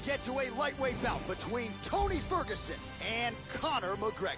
get to a lightweight bout between Tony Ferguson and Conor McGregor.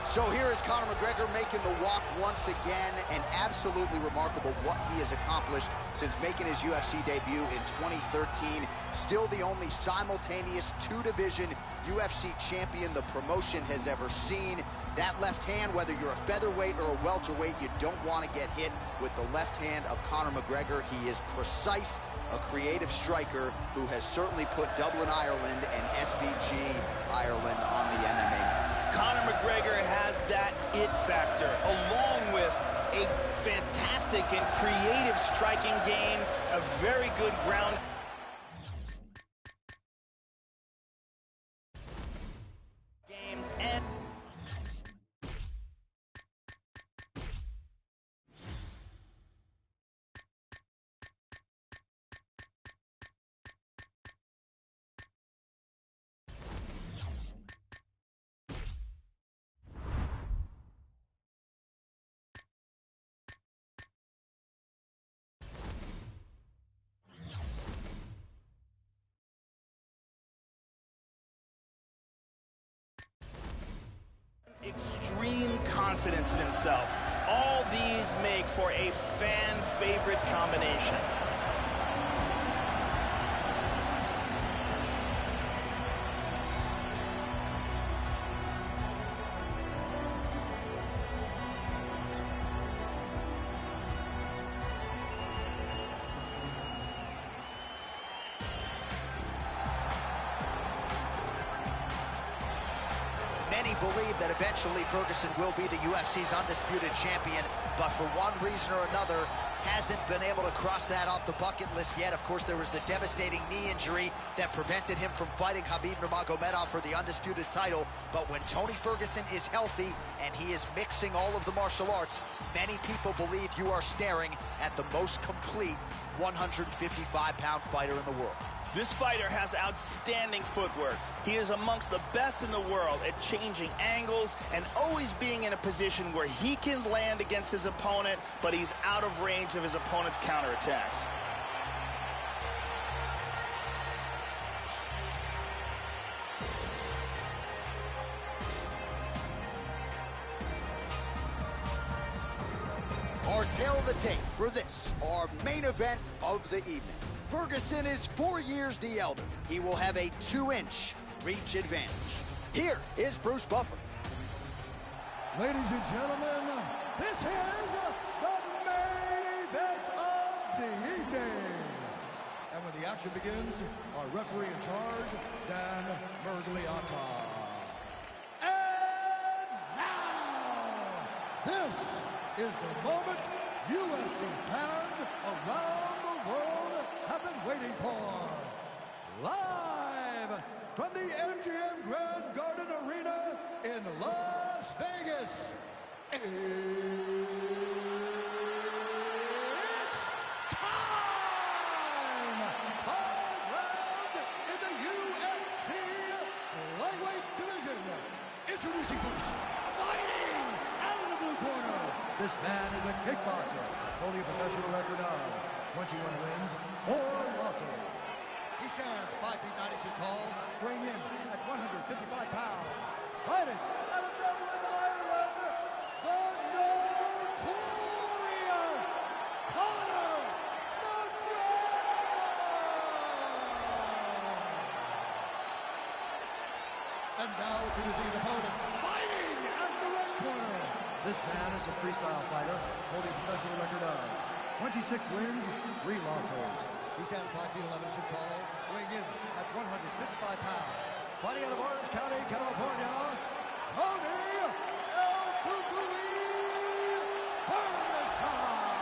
So here is Conor McGregor making the walk once again, and absolutely remarkable what he has accomplished since making his UFC debut in 2013. Still the only simultaneous two-division UFC champion the promotion has ever seen. That left hand, whether you're a featherweight or a welterweight, you don't want to get hit with the left hand of Conor McGregor. He is precise, a creative striker who has certainly put Dublin, Ireland and SBG Ireland on the MMA map. Conor McGregor has that it factor, along with a fantastic and creative striking game, a very good ground game, and extreme confidence in himself. All these make for a fan-favorite combination. Many believe that eventually Ferguson will be the UFC's undisputed champion, but for one reason or another, hasn't been able to cross that off the bucket list yet. Of course, there was the devastating knee injury that prevented him from fighting Khabib Nurmagomedov for the undisputed title. But when Tony Ferguson is healthy and he is mixing all of the martial arts, many people believe you are staring at the most complete 155-pound fighter in the world. This fighter has outstanding footwork. He is amongst the best in the world at changing angles and always being in a position where he can land against his opponent, but he's out of range of his opponent's counterattacks. Our tale of the tape for this, our main event of the evening. Ferguson is 4 years the elder. He will have a 2-inch reach advantage. Here is Bruce Buffer. Ladies and gentlemen, this is the main event of the evening. And when the action begins, our referee in charge, Dan Mergliotta. And now, this is the moment UFC fans around the world have been waiting for. Live from the MGM Grand Garden Arena in Las Vegas. It's time! 5 rounds in the UFC lightweight division. Introducing first, fighting out of the blue corner. This man is a kickboxer, holding a professional record of 21 wins, 4 losses. He stands 5 feet 9 inches tall, weighing in at 155 pounds. Fighting out of Dublin, Ireland, the notorious Conor McGregor! And now introducing his opponent, fighting at the red corner. This man is a freestyle fighter, holding a professional record of 26 wins, 3 losses. He stands 5 feet 11 inches tall, weighing in at 155 pounds. Fighting out of Orange County, California, Tony El Cucuy Ferguson.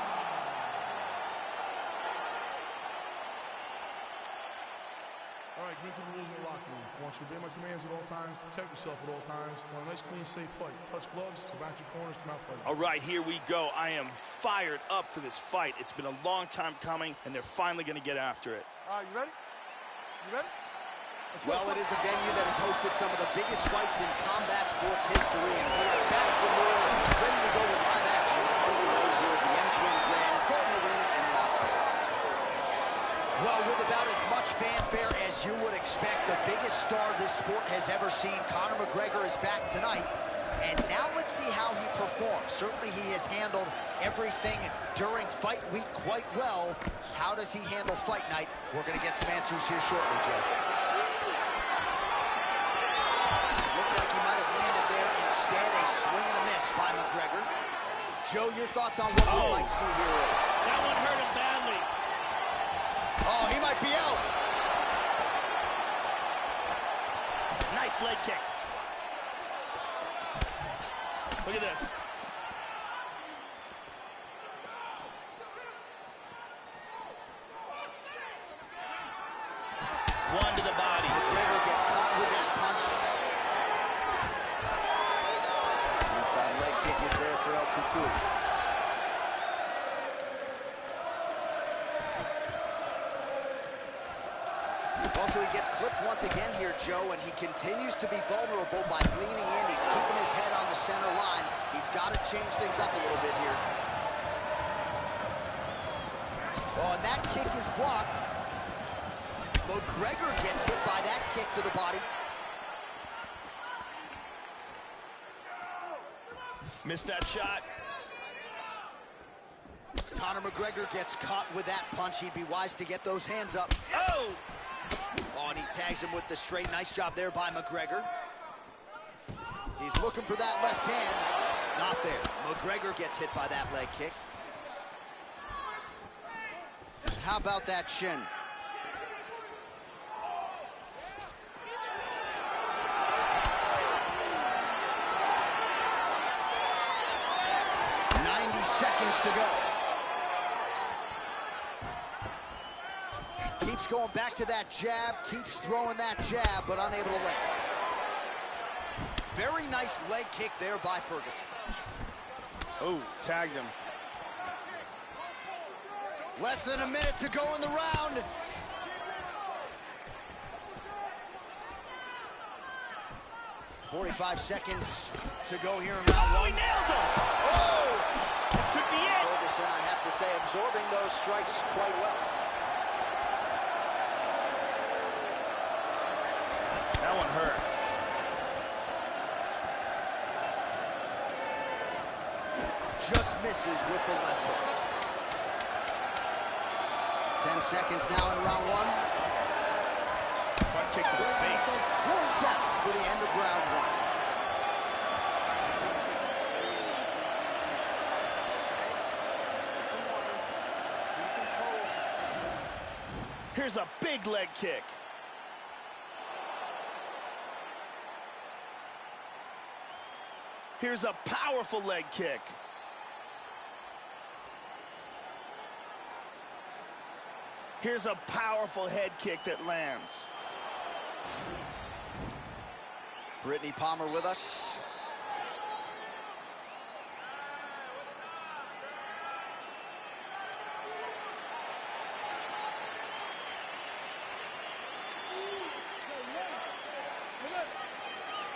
All right, get the rules in the locker room. I want you to obey my commands at all times, protect yourself at all times. I want a nice, clean, safe fight. Touch gloves, back your corners, come out fighting. All right, here we go. I am fired up for this fight. It's been a long time coming, and they're finally going to get after it. All right, you ready? You ready? Well, it is a venue that has hosted some of the biggest fights in combat sports history, and we are back for more, ready to go with live action underway here at the MGM Grand Garden Arena in Las Vegas. Well, with about as much fanfare as you would expect, the biggest star this sport has ever seen, Conor McGregor, is back tonight. And now let's see how he performs. Certainly he has handled everything during fight week quite well. How does he handle fight night? We're going to get some answers here shortly, Jay. Looked like he might have landed there. Instead, a swing and a miss by McGregor. Joe, your thoughts on what we might see here? That one hurt him badly. Oh, he might be out. Nice leg kick. Look at this. One to the body. McGregor gets caught with that punch. Inside leg kick is there for El Cucuy. Also, he gets clipped once again here, Joe, and he continues to be vulnerable by leaning in. He's keeping his head on the center line. He's got to change things up a little bit here. Oh, and that kick is blocked. McGregor gets hit by that kick to the body. Missed that shot. Conor McGregor gets caught with that punch. He'd be wise to get those hands up. Oh! Oh, and he tags him with the straight. Nice job there by McGregor. He's looking for that left hand. Not there. McGregor gets hit by that leg kick. How about that shin? Seconds to go. Keeps going back to that jab, keeps throwing that jab, but unable to land. Very nice leg kick there by Ferguson. Oh, tagged him. Less than a minute to go in the round. "45 seconds to go here in round one." He nailed him! Oh! This could be it! Ferguson, I have to say, absorbing those strikes quite well. That one hurt. Just misses with the left hook. 10 seconds now in round one. Front kick to the face. Horn sounds for the end of round one. Here's a big leg kick. Here's a powerful leg kick. Here's a powerful head kick that lands. Brittany Palmer with us.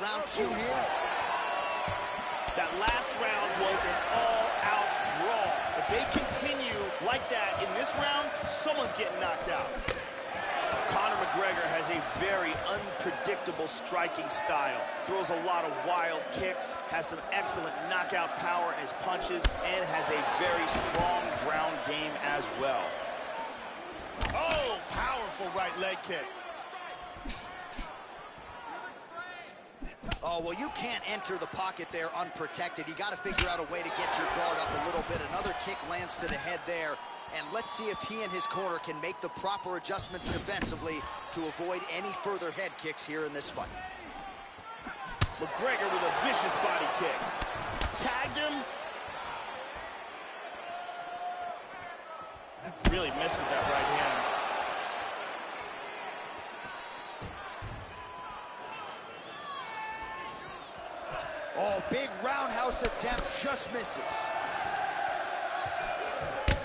Round two here. That last round was an all-out brawl. If they continue like that in this round, someone's getting knocked out. Conor McGregor has a very unpredictable striking style. Throws a lot of wild kicks, has some excellent knockout power in his punches, and has a very strong ground game as well. Oh, powerful right leg kick. Oh, well, you can't enter the pocket there unprotected. You got to figure out a way to get your guard up a little bit. Another kick lands to the head there. And let's see if he and his corner can make the proper adjustments defensively to avoid any further head kicks here in this fight. McGregor with a vicious body kick. Tagged him. Really missed with that right hand. Oh, big roundhouse attempt, just misses.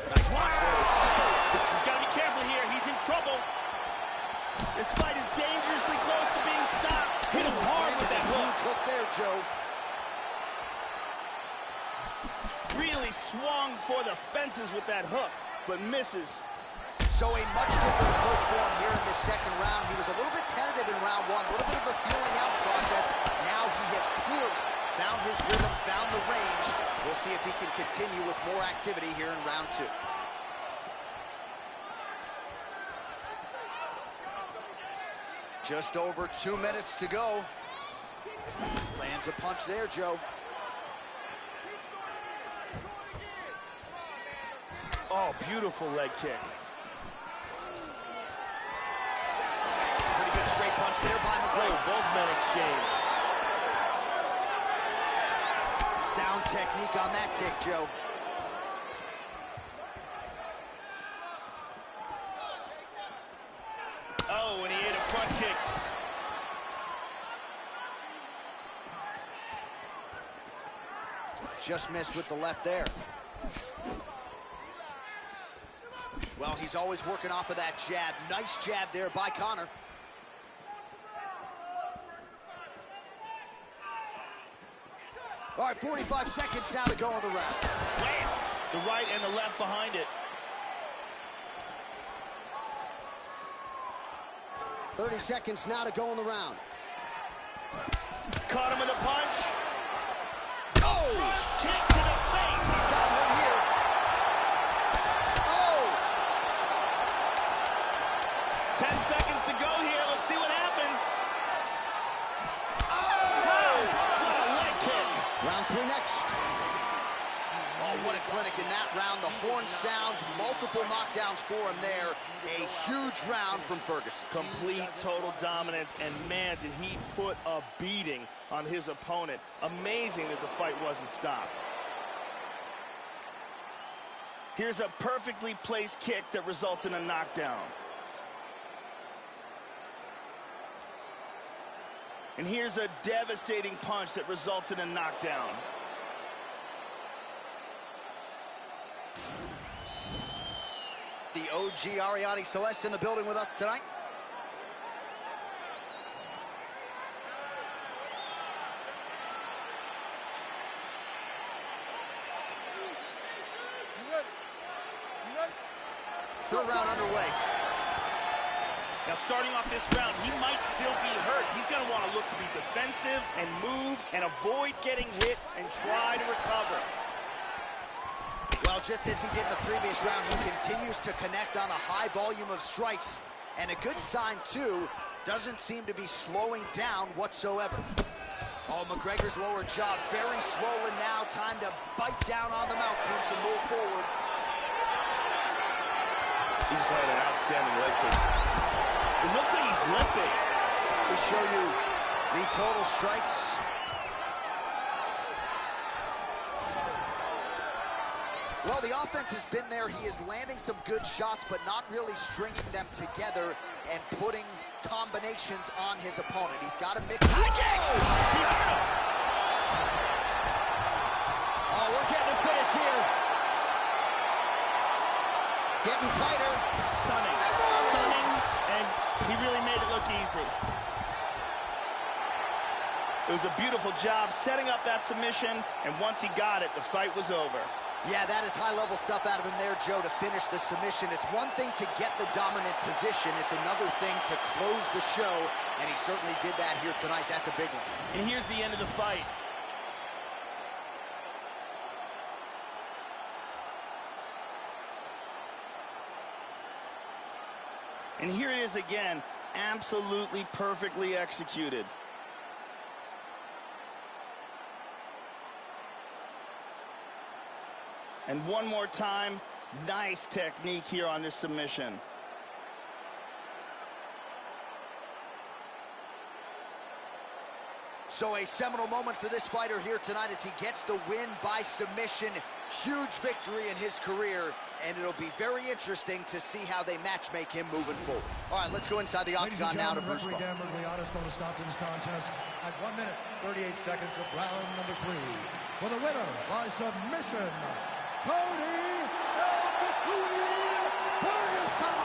Nice punch there. He's got to be careful here. He's in trouble. This fight is dangerously close. him hard with that hook. Huge hook there, Joe. Really swung for the fences with that hook, but misses. So a much different approach for him here in this second round. He was a little bit tentative in round one, a little bit of a feeling out process. Now he has clearly found his rhythm, found the range. We'll see if he can continue with more activity here in round two. Just over 2 minutes to go. Lands a punch there, Joe. Oh, beautiful leg kick. Pretty good straight punch there by McGregor. Oh, both men exchange. Sound technique on that kick, Joe. Oh, and he ate a front kick. Just missed with the left there. Well, he's always working off of that jab. Nice jab there by Conor. All right, 45 seconds now to go in the round. Wham! The right and the left behind it. 30 seconds now to go in the round. Caught him with a punch. Oh! Front kick to the face. He's got one here. Oh! 10 seconds to go here. Let's see what happens. Oh! What a leg kick. Round three next. Oh, what a clinic in that round. The horn sounds, multiple knockdowns for him there. A huge round from Ferguson. Complete total dominance, and man, did he put a beating on his opponent. Amazing that the fight wasn't stopped. Here's a perfectly placed kick that results in a knockdown. And here's a devastating punch that results in a knockdown. The OG Ariane Celeste in the building with us tonight. Third round underway. Now, starting off this round, he might still be hurt. He's going to want to look to be defensive and move and avoid getting hit and try to recover. Well, just as he did in the previous round, he continues to connect on a high volume of strikes. And a good sign, too, doesn't seem to be slowing down whatsoever. Oh, McGregor's lower jaw very swollen now. Time to bite down on the mouthpiece and move forward. He's had an outstanding leg kick. It looks like he's limping. To show you the total strikes. Well, the offense has been there. He is landing some good shots, but not really stringing them together and putting combinations on his opponent. He's got to mix it. Oh, we're getting a finish here. Getting tighter. Stunning. Stunning, and he really made it look easy. It was a beautiful job setting up that submission, and once he got it, the fight was over. Yeah, that is high-level stuff out of him there, Joe, to finish the submission. It's one thing to get the dominant position. It's another thing to close the show, and he certainly did that here tonight. That's a big one. And here's the end of the fight. And here it is again, absolutely perfectly executed. And one more time, nice technique here on this submission. So a seminal moment for this fighter here tonight as he gets the win by submission. Huge victory in his career, and it'll be very interesting to see how they match-make him moving forward. All right, let's go inside the octagon now to Bruce Buffer. Dan Mergliata is going to stop this contest at 1 minute, 38 seconds of round number 3. For the winner by submission, Tony Ferguson!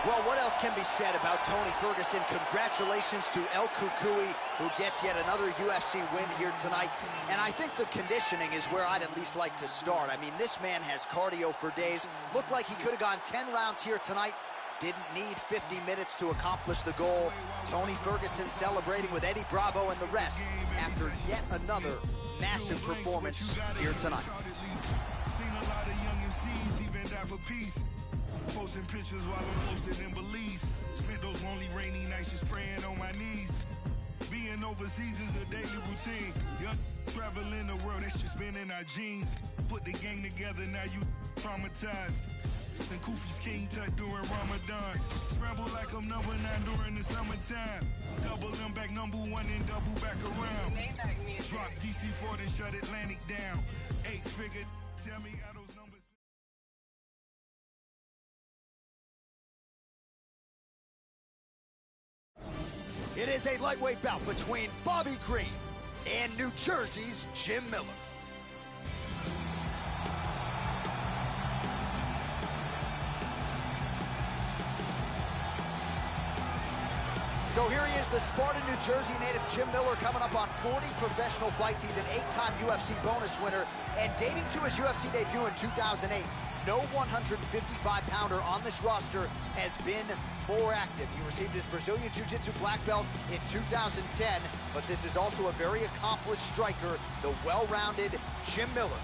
Well, what else can be said about Tony Ferguson? Congratulations to El Cucuy, who gets yet another UFC win here tonight. And I think the conditioning is where I'd at least like to start. I mean, this man has cardio for days. Looked like he could have gone 10 rounds here tonight. Didn't need 50 minutes to accomplish the goal. Tony Ferguson celebrating with Eddie Bravo and the rest after yet another massive performance here tonight. Seen a lot of young MCs even die for peace. Posting pictures while I'm posted in Belize. Spent those lonely rainy nights just praying on my knees. Being overseas is a daily routine. Young traveling the world, that's just been in our genes. Put the gang together, now you traumatized. And Kufi's King Tut during Ramadan. Scramble like I'm number 9 during the summertime. Double them back number 1 and double back around. Drop DC4 and shut Atlantic down. 8-figure, tell me how those numbers. It is a lightweight bout between Bobby Green and New Jersey's Jim Miller. So here he is, the Spartan, New Jersey native Jim Miller, coming up on 40 professional fights. He's an 8-time UFC bonus winner, and dating to his UFC debut in 2008, no 155-pounder on this roster has been more active. He received his Brazilian Jiu-Jitsu black belt in 2010, but this is also a very accomplished striker, the well-rounded Jim Miller,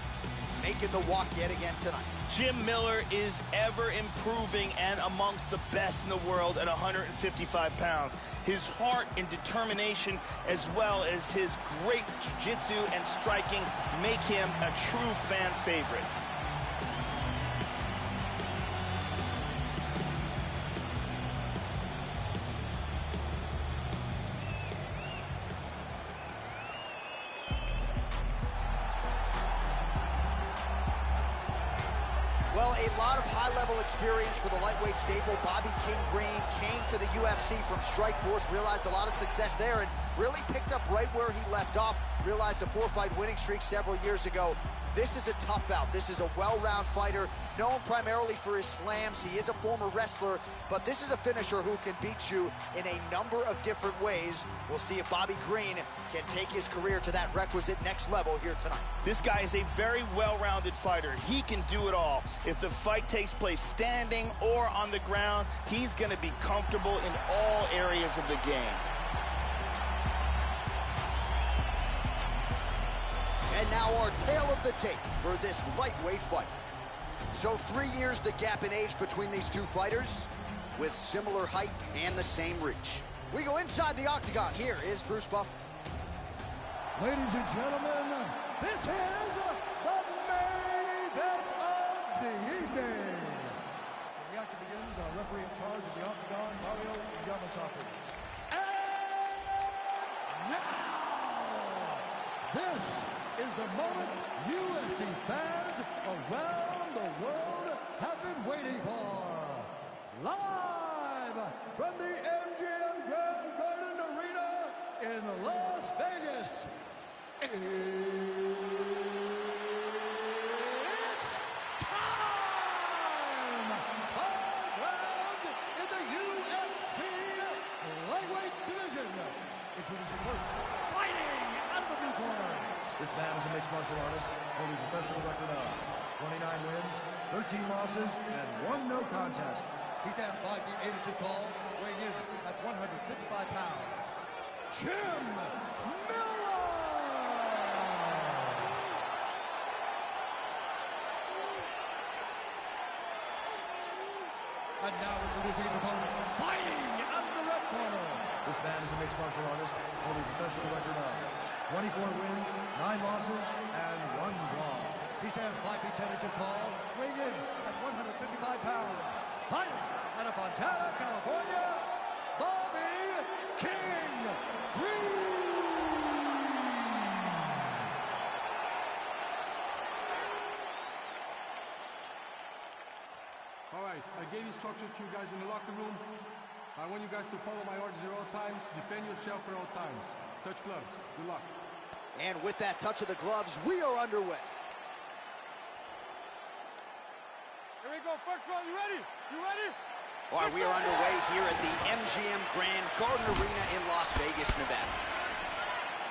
making the walk yet again tonight. Jim Miller is ever improving and amongst the best in the world at 155 pounds. His heart and determination, as well as his great jiu-jitsu and striking, make him a true fan favorite. Well, a lot of high-level experience for the lightweight staple. Bobby King Green came to the UFC from Strikeforce, realized a lot of success there, and really picked up right where he left off. Realized a 4-fight winning streak several years ago. This is a tough bout. This is a well-round fighter, known primarily for his slams. He is a former wrestler, but this is a finisher who can beat you in a number of different ways. We'll see if Bobby Green can take his career to that requisite next level here tonight. This guy is a very well-rounded fighter. He can do it all. If the fight takes place standing or on the ground, he's going to be comfortable in all areas of the game. And now our tale of the tape for this lightweight fight. So 3 years the gap in age between these two fighters, with similar height and the same reach. We go inside the octagon. Here is Bruce Buffer. Ladies and gentlemen, this is the main event of the evening. When the action begins, our referee in charge of the octagon, Mario Yamasaki. And now, this is the moment UFC fans around the world have been waiting for. Live from the MGM Grand Garden Arena in Las Vegas. It's time! 5 rounds in the UFC lightweight division. Introducing first, fighting out of the blue corner. This man is a mixed martial artist, holding a professional record of 29 wins, 13 losses, and 1 no contest. He stands 5 feet 8 inches tall, weighing in at 155 pounds. Jim Miller! And now introducing his opponent, fighting out of the red corner. This man is a mixed martial artist, holding a professional record of 24 wins, 9 losses, and 1 draw. He stands 5 feet 10 inches tall, weighing in at 155 pounds. Fighting out of Fontana, California, Bobby King Green! All right, I gave instructions to you guys in the locker room. I want you guys to follow my orders at all times, defend yourself at all times. Touch gloves. Good luck. And with that touch of the gloves, we are underway. Here we go. First round. You ready? You ready? All right, we are underway here at the MGM Grand Garden Arena in Las Vegas, Nevada.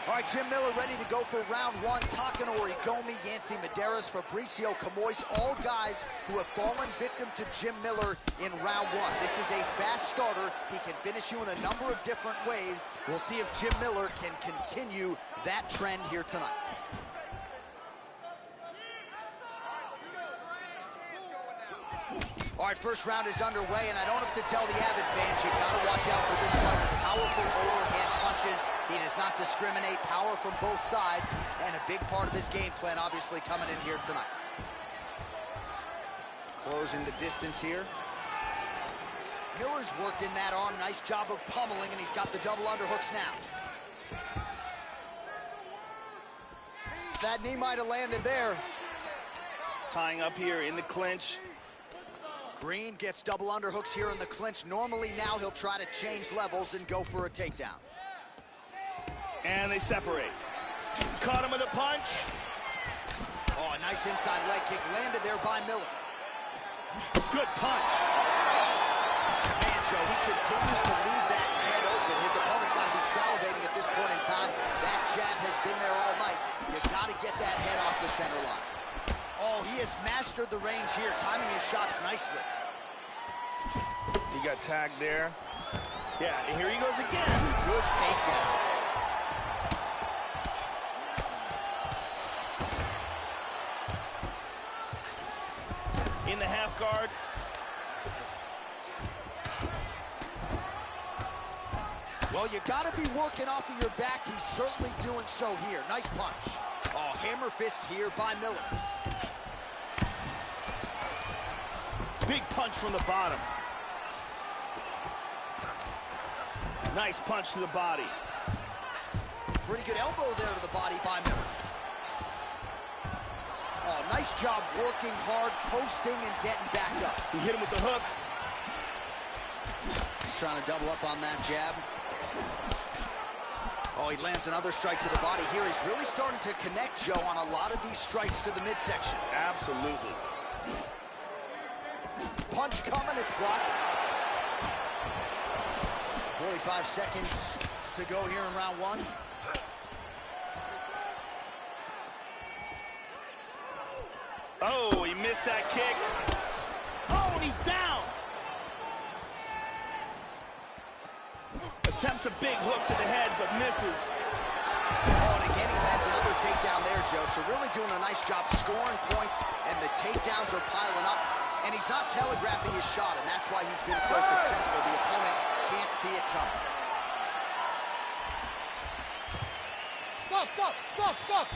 All right, Jim Miller ready to go for round one. Takanori Gomi, Yancy Medeiros, Fabricio Camois, all guys who have fallen victim to Jim Miller in round one. This is a fast starter. He can finish you in a number of different ways. We'll see if Jim Miller can continue that trend here tonight. All right, first round is underway, and I don't have to tell the avid fans, you've got to watch out for this fighter's powerful overhand punches. He does not discriminate, power from both sides, and a big part of his game plan obviously coming in here tonight. Closing the distance here. Miller's worked in that arm, nice job of pummeling, and he's got the double underhooks now. That knee might have landed there. Tying up here in the clinch. Green gets double underhooks here in the clinch. Normally now he'll try to change levels and go for a takedown. And they separate. Caught him with a punch. Oh, a nice inside leg kick landed there by Miller. Good punch. Man, Joe, he continues to leave that head open. His opponent's got to be salivating at this point in time. That jab has been there all night. You got to get that head off the center line. Oh, he has mastered the range here, timing his shots nicely. He got tagged there. Yeah, here he goes again. Good takedown. In the half guard. Well, you got to be working off of your back. He's certainly doing so here. Nice punch. Oh, hammer fist here by Miller. Big punch from the bottom. Nice punch to the body. Pretty good elbow there to the body by Miller. Oh, nice job working hard, posting, and getting back up. He hit him with the hook. Trying to double up on that jab. Oh, he lands another strike to the body here. He's really starting to connect, Joe, on a lot of these strikes to the midsection. Absolutely. Punch coming, it's blocked. 45 seconds to go here in round one. Oh, he missed that kick. Oh, and he's down. Attempts a big hook to the head, but misses. Oh, and again, he lands another takedown there, Joe. So really doing a nice job scoring points, and the takedowns are piling up. And he's not telegraphing his shot, and that's why he's been so successful. The opponent can't see it coming. Stop!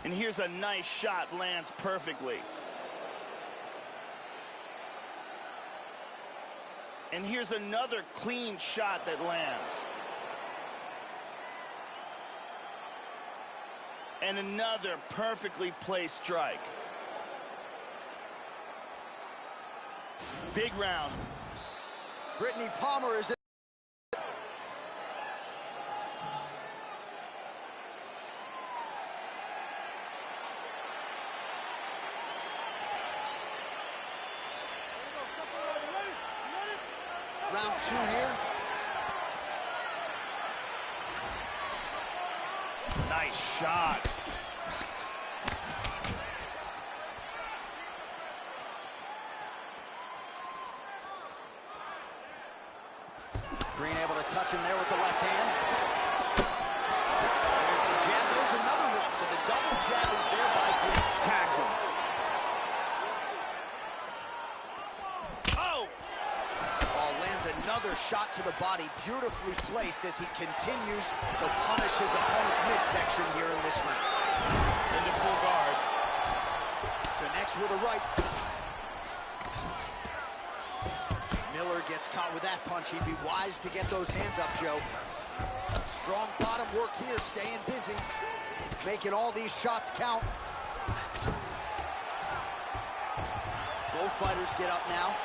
And here's a nice shot, lands perfectly. And here's another clean shot that lands. And another perfectly placed strike. Big round. Brittany Palmer is in. Round two here. Nice shot. Green able to touch him there with the left hand. There's the jab. There's another one. So the double jab is there by Green. Tags him. Oh! Oh, lands another shot to the body, beautifully placed as he continues to punish his opponent's midsection here in this round. Into full guard. Connects with a right. Miller gets caught with that punch. He'd be wise to get those hands up, Joe. Strong bottom work here, staying busy, making all these shots count. Both fighters get up now.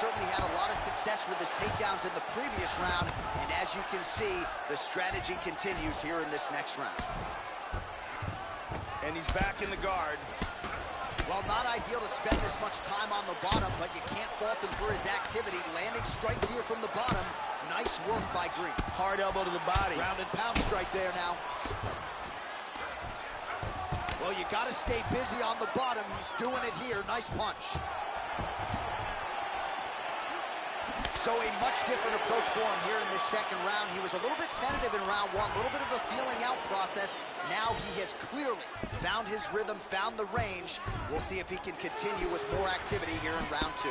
certainly had a lot of success with his takedowns in the previous round, and as you can see, the strategy continues here in this next round. And he's back in the guard. Well, not ideal to spend this much time on the bottom, but you can't fault him for his activity. Landing strikes here from the bottom. Nice work by Green. Hard elbow to the body. Ground and pound strike there now. Well, you got to stay busy on the bottom. He's doing it here. Nice punch. So a much different approach for him here in this second round. He was a little bit tentative in round one, a little bit of a feeling out process. Now he has clearly found his rhythm, found the range. We'll see if he can continue with more activity here in round two.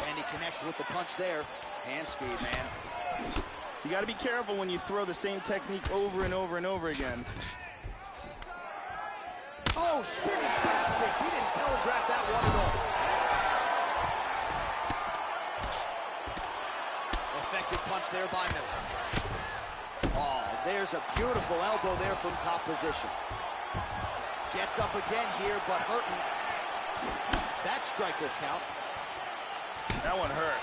And he connects with the punch there. Hand speed, man. You got to be careful when you throw the same technique over and over and over again. Oh, spinning back fist. He didn't telegraph that one at all. Effective punch there by Miller. Oh, there's a beautiful elbow there from top position. Gets up again here, but hurting. That strike will count. That one hurt.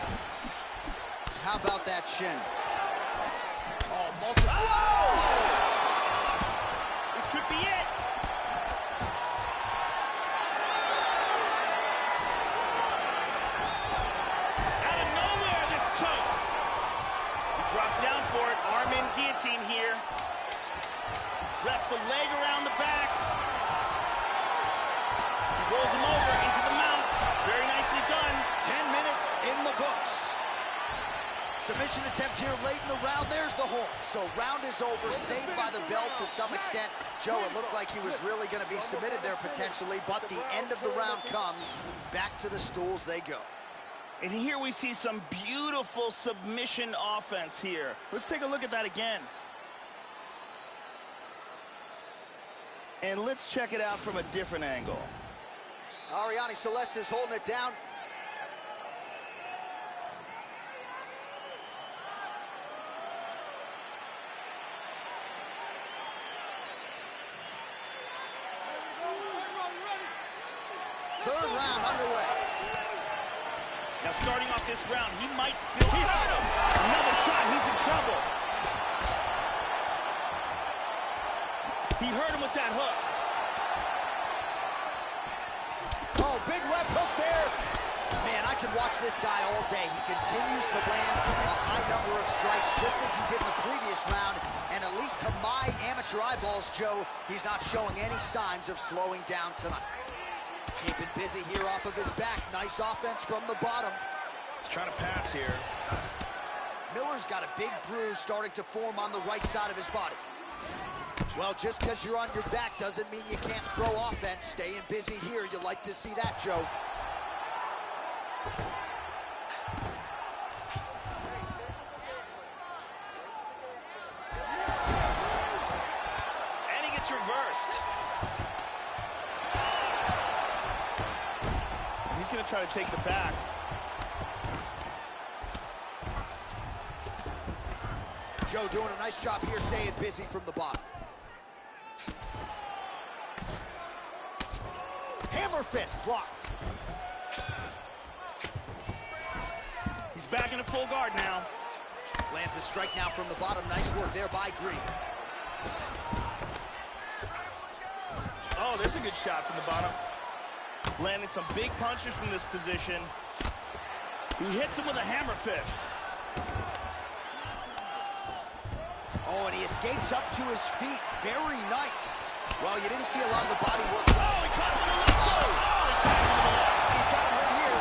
How about that shin? Oh, multiple. Oh! This could be it. Out of nowhere, this choke. He drops down for it. Arm in guillotine here. Wraps the leg around the back. He rolls him over into the mount. Very nicely done. 10 minutes in the books. Submission attempt here late in the round. There's the horn. So round is over, saved by the bell to some extent. Joe, it looked like he was really going to be submitted there potentially, but the end of the round comes. Back to the stools they go. And here we see some beautiful submission offense here. Let's take a look at that again. And let's check it out from a different angle. Ariane Celeste is holding it down. Third round underway. Now starting off this round, he might still... He hurt him! Another shot, he's in trouble. He hurt him with that hook. Oh, big left hook there. Man, I could watch this guy all day. He continues to land a high number of strikes, just as he did in the previous round. And at least to my amateur eyeballs, Joe, he's not showing any signs of slowing down tonight. Keeping busy here off of his back. Nice offense from the bottom. He's trying to pass here. Miller's got a big bruise starting to form on the right side of his body. Well, just because you're on your back doesn't mean you can't throw offense. Staying busy here. You like to see that, Joe. And he gets reversed. He's going to try to take the back. Joe doing a nice job here, staying busy from the bottom. Hammer fist blocked. He's back in a full guard now. Lands a strike now from the bottom. Nice work there by Green. Oh, there's a good shot from the bottom. Landing some big punches from this position. He hits him with a hammer fist. Oh, and he escapes up to his feet. Very nice. Well, you didn't see a lot of the body work. Oh, he caught him with a left hook. Oh, he caught him with a left. He's got him right here.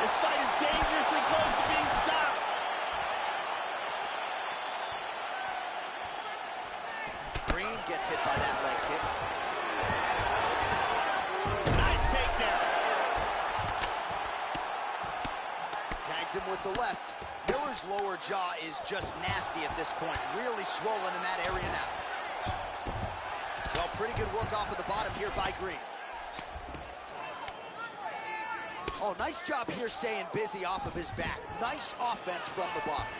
This fight is dangerously close to being stopped. Green gets hit by that leg kick. Nice takedown. Tags him with the left. Miller's lower jaw is just nasty at this point. Really swollen in that area now. Well, pretty good work off of the bottom here by Green. Oh, nice job here staying busy off of his back. Nice offense from the bottom.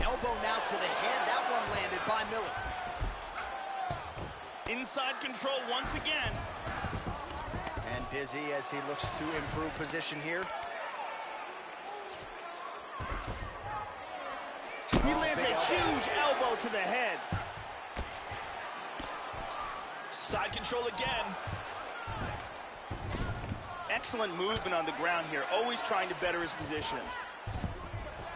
Elbow now to the head. That one landed by Miller. Inside control once again. And busy as he looks to improve position here. He lands a huge elbow to the head. Side control again. Excellent movement on the ground here, always trying to better his position.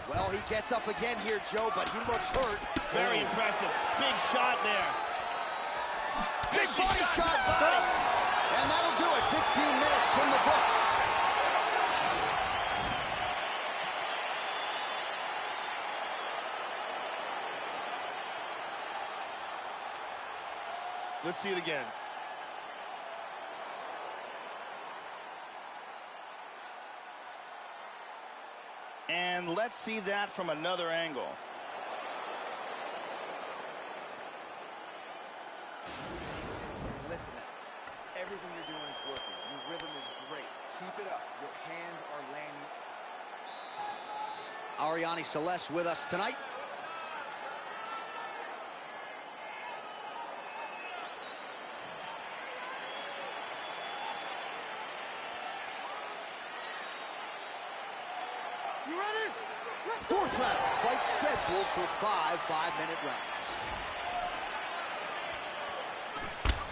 Well, he gets up again here, Joe, but he looks hurt. Very impressive. Big shot there. Big body shot. And that'll do it. 15 minutes in the books. Let's see it again. And let's see that from another angle. Listen, everything you're doing is working. Your rhythm is great. Keep it up. Your hands are landing. Ariane Celeste with us tonight. You ready? Fourth round. Fight scheduled for 5 5-minute rounds.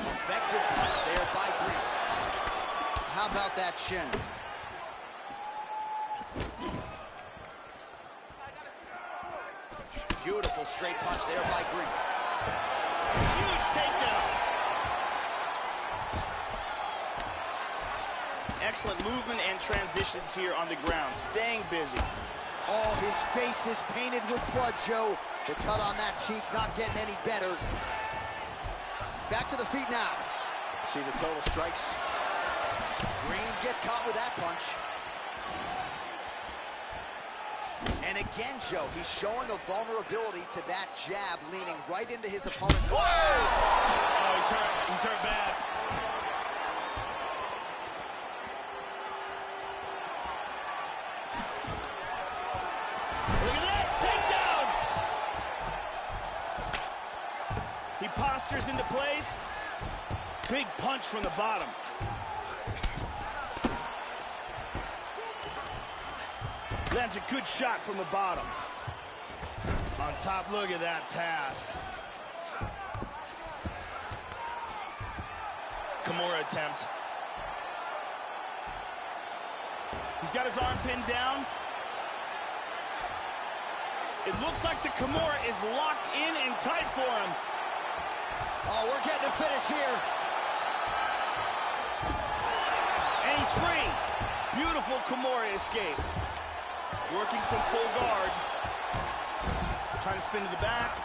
Effective punch there by Green. How about that shin? Beautiful straight punch there by Green. Huge takedown. Excellent movement and transitions here on the ground, staying busy. Oh, his face is painted with blood, Joe. The cut on that cheek not getting any better. Back to the feet now. See the total strikes. Green gets caught with that punch. And again, Joe, he's showing a vulnerability to that jab, leaning right into his opponent. Oh! Oh, he's hurt. He's hurt bad. Look at this, takedown! He postures into place. Big punch from the bottom. Lands a good shot from the bottom. On top, look at that pass. Kimura attempt. He's got his arm pinned down. It looks like the Kimura is locked in and tight for him. Oh, we're getting a finish here. And he's free. Beautiful Kimura escape. Working from full guard. Trying to spin to the back.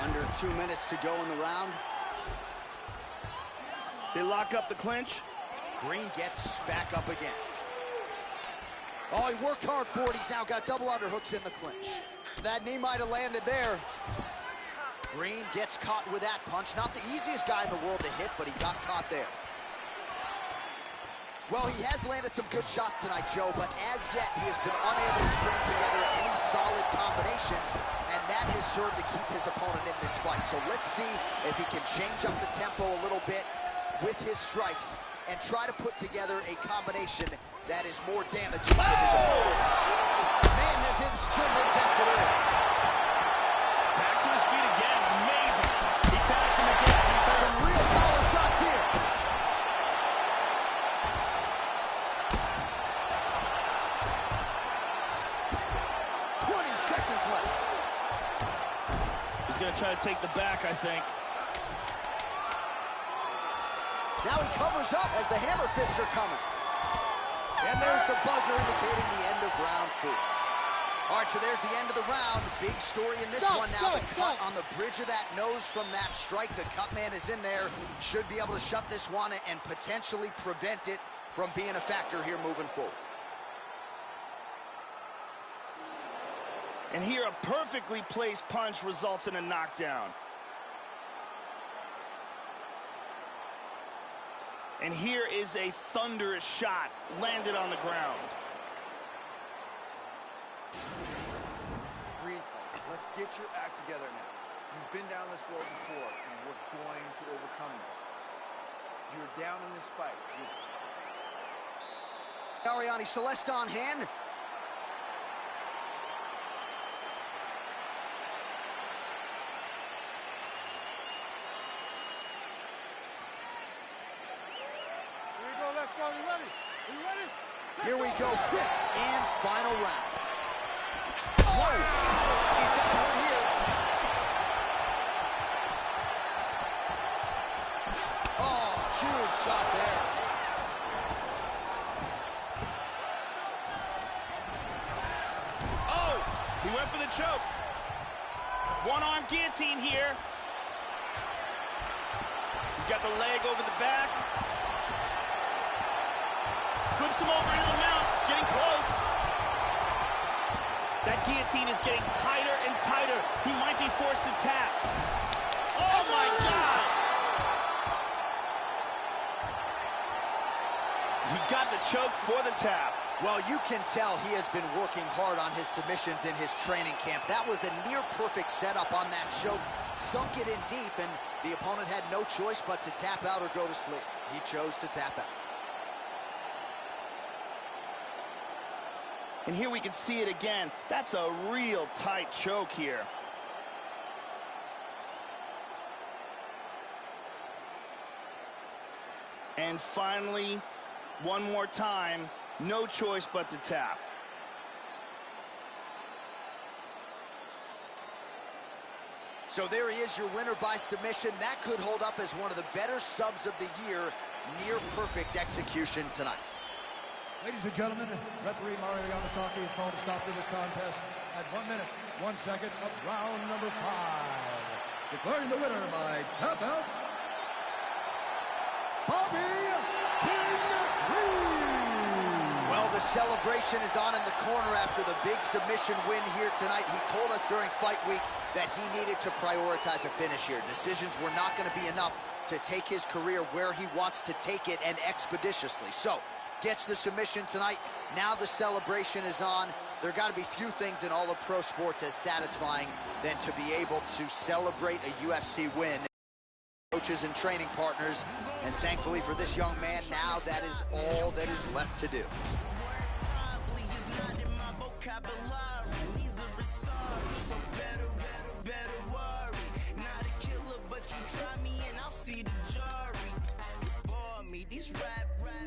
Under 2 minutes to go in the round. They lock up the clinch. Green gets back up again. Oh, he worked hard for it. He's now got double underhooks in the clinch. That knee might have landed there. Green gets caught with that punch. Not the easiest guy in the world to hit, but he got caught there. Well, he has landed some good shots tonight, Joe, but as yet, he has been unable to string together any solid combinations, and that has served to keep his opponent in this fight. So let's see if he can change up the tempo a little bit with his strikes and try to put together a combination that is more damaging to his opponent. Man has his chin been tested in. Back to his feet again. Amazing. He tagged him again. He's hurt. Some real power shots here. He's going to try to take the back, I think. Now he covers up as the hammer fists are coming. And there's the buzzer indicating the end of round 4. All right, so there's the end of the round. Big story in this one now. The cut on the bridge of that nose from that strike. The cut man is in there. Should be able to shut this one and potentially prevent it from being a factor here moving forward. And here, a perfectly placed punch results in a knockdown. And here is a thunderous shot landed on the ground. Breathe. Let's get your act together now. You've been down this road before, and we're going to overcome this. You're down in this fight. Ariane Celeste on hand. Here we go, let's go. You ready? Are you ready? Here we go, fifth and final round. Oh! He's got one here. Oh, huge shot there. Oh, he went for the choke. One-arm guillotine here. He's got the leg over the back. Flips him over into the mount. It's getting close. That guillotine is getting tighter and tighter. He might be forced to tap. Oh, my God. He got the choke for the tap. Well, you can tell he has been working hard on his submissions in his training camp. That was a near-perfect setup on that choke. Sunk it in deep, and the opponent had no choice but to tap out or go to sleep. He chose to tap out. And here we can see it again. That's a real tight choke here. And finally, one more time, no choice but to tap. So there he is, your winner by submission. That could hold up as one of the better subs of the year. Near perfect execution tonight. Ladies and gentlemen, referee Mario Yamasaki has called a stop to this contest at 1 minute, 1 second of round number 5. Declaring the winner by tap out, Bobby King Reed. Well, the celebration is on in the corner after the big submission win here tonight. He told us during fight week that he needed to prioritize a finish here. Decisions were not going to be enough to take his career where he wants to take it, and expeditiously. So, gets the submission tonight. Now the celebration is on. There got to be few things in all of pro sports as satisfying than to be able to celebrate a UFC win. Coaches and training partners, and thankfully for this young man, now that is all that is left to do.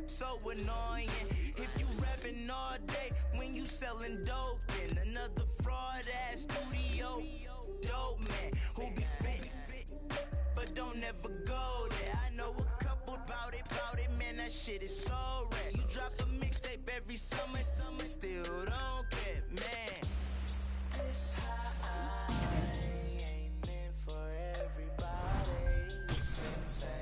So annoying. If you rapping all day when you selling dope, then another fraud ass studio dope man who be spitting, but don't ever go there. I know a couple about it, man. That shit is so rare. You drop a mixtape every summer, still don't care, man. This high ain't meant for everybody. It's insane.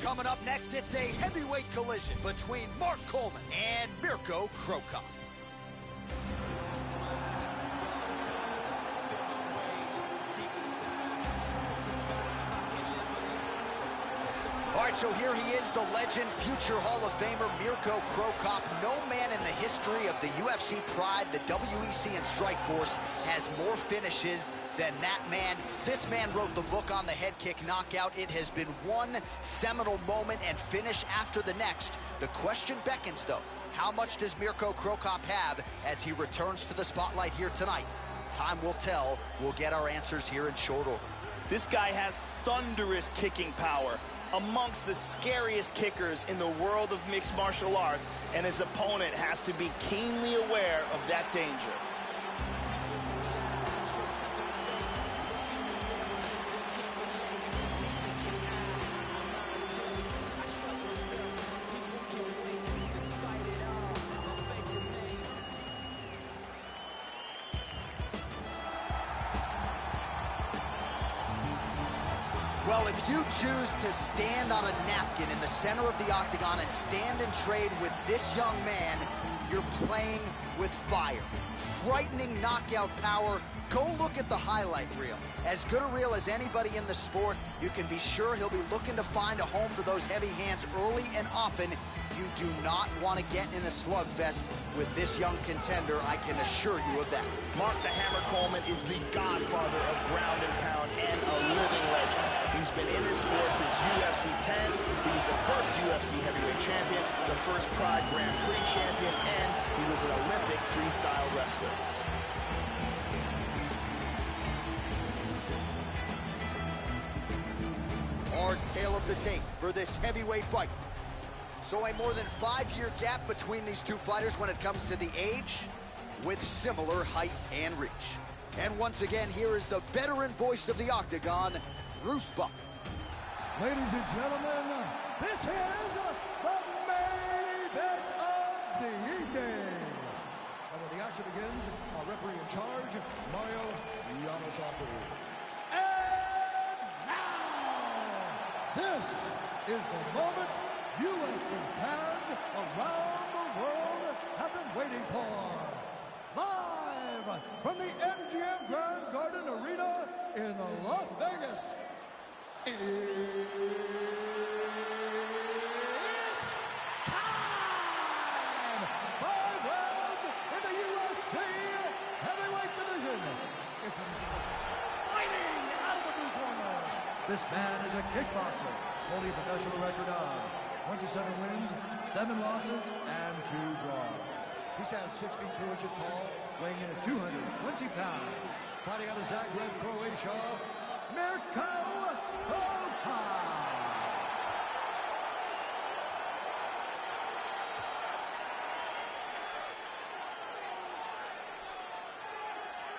Coming up next, it's a heavyweight collision between Mark Coleman and Mirko Cro Cop. All right, so here he is, the legend, future Hall of Famer, Mirko Cro Cop. No man in the history of the UFC Pride, the WEC, and Strikeforce has more finishes than that man. This man wrote the book on the head kick knockout. It has been one seminal moment and finish after the next. The question beckons, though, how much does Mirko Cro Cop have as he returns to the spotlight here tonight? Time will tell. We'll get our answers here in short order. This guy has thunderous kicking power, amongst the scariest kickers in the world of mixed martial arts, and his opponent has to be keenly aware of that danger. Well, if you choose to stand on a napkin in the center of the octagon and stand and trade with this young man, you're playing with fire. Frightening knockout power. Go look at the highlight reel. As good a reel as anybody in the sport, you can be sure he'll be looking to find a home for those heavy hands early and often. You do not want to get in a slugfest with this young contender, I can assure you of that. Mark the Hammer Coleman is the godfather of ground and pound and a living legend. He's been in this sport since UFC 10. He was the first UFC heavyweight champion, the first Pride Grand Prix champion, and he was an Olympic freestyle wrestler. Our tale of the tape for this heavyweight fight. So a more than 5-year gap between these two fighters when it comes to the age, with similar height and reach. And once again, here is the veteran voice of the Octagon, Bruce Buffer. Ladies and gentlemen, this is the main event of the evening. And when the action begins, our referee in charge, Mario Yamasaki. And now, this is the moment UFC fans around the world have been waiting for. Live from the MGM Grand Garden Arena in Las Vegas. It's time! 5 rounds in the UFC heavyweight division. It's fighting out of the blue corner. This man is a kickboxer, holding a professional record of 27 wins, 7 losses, and 2 draws. He stands 6 feet 2 inches tall, weighing in at 220 pounds. Fighting out of Zagreb, Croatia, Mirko Croca.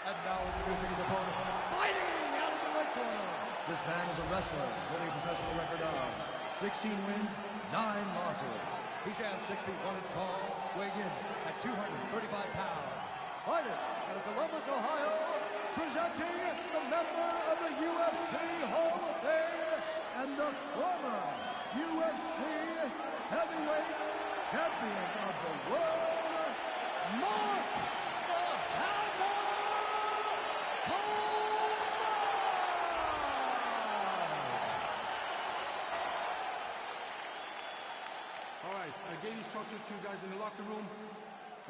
And now introducing his opponent, fighting out of the right corner. This man is a wrestler, holding a professional record of 16 wins, 9 losses. He stands 6 feet 1 inch tall, weighing in at 235 pounds. Fighting out of Columbus, Ohio, presenting the member of the UFC Hall of Fame and the former UFC heavyweight champion of the world, Mark the Hammer Coleman! All right, I gave instructions to you guys in the locker room.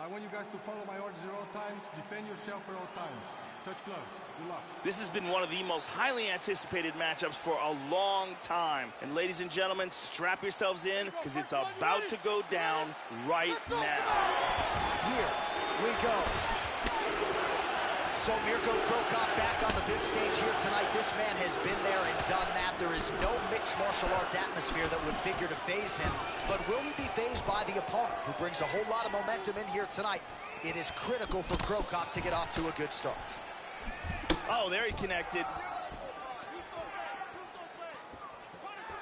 I want you guys to follow my orders at all times, defend yourself at all times. Touch gloves. Good luck. This has been one of the most highly anticipated matchups for a long time. And ladies and gentlemen, strap yourselves in because it's about to go down right now. Here we go. So Mirko Croca back on the big stage here tonight. This man has been there and done that. There is no mixed martial arts atmosphere that would figure to faze him. But will he be fazed by the opponent, who brings a whole lot of momentum in here tonight? It is critical for Croca to get off to a good start. Oh, there he connected.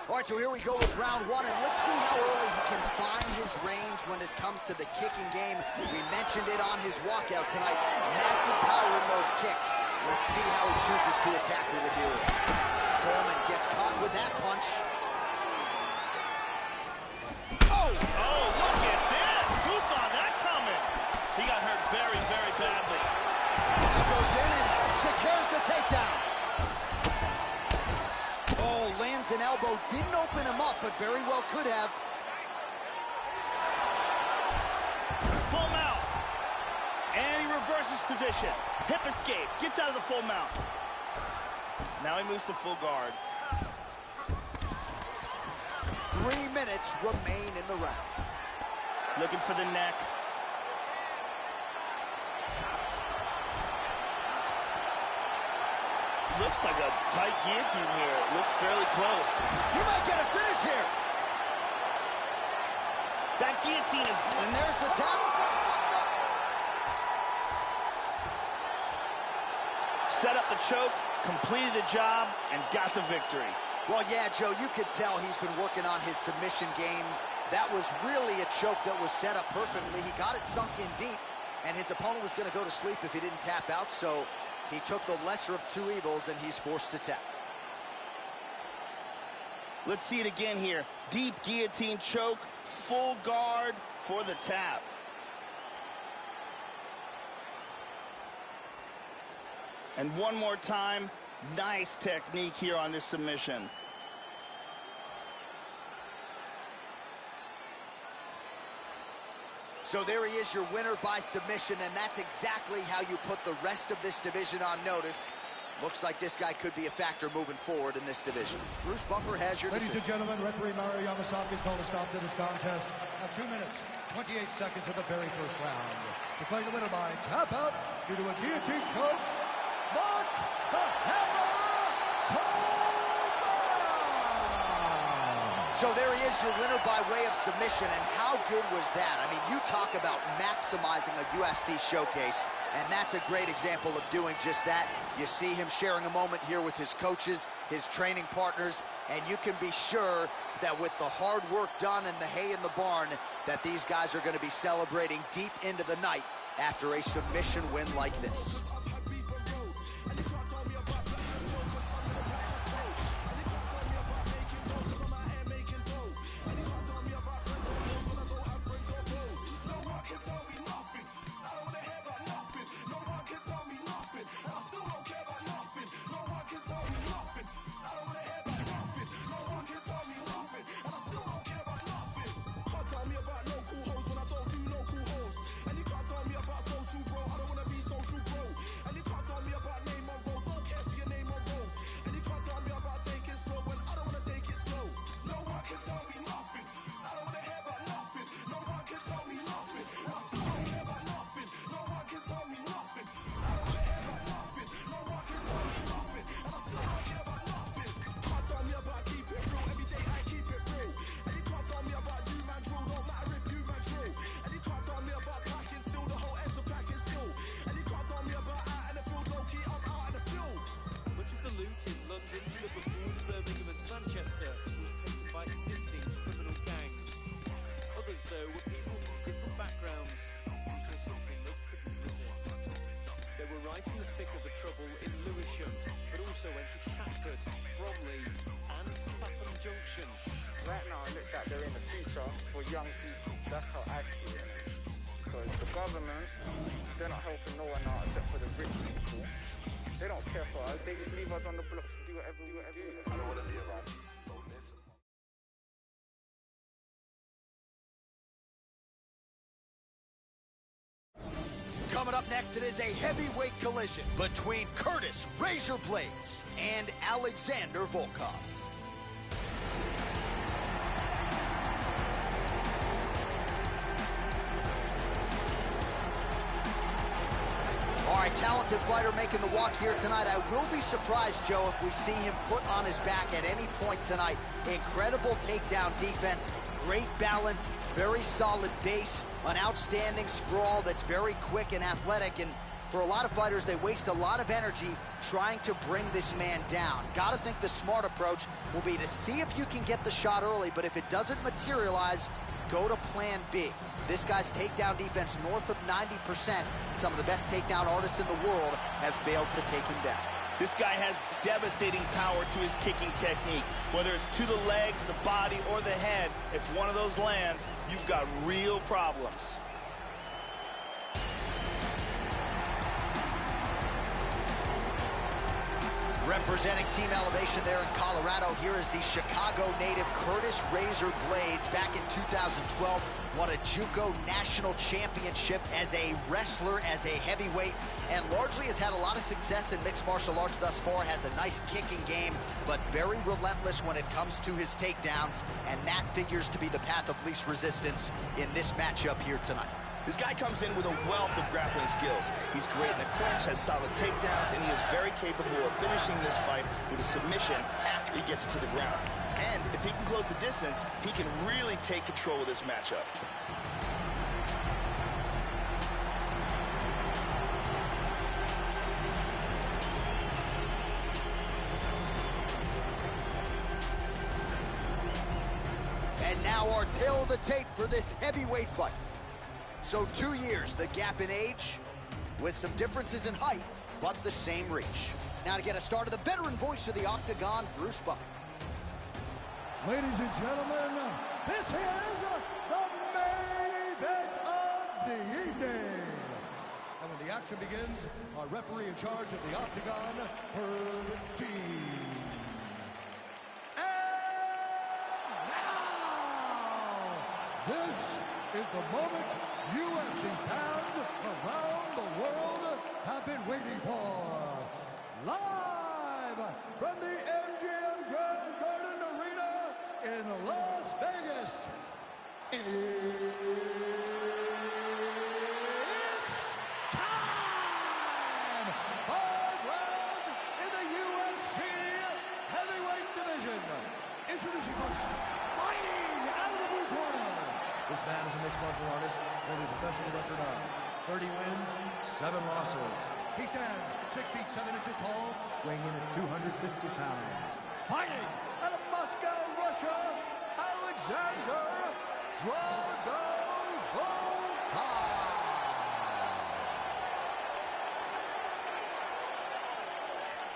All right, so here we go with round 1, and let's see how early he can find his range when it comes to the kicking game. We mentioned it on his walkout tonight. Massive power in those kicks. Let's see how he chooses to attack with it here. Coleman gets caught with that punch. Oh, look at this. Who saw that coming? He got hurt very, very badly. Now goes in and secures the takedown. Oh, lands an elbow. Didn't open him up, but very well could have. Full mount. And he reverses position. Hip escape. Gets out of the full mount. Now he moves to full guard. 3 minutes remain in the round. Looking for the neck. Looks like a tight guillotine here. It looks fairly close. He might get a finish here. That guillotine is... And there's the tap. Set up the choke, completed the job, and got the victory. Well, yeah, Joe, you could tell he's been working on his submission game. That was really a choke that was set up perfectly. He got it sunk in deep, and his opponent was going to go to sleep if he didn't tap out, so he took the lesser of two evils, and he's forced to tap. Let's see it again here. Deep guillotine choke, full guard for the tap. And one more time, nice technique here on this submission. So there he is, your winner by submission, and that's exactly how you put the rest of this division on notice. Looks like this guy could be a factor moving forward in this division. Bruce Buffer has your decision. Ladies and gentlemen, referee Mario Yamasaki has called a stop to this contest at 2 minutes, 28 seconds of the very first round. Declaring the winner by tap out due to a guillotine choke, Mark the Hammer Cole. So there he is, your winner by way of submission, and how good was that? I mean, you talk about maximizing a UFC showcase, and that's a great example of doing just that. You see him sharing a moment here with his coaches, his training partners, and you can be sure that with the hard work done and the hay in the barn, that these guys are going to be celebrating deep into the night after a submission win like this. Right now, it looks like they're in the future for young people. That's how I see it. Because the government, they're not helping no one out except for the rich people. They don't care for us. They just leave us on the blocks to do whatever we do. I don't want to be around. Coming up next, it is a heavyweight collision between Curtis Razor Blades and Alexander Volkov. All right, talented fighter making the walk here tonight. I will be surprised, Joe, if we see him put on his back at any point tonight. Incredible takedown defense, great balance, very solid base, an outstanding sprawl that's very quick and athletic. And for a lot of fighters, they waste a lot of energy trying to bring this man down. Gotta think the smart approach will be to see if you can get the shot early, but if it doesn't materialize, go to plan B. This guy's takedown defense north of 90%. Some of the best takedown artists in the world have failed to take him down. This guy has devastating power to his kicking technique. Whether it's to the legs, the body, or the head, if one of those lands, you've got real problems. Representing Team Elevation there in Colorado, here is the Chicago native Curtis Razor Blades. Back in 2012, won a JUCO national championship as a wrestler, as a heavyweight, and largely has had a lot of success in mixed martial arts thus far. Has a nice kicking game, but very relentless when it comes to his takedowns, and that figures to be the path of least resistance in this matchup here tonight. This guy comes in with a wealth of grappling skills. He's great in the clinch, has solid takedowns, and he is very capable of finishing this fight with a submission after he gets to the ground. And if he can close the distance, he can really take control of this matchup. And now our tail of the tape for this heavyweight fight. So 2 years, the gap in age, with some differences in height, but the same reach. Now to get us started, the veteran voice of the Octagon, Bruce Buffer. Ladies and gentlemen, this is the main event of the evening. And when the action begins, our referee in charge of the Octagon, Herb Dean. And now, this is the moment UFC fans around the world have been waiting for. Live from the MGM Grand Garden Arena in Las Vegas. It's time! 5 rounds in the UFC heavyweight division. Introducing first, fighting out of the blue corner. This man is a mixed martial artist holding a professional record of 30 wins, 7 losses. He stands 6 feet 7 inches tall, weighing in at 250 pounds. Fighting out of Moscow, Russia, Alexander Drago Volkov.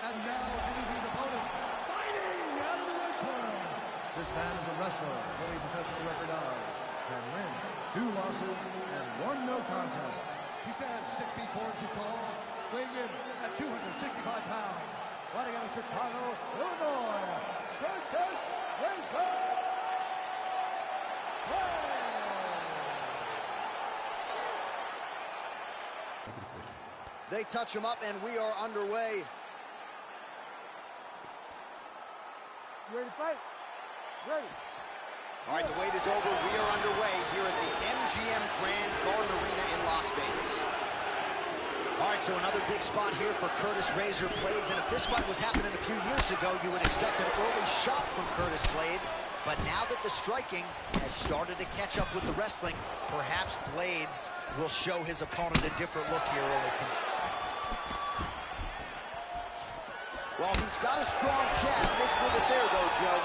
And now introducing his opponent, fighting out of the red corner. This man is a wrestler, holding a professional record of 10 wins, 2 losses, and 1 no contest. He stands 6 feet 4 inches tall, weighing in at 265 pounds. Fighting out of Chicago, Illinois. First test, Winston. They touch him up, and we are underway. You ready to fight? Ready. All right, the wait is over. We are underway here at the MGM Grand Garden Arena in Las Vegas. All right, so another big spot here for Curtis Razor Blades, and if this fight was happening a few years ago, you would expect an early shot from Curtis Blades, but now that the striking has started to catch up with the wrestling, perhaps Blades will show his opponent a different look here early tonight. Well, he's got a strong jab. Missed with it there, though, Joe.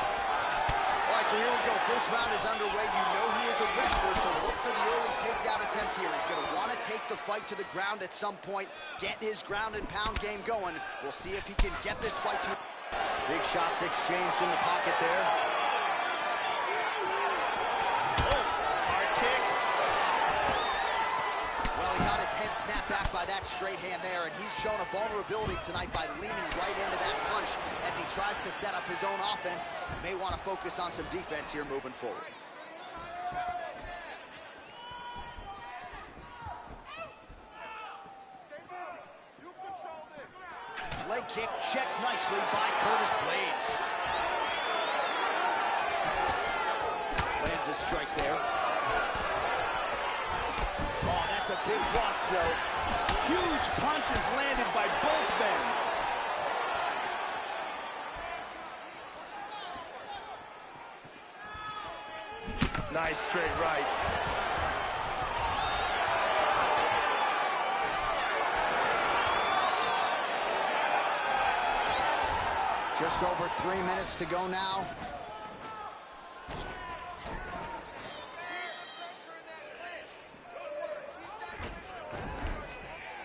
All right, so here we go. First round is underway. You know he is a wrestler, so look for the early takedown attempt here. He's going to want to take the fight to the ground at some point, get his ground and pound game going. We'll see if he can get this fight to... Big shots exchanged in the pocket there. Hard kick. Well, he got his head snapped back by that straight hand there, and he's shown a vulnerability tonight by leaning right into that punch as he tries to set up his own offense. May want to focus on some defense here moving forward. Leg kick checked nicely by Curtis Blades. Lands a strike there. Oh, that's a big block, Joe. Huge punches landed by both men. Nice straight right. Just over 3 minutes to go now.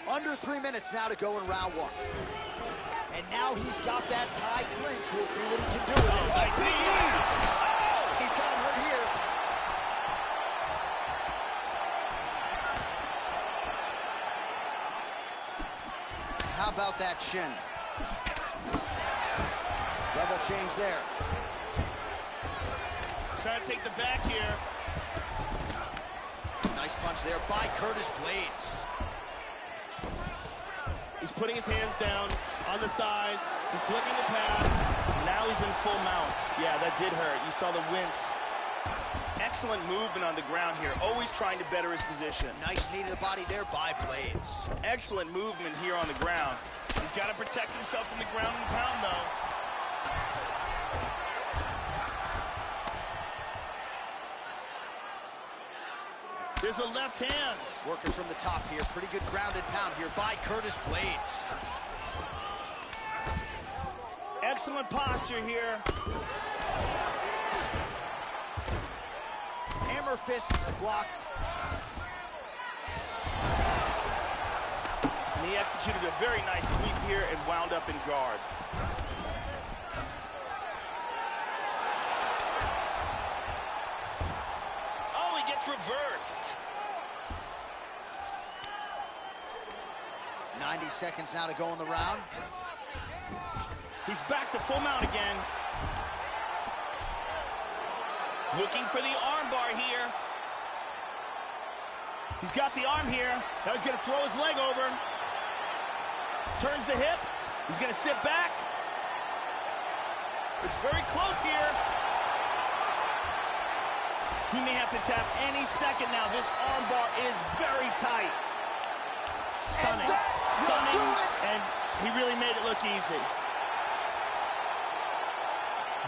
Under 3 minutes now to go in round 1. And now he's got that tie clinch. We'll see what he can do with it. Nice knee. Oh, he's got him hurt here. How about that shin? Level change there. Trying to take the back here. Nice punch there by Curtis Blades. He's putting his hands down on the thighs. He's looking to pass. So now he's in full mount. Yeah, that did hurt. You saw the wince. Excellent movement on the ground here. Always trying to better his position. Nice knee to the body there by Blades. Excellent movement here on the ground. He's got to protect himself from the ground and pound, though. There's a left hand. Working from the top here. Pretty good grounded pound here by Curtis Blades. Excellent posture here. Hammer fists blocked. And he executed a very nice sweep here and wound up in guard. Oh, he gets reversed. 90 seconds now to go in the round. He's back to full mount again. Looking for the arm bar here. He's got the arm here. Now he's going to throw his leg over. Turns the hips. He's going to sit back. It's very close here. He may have to tap any second now. This arm bar is very tight. Stunning. Stunning. And he really made it look easy.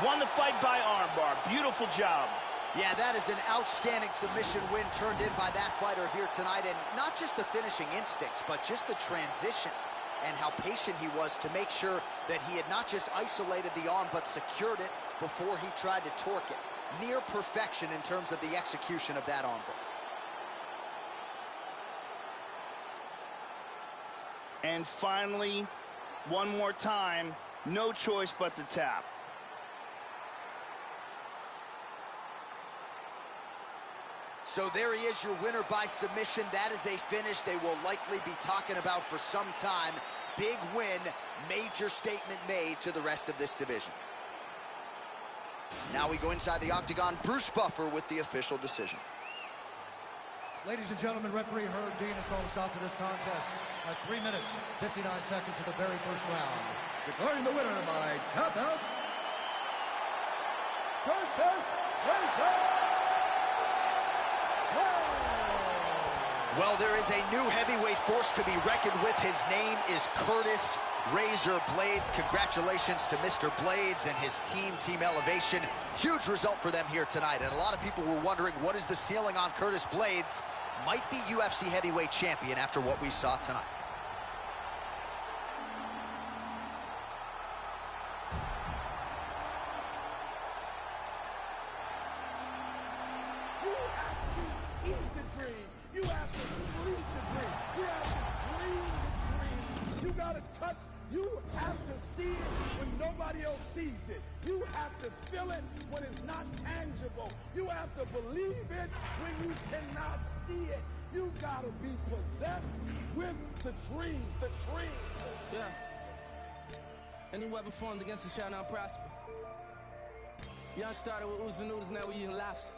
Won the fight by arm bar. Beautiful job. Yeah, that is an outstanding submission win turned in by that fighter here tonight. And not just the finishing instincts, but just the transitions and how patient he was to make sure that he had not just isolated the arm, but secured it before he tried to torque it. Near perfection in terms of the execution of that arm bar. And finally, one more time, no choice but to tap. So there he is, your winner by submission. That is a finish they will likely be talking about for some time. Big win, major statement made to the rest of this division. Now we go inside the octagon. Bruce Buffer with the official decision. Ladies and gentlemen, referee Herb Dean has called a stop to this contest at 3 minutes, 59 seconds of the very first round. Declaring the winner by tap out, Curtis Razor. Well, there is a new heavyweight force to be reckoned with. His name is Curtis Razor Blades. Congratulations to Mr. Blades and his team, Team Elevation. Huge result for them here tonight. And a lot of people were wondering, what is the ceiling on Curtis Blades? Might be UFC heavyweight champion after what we saw tonight. You have to eat the dream. You have to breathe the dream. You have to dream the dream. You gotta touch. You have to see it when nobody else sees it. You have to feel it when it's not tangible. You have to believe it when you cannot see it. You gotta be possessed with the dream. The dream. Yeah. Any weapon formed against us shall not prosper. Young started with oozing noodles, now we eating lobster.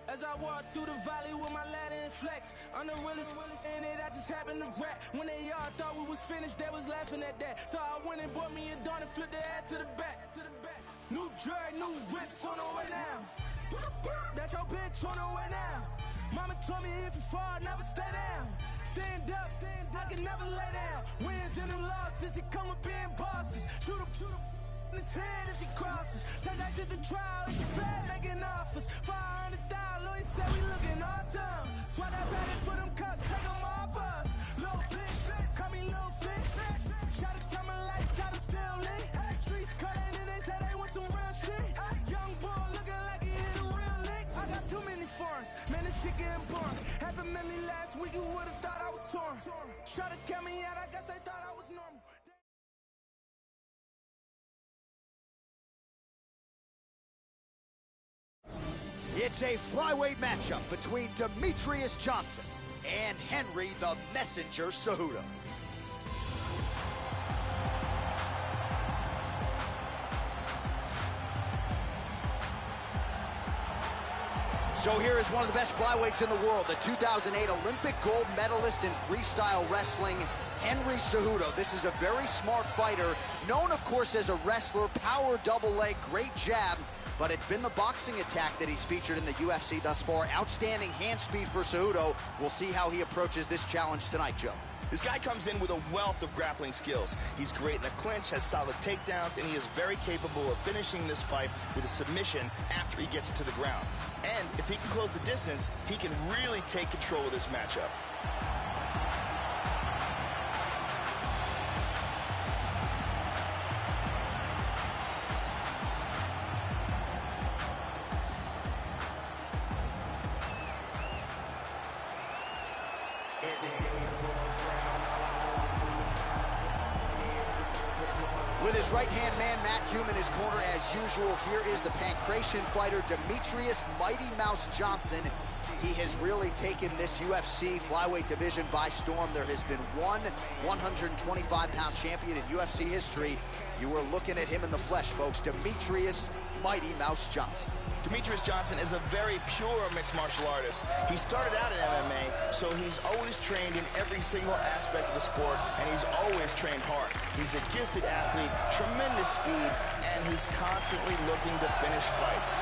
As I walk through the valley with my ladder and flex, I'm the realest in it, I just happened to rap. When they all thought we was finished, they was laughing at that. So I went and bought me a dawn and flipped the head to the back. New drag, new whips on the way now. That's your bitch on the way now. Mama told me if you fall, never stay down. Stand up, I can never lay down. Wins and the losses, he come with being bosses. Shoot him in his head if he crosses. Take that shit to trial, if you fat, making offers. 500,000, Louis said we looking awesome. Swat that patty for them cups, take them off us. Little bitch, call me little bitch. Try to turn my lights out, I'm still lit. Streets cutting and they say they want some real shit. Young boy looking like he hit a real lick. I got too many foreigns, man, this shit getting boring. $500,000 last week, you would've thought I was torn. Try to count me out, I guess they thought I was normal. It's a flyweight matchup between Demetrius Johnson and Henry the Messenger Cejudo. So here is one of the best flyweights in the world, the 2008 Olympic gold medalist in freestyle wrestling, Henry Cejudo. This is a very smart fighter, known, of course, as a wrestler, power double leg, great jab, but it's been the boxing attack that he's featured in the UFC thus far. Outstanding hand speed for Cejudo. We'll see how he approaches this challenge tonight, Joe. This guy comes in with a wealth of grappling skills. He's great in the clinch, has solid takedowns, and he is very capable of finishing this fight with a submission after he gets to the ground. And if he can close the distance, he can really take control of this matchup. With his right-hand man, Matt Hume, in his corner as usual, here is the pancration fighter, Demetrius Mighty Mouse Johnson. He has really taken this UFC flyweight division by storm. There has been one 125-pound champion in UFC history. You are looking at him in the flesh, folks. Demetrious Mighty Mouse Johnson. Demetrious Johnson is a very pure mixed martial artist. He started out in MMA, so he's always trained in every single aspect of the sport, and he's always trained hard. He's a gifted athlete, tremendous speed, and he's constantly looking to finish fights.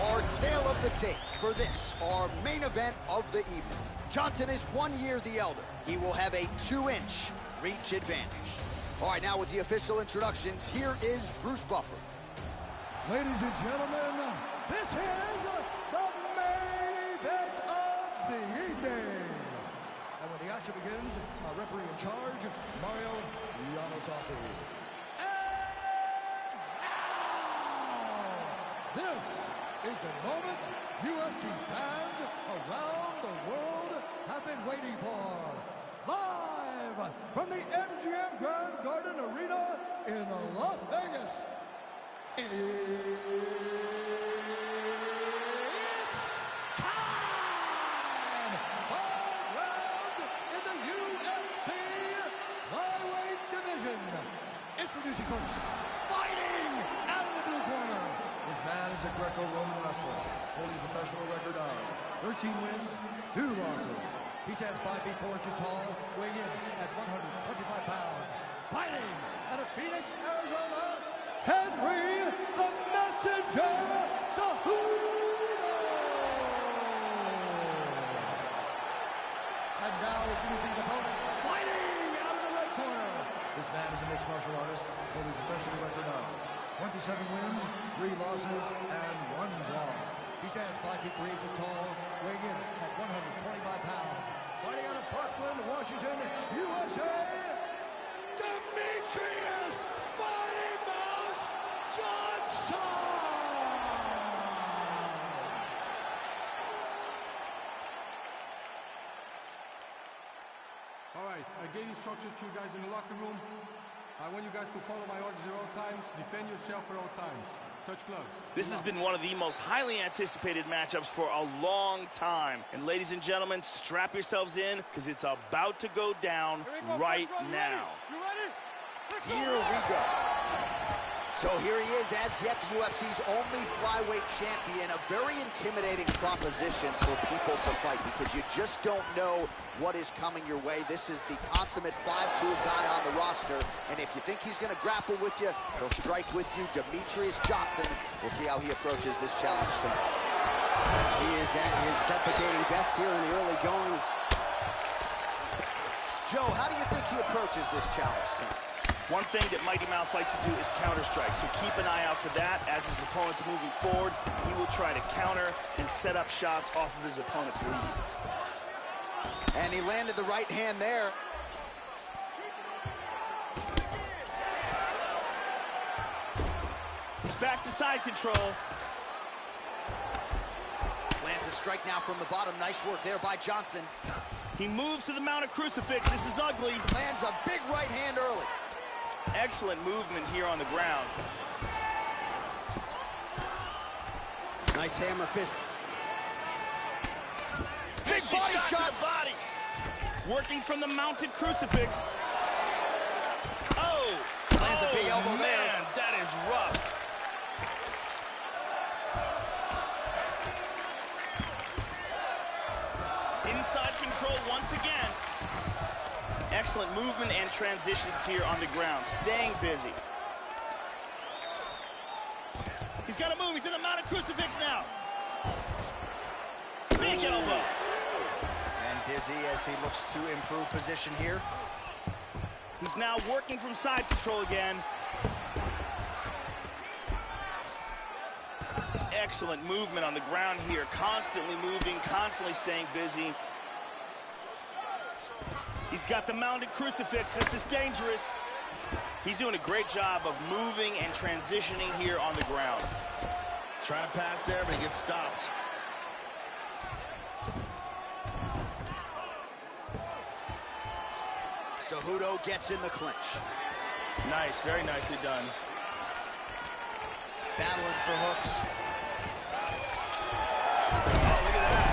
Our tale of the tape for this, our main event of the evening. Johnson is 1 year the elder. He will have a 2-inch reach advantage. All right, now with the official introductions, here is Bruce Buffer. Ladies and gentlemen, this is the main event of the evening. And when the action begins, our referee in charge, Mario Yamasaki. And now, this is the moment UFC fans around the world have been waiting for. Live from the MGM Grand Garden Arena in Las Vegas. It's time! 5 rounds in the UFC flyweight division. Introducing first, fighting out of the blue corner. This man is a Greco-Roman wrestler, holding a professional record of 13 wins, 2 losses. He stands 5 feet 4 inches tall, weighing in at 125 pounds. Fighting out of Phoenix, Arizona, Henry the Messenger Cejudo! And now introducing his opponent, fighting out of the red corner. This man is a mixed martial artist, holding a professional record of 27 wins, 3 losses, and 1 draw. He stands 5 feet 3 inches tall, weighing in at 125 pounds. Fighting out of Parkland, Washington, USA, Demetrious Mighty Mouse Johnson! All right, I gave instructions to you guys in the locker room. I want you guys to follow my orders at all times, defend yourself at all times. Touch gloves. This has been one of the most highly anticipated matchups for a long time. And ladies and gentlemen, strap yourselves in, because it's about to go down right now. You ready? Here we go. So here he is, as yet the UFC's only flyweight champion. A very intimidating proposition for people to fight, because you just don't know what is coming your way. This is the consummate 5-tool guy on the roster, and if you think he's going to grapple with you, he'll strike with you. Demetrious Johnson. We'll see how he approaches this challenge tonight. He is at his suffocating best here in the early going. Joe, how do you think he approaches this challenge tonight? One thing that Mighty Mouse likes to do is counter-strike, so keep an eye out for that. As his opponent's moving forward, he will try to counter and set up shots off of his opponent's lead. And he landed the right hand there. It's back to side control. Lands a strike now from the bottom. Nice work there by Johnson. He moves to the mounted crucifix. This is ugly. Lands a big right hand early. Excellent movement here on the ground. Nice hammer fist. Big body shot. Body. Working from the mounted crucifix. Oh! Lands a big elbow there. Man, that is rough. Inside control once again. Excellent movement and transitions here on the ground. Staying busy. He's got to move. He's in the mounted crucifix now. Big elbow. And busy as he looks to improve position here. He's now working from side control again. Excellent movement on the ground here. Constantly moving, constantly staying busy. He's got the mounted crucifix. This is dangerous. He's doing a great job of moving and transitioning here on the ground. Trying to pass there, but he gets stopped. Cejudo gets in the clinch. Nice, very nicely done. Battling for hooks. Oh, look at that.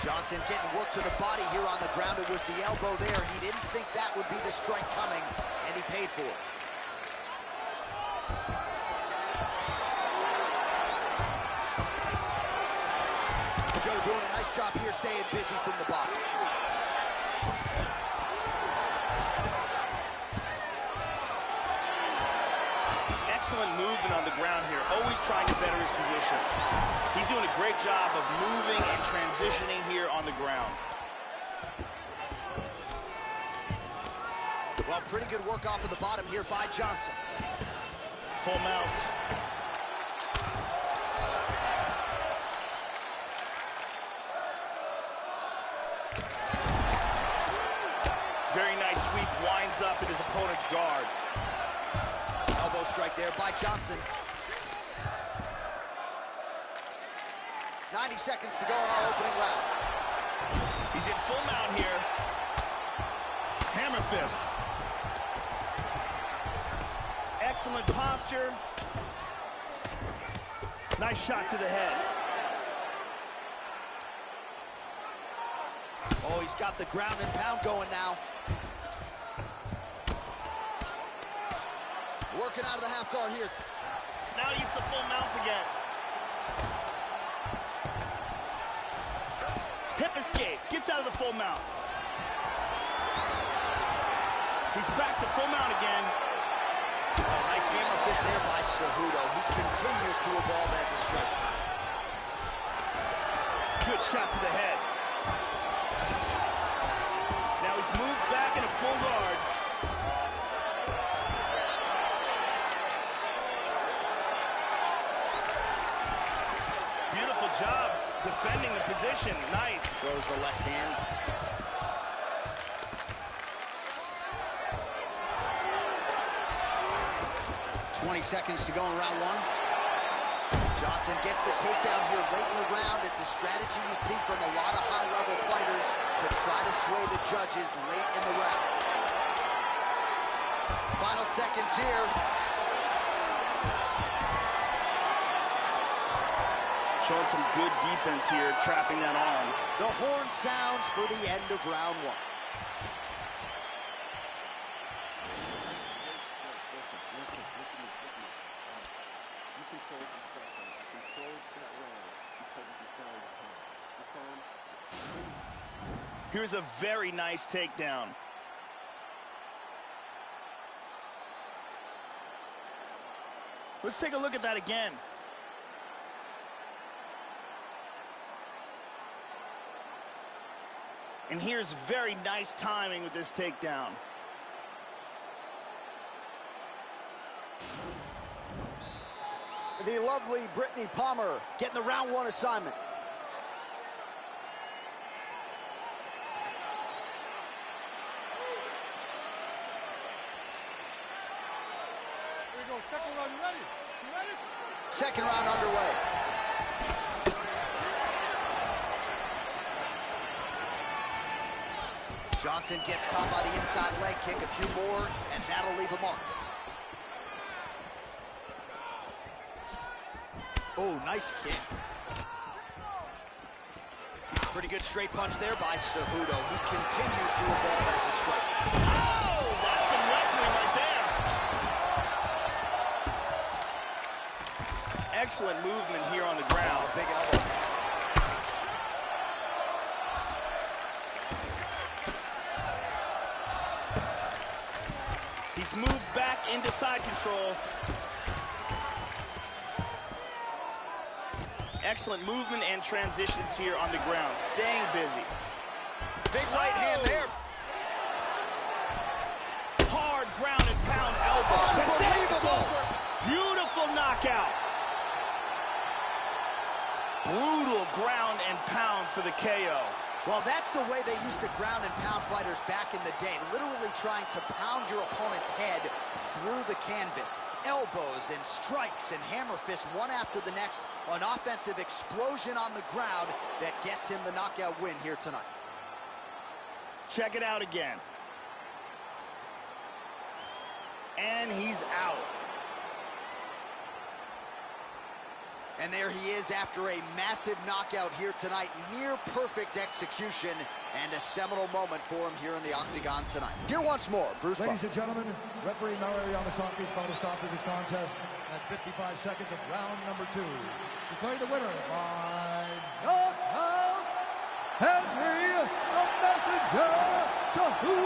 Johnson getting work to the body here on the ground. It was the elbow there. He didn't think that would be the strike coming, and he paid for it. Joe doing a nice job here staying busy from the bottom. Excellent movement on the ground here, always trying to better his position. He's doing a great job of moving and transitioning here on the ground. Well, pretty good work off of the bottom here by Johnson. Full mount. Very nice sweep, winds up in his opponent's guard. Elbow strike there by Johnson. 90 seconds to go in our opening round. He's in full mount here. Hammer fist. Excellent posture. Nice shot to the head. Oh, he's got the ground and pound going now. Working out of the half guard here. Now he gets the full mount again. Hip escape, gets out of the full mount. He's back to full mount again. Oh, nice hammer fist there by Cejudo. He continues to evolve as a striker. Good shot to the head. Now he's moved back into full guard. Beautiful job defending the position. Nice. Throws the left hand. Seconds to go in round one. Johnson gets the takedown here late in the round. It's a strategy you see from a lot of high-level fighters to try to sway the judges late in the round. Final seconds here. Showing some good defense here, trapping that arm. The horn sounds for the end of round one. Here's a very nice takedown. Let's take a look at that again. And here's very nice timing with this takedown. The lovely Brittany Palmer getting the round one assignment. Second round, you ready? You ready? Second round underway. Johnson gets caught by the inside leg kick. A few more, and that'll leave a mark. Oh, nice kick. Pretty good straight punch there by Cejudo. He continues to evolve as a striker. Oh, that's some wrestling right there. Excellent movement here on the ground. Oh, big elbow. He's moved back into side control. Excellent movement and transitions here on the ground. Staying busy. Big right hand there. Hard ground and pound elbow. That's it. It's over. Beautiful knockout. Brutal ground and pound for the KO. Well, that's the way they used to ground and pound fighters back in the day, literally trying to pound your opponent's head through the canvas. Elbows and strikes and hammer fists, one after the next. An offensive explosion on the ground that gets him the knockout win here tonight. Check it out again. And he's out. And there he is after a massive knockout here tonight. Near perfect execution and a seminal moment for him here in the octagon tonight. Here once more, Bruce Buffer. Ladies and gentlemen, referee Mario Yamasaki is going to stop this contest at 55 seconds of round number 2. Declaring the winner by knockout, Henry the Messenger Cejudo.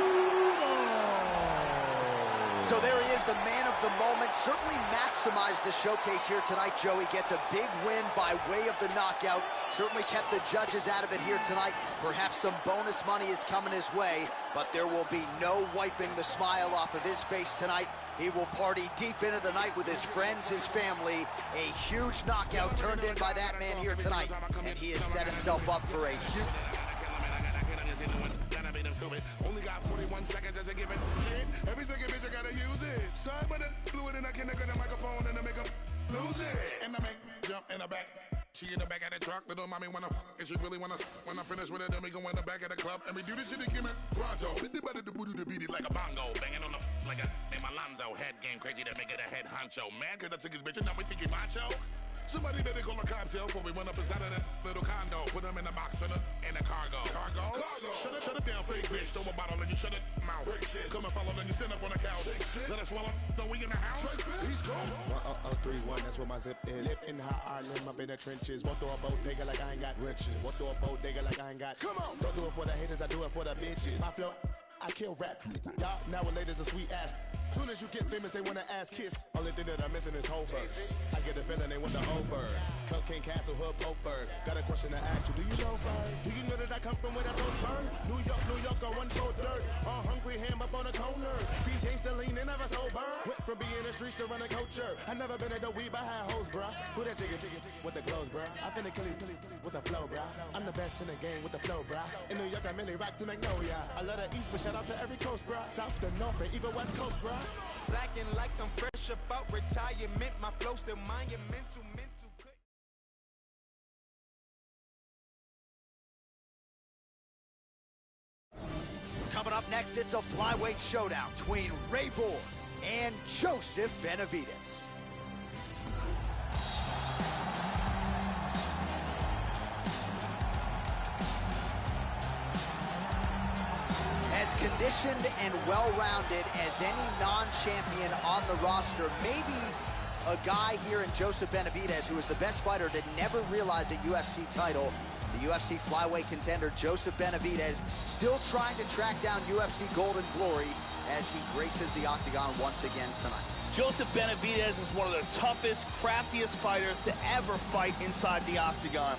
So there he is, the man of the moment. Certainly maximized the showcase here tonight, Joe. He gets a big win by way of the knockout. Certainly kept the judges out of it here tonight. Perhaps some bonus money is coming his way, but there will be no wiping the smile off of his face tonight. He will party deep into the night with his friends, his family. A huge knockout turned in by that man here tonight, and he has set himself up for a huge... Only got 41 seconds as a given. Every second bitch I gotta use it. Sorry, but I blew it and I can't get the microphone and I make them lose it. And I make jump in the back. She in the back of the truck, little mommy wanna and she really wanna. When I finish with it, then we go in the back of the club and we do this shit again. Pronto, the beat it like a bongo, banging on the like a Alonzo. Head game crazy to make it a head honcho. Man, cause I took his bitch and now we thinking macho. Somebody better call a cops here before we run up inside of that little condo. Put them in the box in the cargo. Cargo? Shut it down, fake bitch. Throw a bottle and you shut it mouth. Come and follow, then you stand up on the couch. Let us swallow. Though we in the house. He's cold. 1031, that's where my zip is. Lip in high Ireland, up in the trenches. Won't throw a bodega like I ain't got riches. Won't throw a bodega like I ain't got. Come on. Don't do it for the haters, I do it for the bitches. My flow, I kill rap. Y'all nowadays a sweet ass. Soon as you get famous, they wanna ass kiss. Only thing that I'm missing is Hofer. I get the feeling they want the over. Cocaine Castle, Hood, Poper. Got a question to ask you, do you know Vern? Do you know that I come from where that toast burn? New York, I one cold dirt. All hungry, ham up on a corner. Beef gangsta lean, they never sober. Went from being in the streets to run a culture. I never been at the weed, but I had hoes, bruh. Who that chicken with the clothes, bruh? I finna kill with the flow, bruh. I'm the best in the game with the flow, bruh. In New York, I mainly rock to Magnolia. I love the East, but shout out to every coast, bruh. South to North, and even West Coast, bruh. Black and like I'm fresh about retirement. My flow still monumental. Coming up next, it's a flyweight showdown between Ray Borg and Joseph Benavidez. As conditioned and well-rounded as any non-champion on the roster, maybe a guy here in Joseph Benavidez who is the best fighter to never realize a UFC title. The UFC flyweight contender Joseph Benavidez still trying to track down UFC Golden Glory as he graces the octagon once again tonight. Joseph Benavidez is one of the toughest, craftiest fighters to ever fight inside the octagon.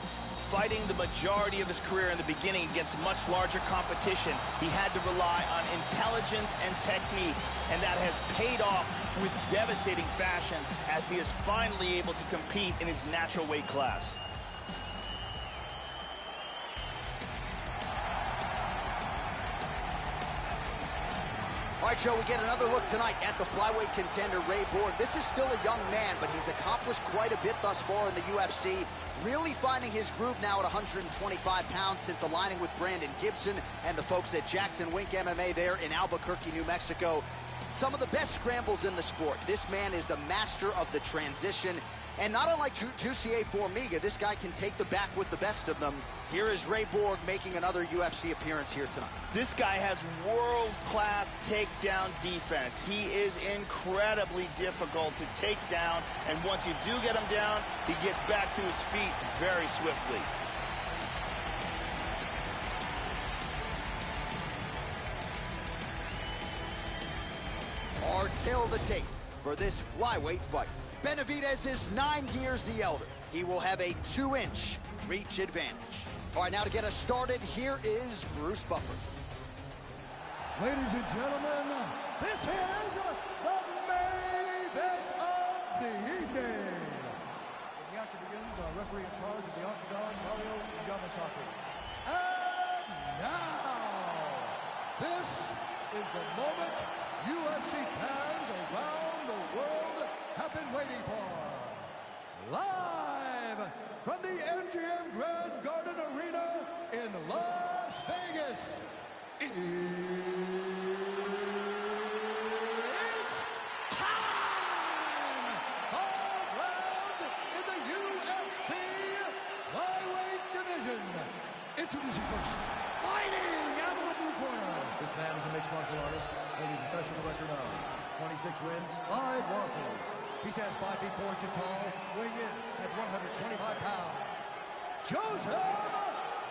Fighting the majority of his career in the beginning against much larger competition, he had to rely on intelligence and technique, and that has paid off with devastating fashion as he is finally able to compete in his natural weight class. All right, Joe, we get another look tonight at the flyweight contender, Ray Borg. This is still a young man, but he's accomplished quite a bit thus far in the UFC. Really finding his groove now at 125 pounds since aligning with Brandon Gibson and the folks at Jackson Wink MMA there in Albuquerque, New Mexico. Some of the best scrambles in the sport. This man is the master of the transition. And not unlike Jussier Formiga, this guy can take the back with the best of them. Here is Ray Borg making another UFC appearance here tonight. This guy has world-class takedown defense. He is incredibly difficult to take down, and once you do get him down, he gets back to his feet very swiftly. Our tale of the tape for this flyweight fight. Benavidez is 9 years the elder. He will have a 2-inch reach advantage. All right, now to get us started, here is Bruce Buffer. Ladies and gentlemen, this is the main event of the evening. When the action begins, our referee in charge of the octagon, Mario Yamasaki. And now, this is the moment UFC fans around the world have been waiting for. Live from the MGM Grand Garden Arena in Las Vegas, a mixed martial artist holding a professional record of 26 wins, 5 losses. He stands 5 feet 4 inches tall, weighing in at 125 pounds. Joseph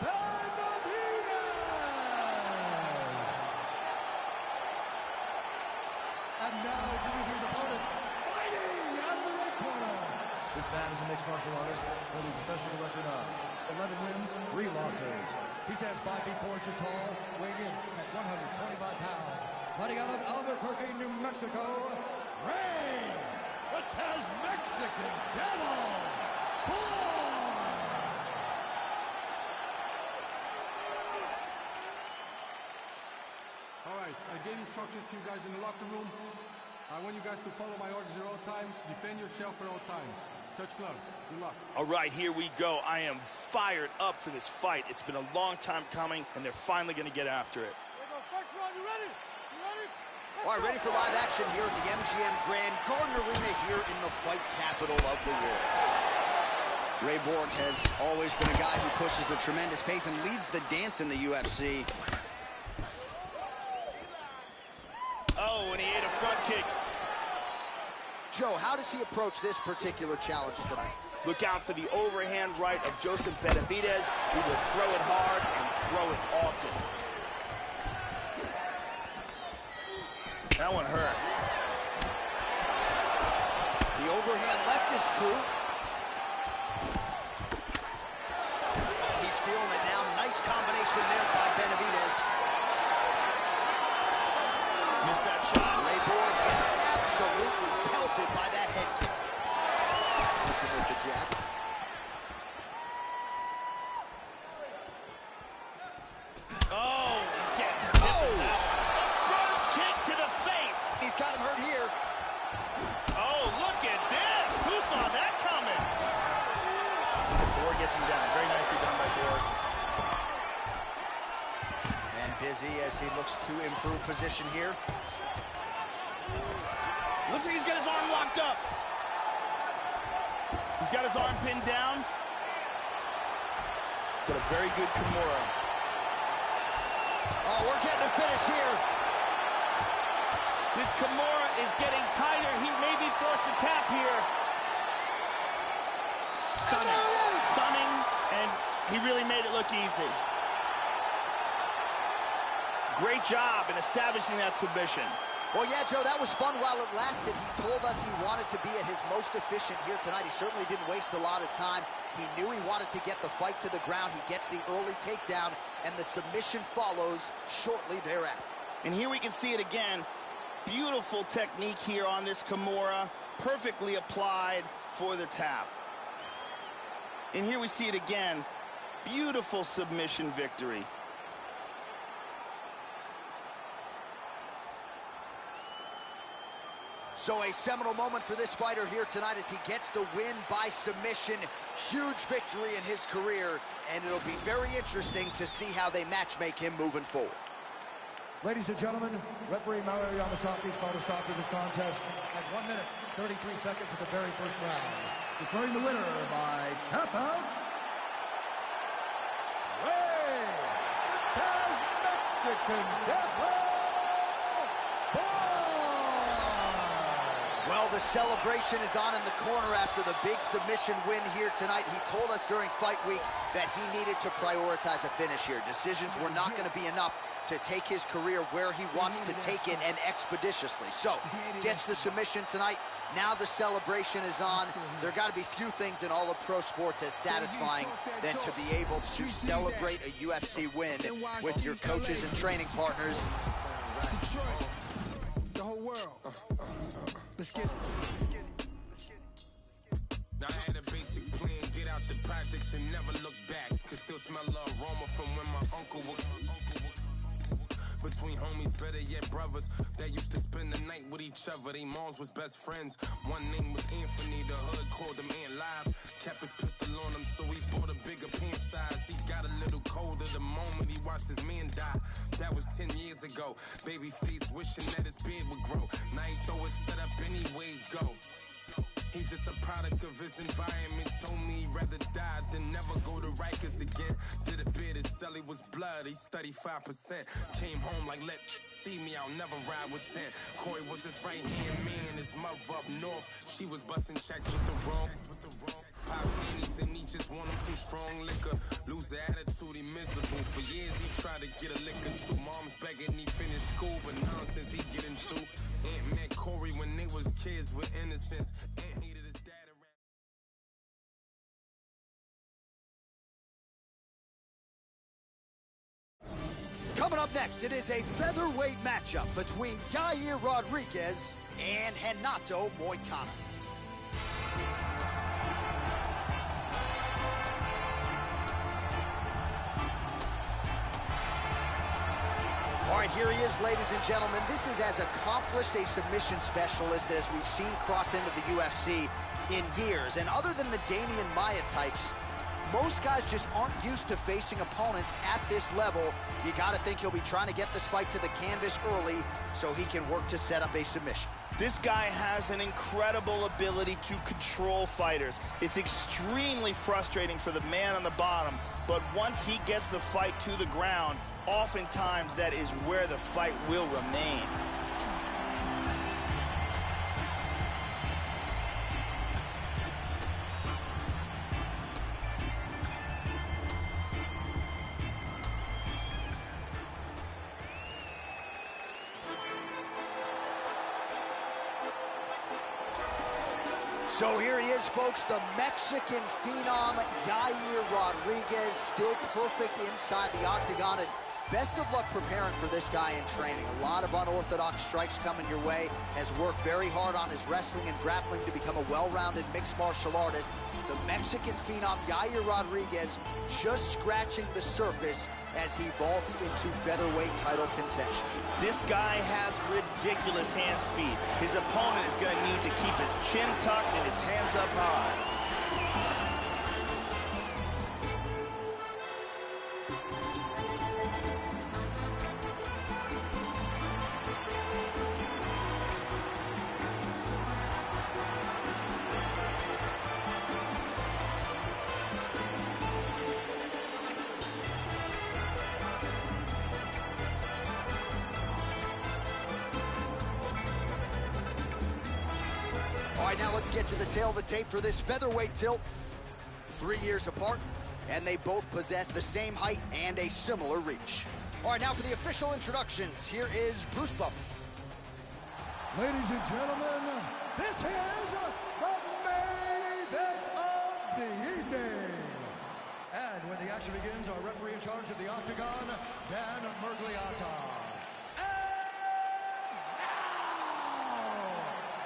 Benavidez! And now introducing his opponent, fighting out of the red corner. This man is a mixed martial artist holding a professional record of 11 wins, 3 losses. He stands 5 feet 4 inches tall, weighing in at 125 pounds. Fighting out of Albuquerque, New Mexico, Ray, the Taz-Mexican Devil, All right, I gave instructions to you guys in the locker room. I want you guys to follow my orders at all times, defend yourself at all times. Touch gloves. Good luck. All right, here we go. I am fired up for this fight. It's been a long time coming, and they're finally going to get after it. First round, you ready? You ready? All right, ready for live action here at the MGM Grand Garden Arena here in the fight capital of the world. Ray Borg has always been a guy who pushes a tremendous pace and leads the dance in the UFC. Oh, and he ate a front kick. Joe, how does he approach this particular challenge tonight? Look out for the overhand right of Joseph Benavidez, who will throw it hard and throw it often. That one hurt. The overhand left is true. He's feeling it now. Nice combination there by Benavidez. Missed that shot. Ray Borg gets absolutely pelted by that head kick. Looking with the jab. Oh, he's getting hit from that one. A front kick to the face. He's got him hurt here. Oh, look at this. Who saw that coming? Borg gets him down. Very nicely done by Borg. And busy as he looks to improve position here. Looks like he's got his arm locked up. He's got his arm pinned down. Got a very good Kimura. Oh, we're getting a finish here. This Kimura is getting tighter. He may be forced to tap here. Stunning. Stunning, and he really made it look easy. Great job in establishing that submission. Well, yeah, Joe, that was fun while it lasted. He told us he wanted to be at his most efficient here tonight. He certainly didn't waste a lot of time. He knew he wanted to get the fight to the ground. He gets the early takedown, and the submission follows shortly thereafter. And here we can see it again. Beautiful technique here on this Kimura. Perfectly applied for the tap. And here we see it again. Beautiful submission victory. So a seminal moment for this fighter here tonight as he gets the win by submission. Huge victory in his career, and it'll be very interesting to see how they match-make him moving forward. Ladies and gentlemen, referee Mario Yamasaki's called a stop to this contest at 1 minute, 33 seconds of the very first round. Declaring the winner by tap out, Ray, the Taz-Mexican Devil. Well, the celebration is on in the corner after the big submission win here tonight. He told us during fight week that he needed to prioritize a finish here. Decisions were not going to be enough to take his career where he wants to take it, and expeditiously. So, gets the submission tonight. Now the celebration is on. There got to be few things in all of pro sports as satisfying than to be able to celebrate a UFC win with your coaches and training partners. Detroit, the whole world. Let's get it. Now I had a basic plan, get out the projects and never look back. Could still smell the aroma from when my uncle was between homies, better yet brothers that used to spend the night with each other. They moms was best friends. One name was Anthony, the hood called him Ant Live. Kept his pistol on him, so he bought a bigger pant size. He got a little colder the moment he watched his man die. That was 10 years ago. Babyface wishing that his beard would grow. Now he throw his set up anyway, go. He just a product of his environment. Told me he'd rather die than never go to Rikers again. Did a bit, his celly was blood, he studied 5%. Came home like, let see me, I'll never ride with 10. Corey was his right-hand man, his mother up north. She was busting checks with the wrong. Pop pennies and he just want him some strong liquor. Lose the attitude, he miserable. For years he tried to get a liquor too. Mom's begging he finished school, but nonsense he get into. Aunt met Corey when they was kids with innocence. Aunt hated his dad around. Coming up next, it is a featherweight matchup between Yair Rodriguez and Renato Moicano. All right, here he is, ladies and gentlemen. This is as accomplished a submission specialist as we've seen cross into the UFC in years. And other than the Damian Maia types, most guys just aren't used to facing opponents at this level. You got to think he'll be trying to get this fight to the canvas early so he can work to set up a submission. This guy has an incredible ability to control fighters. It's extremely frustrating for the man on the bottom, but once he gets the fight to the ground, oftentimes that is where the fight will remain. So here he is, folks, the Mexican phenom, Yair Rodriguez, still perfect inside the octagon. And best of luck preparing for this guy in training. A lot of unorthodox strikes coming your way. Has worked very hard on his wrestling and grappling to become a well-rounded mixed martial artist. The Mexican phenom, Yair Rodriguez, just scratching the surface as he vaults into featherweight title contention. This guy has ridiculous hand speed. His opponent is going to need to keep his chin tucked and his hands up high. All right, now let's get to the tail of the tape for this featherweight tilt. 3 years apart, and they both possess the same height and a similar reach. All right, now for the official introductions, here is Bruce Buffer. Ladies and gentlemen, this is the main event of the evening. And when the action begins, our referee in charge of the octagon, Dan Murgliata. And now,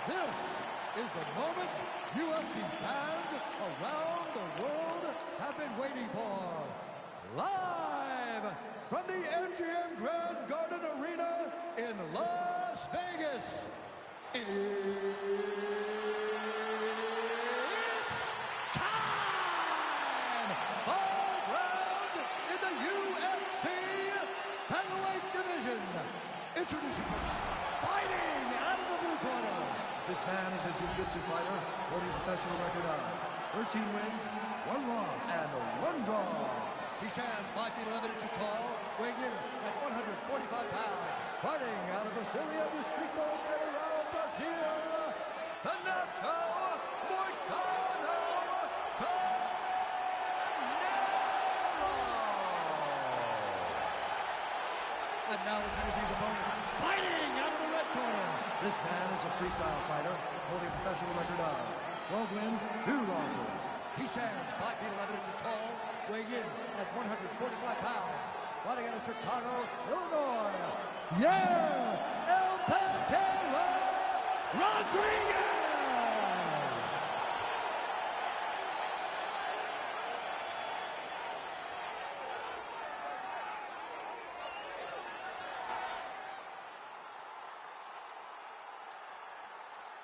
this is the moment UFC fans around the world have been waiting for. Live from the MGM Grand Garden Arena in Las Vegas, it's time! 5 rounds in the UFC featherweight division. Introducing first, fighting out of the blue corner. This man is a jiu-jitsu fighter, holding a professional record of 13 wins, 1 loss, and 1 draw. He stands 5 feet 11 inches tall, weighing in at 145 pounds. Fighting out of Brasilia, Distrito Federal, Brazil, Renato Moicano. And now introducing his opponent, fighting out of the red corner. This man is a freestyle fighter, holding a professional record of 12 wins, 2 losses. He stands 5 feet 11 inches tall, weighing in at 145 pounds. Fighting out of Chicago, Illinois, El Pantera Rodriguez!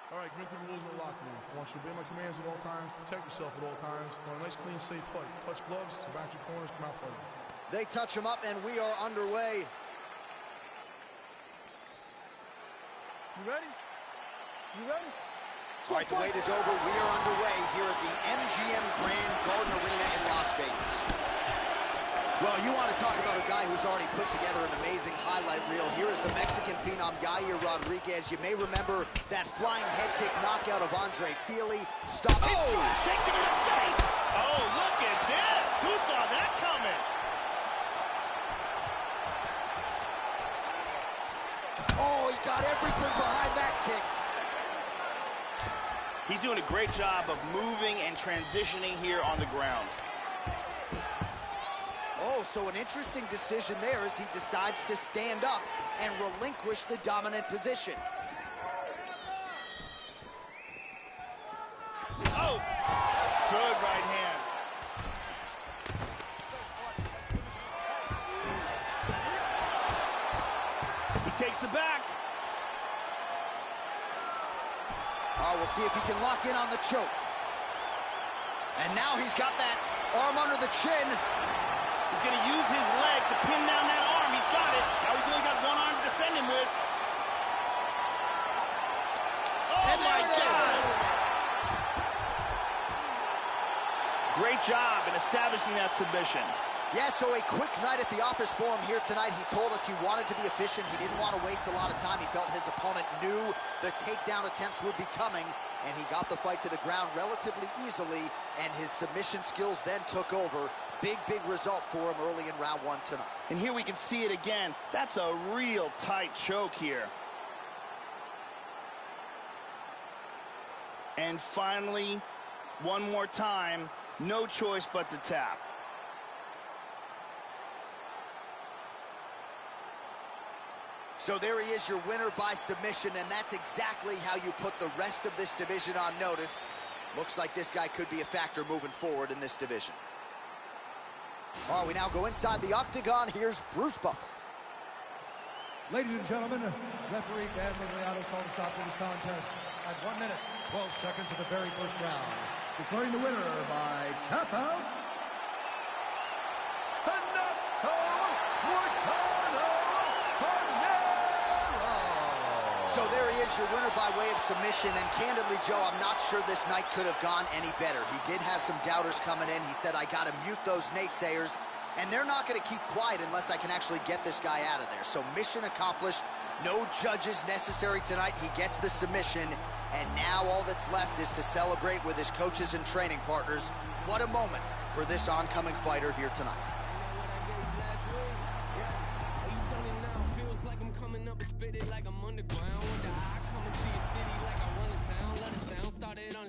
All right, commit to the rules in the locker room. I want you to obey my commands at all times, protect yourself at all times. I want a nice, clean, safe fight. Touch gloves, back your corners, come out fighting. They touch him up, and we are underway. You ready? You ready? All right, the wait is over. We are underway here at the MGM Grand Garden Arena in Las Vegas. Well, you want to talk about a guy who's already put together an amazing highlight reel. Here is the Mexican phenom, Yair Rodriguez. You may remember that flying head kick knockout of Andre Fili. Stop. Oh! Kick to the face! Oh, look at this! Who saw that coming? Oh, he got everything behind that kick. He's doing a great job of moving and transitioning here on the ground. Oh, so an interesting decision there as he decides to stand up and relinquish the dominant position. Oh! Good right hand. He takes it back. Oh, we'll see if he can lock in on the choke. And now he's got that arm under the chin. He's going to use his leg to pin down that arm. He's got it. Now he's only got one arm to defend him with. Oh, my God. Great job in establishing that submission. Yeah, so a quick night at the office for him here tonight. He told us he wanted to be efficient. He didn't want to waste a lot of time. He felt his opponent knew the takedown attempts would be coming, and he got the fight to the ground relatively easily, and his submission skills then took over. Big, big result for him early in round one tonight. And here we can see it again. That's a real tight choke here. And finally, one more time, no choice but to tap. So there he is, your winner by submission, and that's exactly how you put the rest of this division on notice. Looks like this guy could be a factor moving forward in this division. All right, we now go inside the octagon. Here's Bruce Buffer. Ladies and gentlemen, referee Dan Migliato's called a stop to this contest at 1 minute, 12 seconds of the very first round. Declaring the winner by tap out, So there he is, your winner by way of submission, and candidly, Joe, I'm not sure this night could have gone any better. He did have some doubters coming in. He said, I got to mute those naysayers, and they're not going to keep quiet unless I can actually get this guy out of there. So mission accomplished. No judges necessary tonight. He gets the submission, and now all that's left is to celebrate with his coaches and training partners. What a moment for this oncoming fighter here tonight.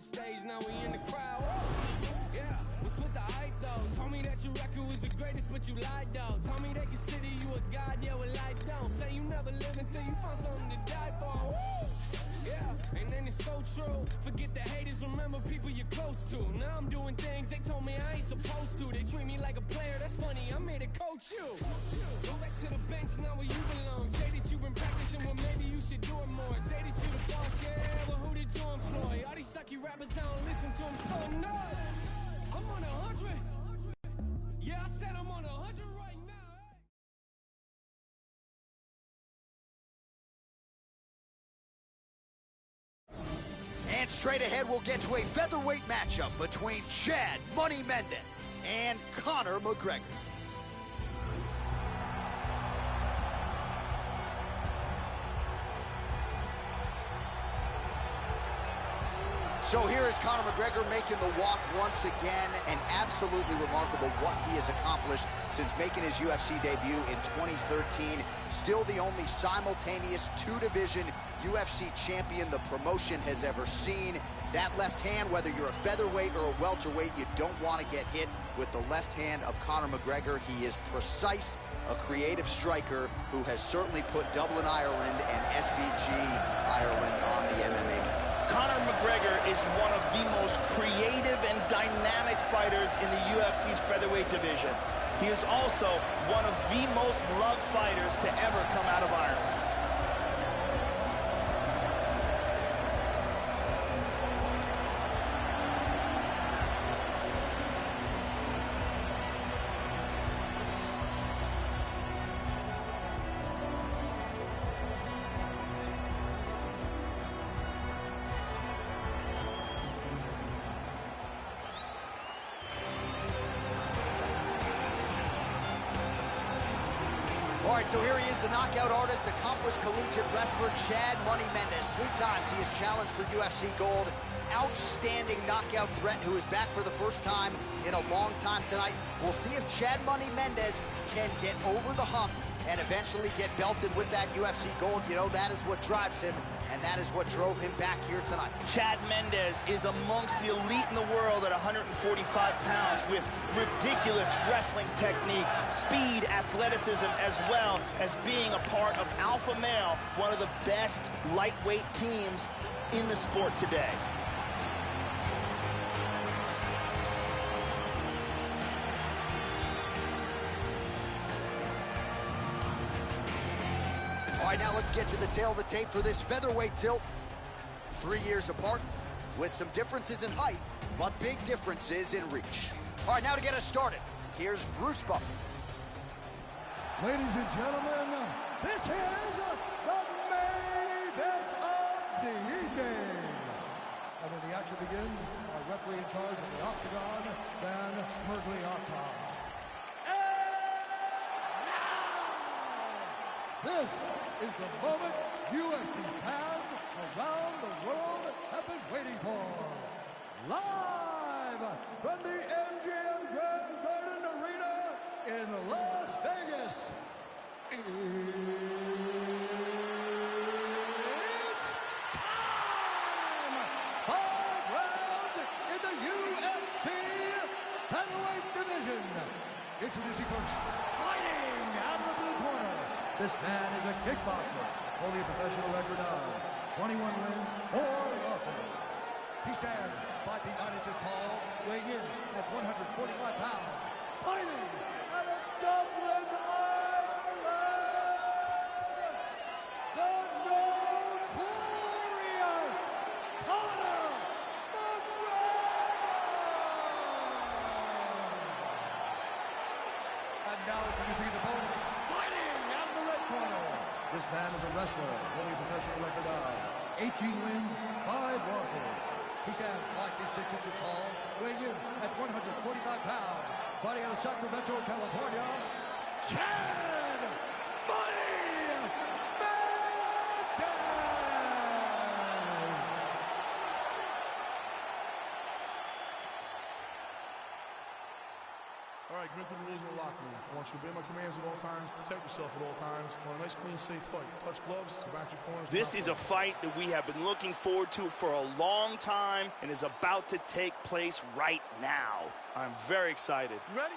Stage, now we in the crowd. Yeah, we split the hype though. Told me that your record was the greatest, but you lied though. Told me they consider you a god, yeah, well I don't. Say you never live until you find something to die for. Yeah, and then it's so true. Forget the haters, remember people you're close to. Now I'm doing things they told me I ain't supposed to. They treat me like a player, that's funny, I'm here to coach you. Go back to the bench, now where you belong. Say that you've been practicing, well maybe you should do it more. Say that you the boss, yeah, well who did you employ? All these sucky rappers, I don't listen to them, so no. I'm on 100. Yeah, I said I'm on 100 right now. And straight ahead, we'll get to a featherweight matchup between Chad Money Mendez and Conor McGregor. So here is Conor McGregor making the walk once again, and absolutely remarkable what he has accomplished since making his UFC debut in 2013. Still the only simultaneous two-division UFC champion the promotion has ever seen. That left hand, whether you're a featherweight or a welterweight, you don't want to get hit with the left hand of Conor McGregor. He is precise, a creative striker who has certainly put Dublin, Ireland and SBG Ireland on the MMA map. Conor McGregor is one of the most creative and dynamic fighters in the UFC's featherweight division. He is also one of the most loved fighters to ever come out of Ireland. All right, so here he is, the knockout artist, accomplished collegiate wrestler Chad Money Mendes. 3 times he has challenged for UFC gold. Outstanding knockout threat who is back for the first time in a long time tonight. We'll see if Chad Money Mendes can get over the hump and eventually get belted with that UFC gold. You know, that is what drives him, and that is what drove him back here tonight. Chad Mendes is amongst the elite in the world at 145 pounds with ridiculous wrestling technique, speed, athleticism, as well as being a part of Alpha Male, one of the best lightweight teams in the sport today. All right, now let's get to the tail of the tape for this featherweight tilt. 3 years apart, with some differences in height, but big differences in reach. All right, now to get us started, here's Bruce Buffer. Ladies and gentlemen, this is the main event of the evening. And when the action begins, our referee in charge of the Octagon, Dan Mergliotta. This is the moment UFC fans around the world have been waiting for. Live from the MGM Grand Garden Arena in Las Vegas. It's time! 5 rounds in the UFC featherweight division. Introducing first, fighting out of the blue corner. This man is a kickboxer, holding a professional record of 21 wins, 4 losses. He stands 5 feet 9 inches tall, weighing in at 145 pounds. Fighting out of Dublin, Ireland, the notorious Conor McGregor! And now introducing his opponent, fighting out of the red corner. This man is a wrestler, holding a professional record of 18 wins, 5 losses. He stands 5 feet 6 inches tall, weighing in at 145 pounds. Fighting out of Sacramento, California, Chad Money Mendes! All right, commit to the rules in the locker room. I want you to obey my commands at all times, protect yourself at all times. I want a nice, clean, safe fight. Touch gloves, back your corners. This is a fight that we have been looking forward to for a long time and is about to take place right now. I'm very excited. You ready?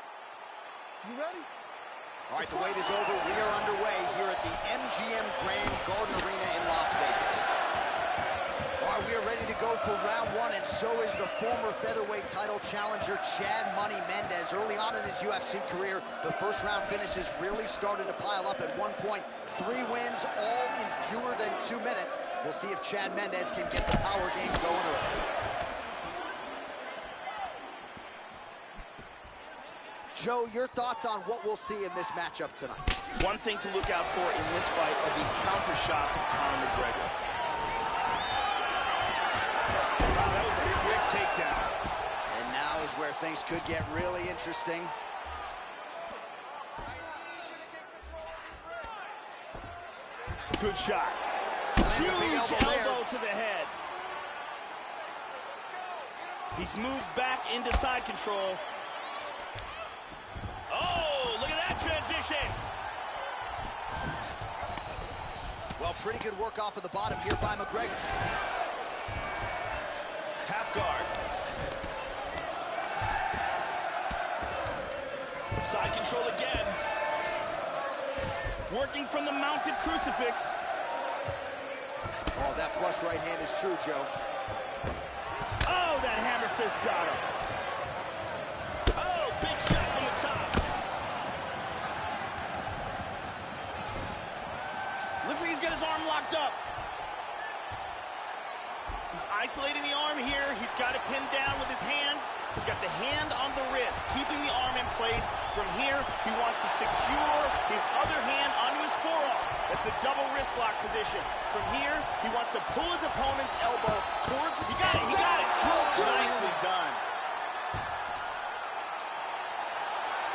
You ready? All right, the wait is over. We are underway here at the MGM Grand Garden Arena in Las Vegas. All right, we are ready to go for round 1, and so is the former featherweight title challenger, Chad Money Mendes. Early on in his UFC career, the first round finishes really started to pile up at one point. 3 wins, all in fewer than 2 minutes. We'll see if Chad Mendes can get the power game going early. Joe, your thoughts on what we'll see in this matchup tonight? One thing to look out for in this fight are the counter shots of Conor McGregor. Wow, that was a quick takedown. And now is where things could get really interesting. Good shot. Huge elbow to the head. He's moved back into side control. Oh, look at that transition. Well, pretty good work off of the bottom here by McGregor. Half guard. Side control again. Working from the mounted crucifix. Oh, that flush right hand is true, Joe. Oh, that hammer fist got him. Oh, big shot from the top. Looks like he's got his arm locked up. He's isolating the arm here. He's got it pinned down with his hand. He's got the hand on the wrist, keeping the arm in place. From here, he wants to secure his other hand onto his forearm. That's the double wrist lock position. From here, he wants to pull his opponent's elbow towards it. He got it, he got it. Nicely done.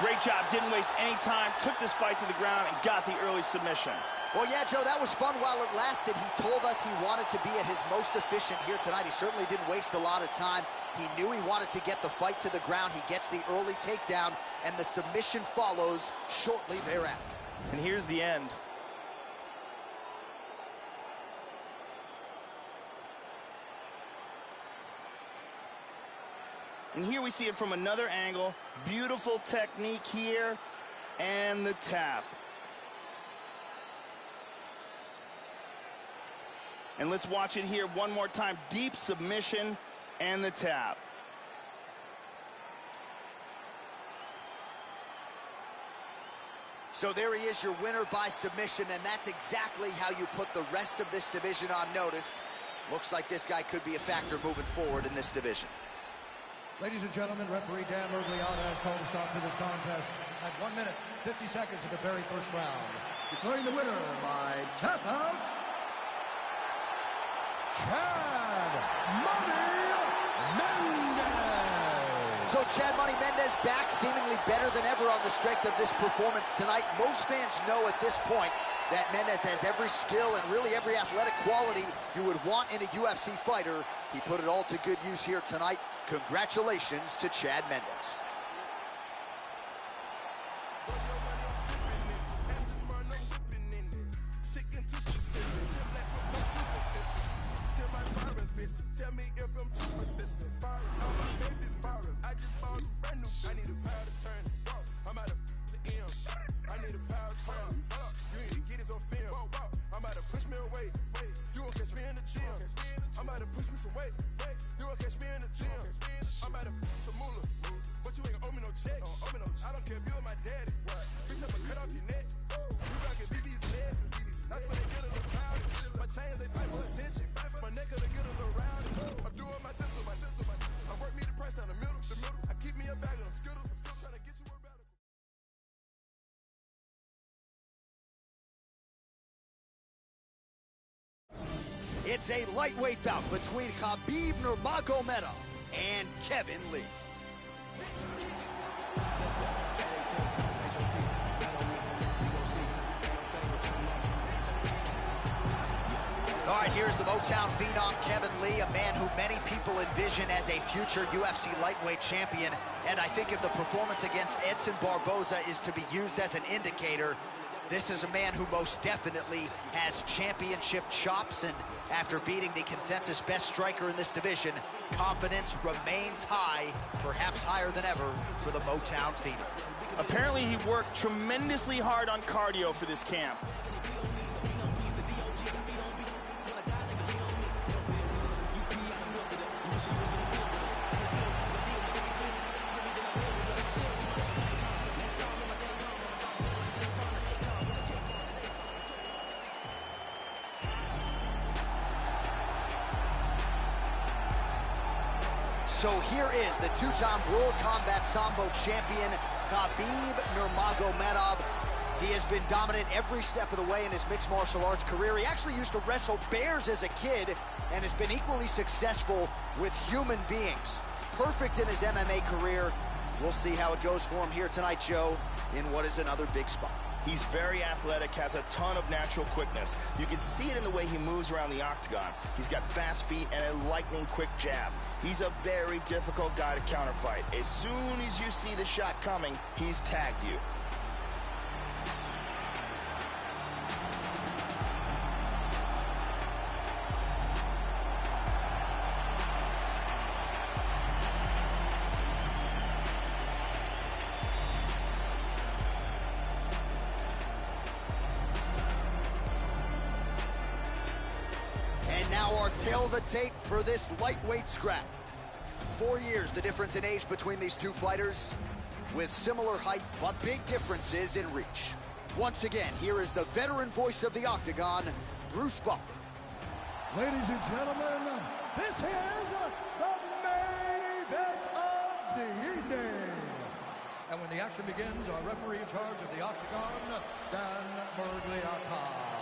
Great Great job, didn't waste any time, took this fight to the ground and got the early submission. Well, yeah, Joe, that was fun while it lasted. He told us he wanted to be at his most efficient here tonight. He certainly didn't waste a lot of time. He knew he wanted to get the fight to the ground. He gets the early takedown, and the submission follows shortly thereafter. And here's the end. And here we see it from another angle. Beautiful technique here, and the tap. And let's watch it here one more time. Deep submission and the tap. So there he is, your winner by submission, and that's exactly how you put the rest of this division on notice. Looks like this guy could be a factor moving forward in this division. Ladies and gentlemen, referee Dan Mergliata has called a stop to this contest at 1 minute, 50 seconds of the very first round. Declaring the winner by tap out, Chad Money Mendez. So Chad Money Mendez back seemingly better than ever on the strength of this performance tonight. Most fans know at this point that Mendez has every skill and really every athletic quality you would want in a UFC fighter. He put it all to good use here tonight. Congratulations to Chad Mendez. It's a lightweight bout between Khabib Nurmagomedov and Kevin Lee. All right, here's the Motown phenom, Kevin Lee, a man who many people envision as a future UFC lightweight champion. And I think if the performance against Edson Barboza is to be used as an indicator, this is a man who most definitely has championship chops, and after beating the consensus best striker in this division, confidence remains high, perhaps higher than ever for the Motown phenom. Apparently he worked tremendously hard on cardio for this camp. So here is the two-time World Combat Sambo champion, Khabib Nurmagomedov. He has been dominant every step of the way in his mixed martial arts career. He actually used to wrestle bears as a kid and has been equally successful with human beings. Perfect in his MMA career. We'll see how it goes for him here tonight, Joe, in what is another big spot. He's very athletic, has a ton of natural quickness. You can see it in the way he moves around the octagon. He's got fast feet and a lightning quick jab. He's a very difficult guy to counterfight. As soon as you see the shot coming, he's tagged you. Tail the tape for this lightweight scrap. 4 years the difference in age between these two fighters, with similar height but big differences in reach. Once again, here is the veteran voice of the octagon, Bruce Buffer. Ladies and gentlemen, this is the main event of the evening. And when the action begins, our referee in charge of the octagon, Dan Mergliata.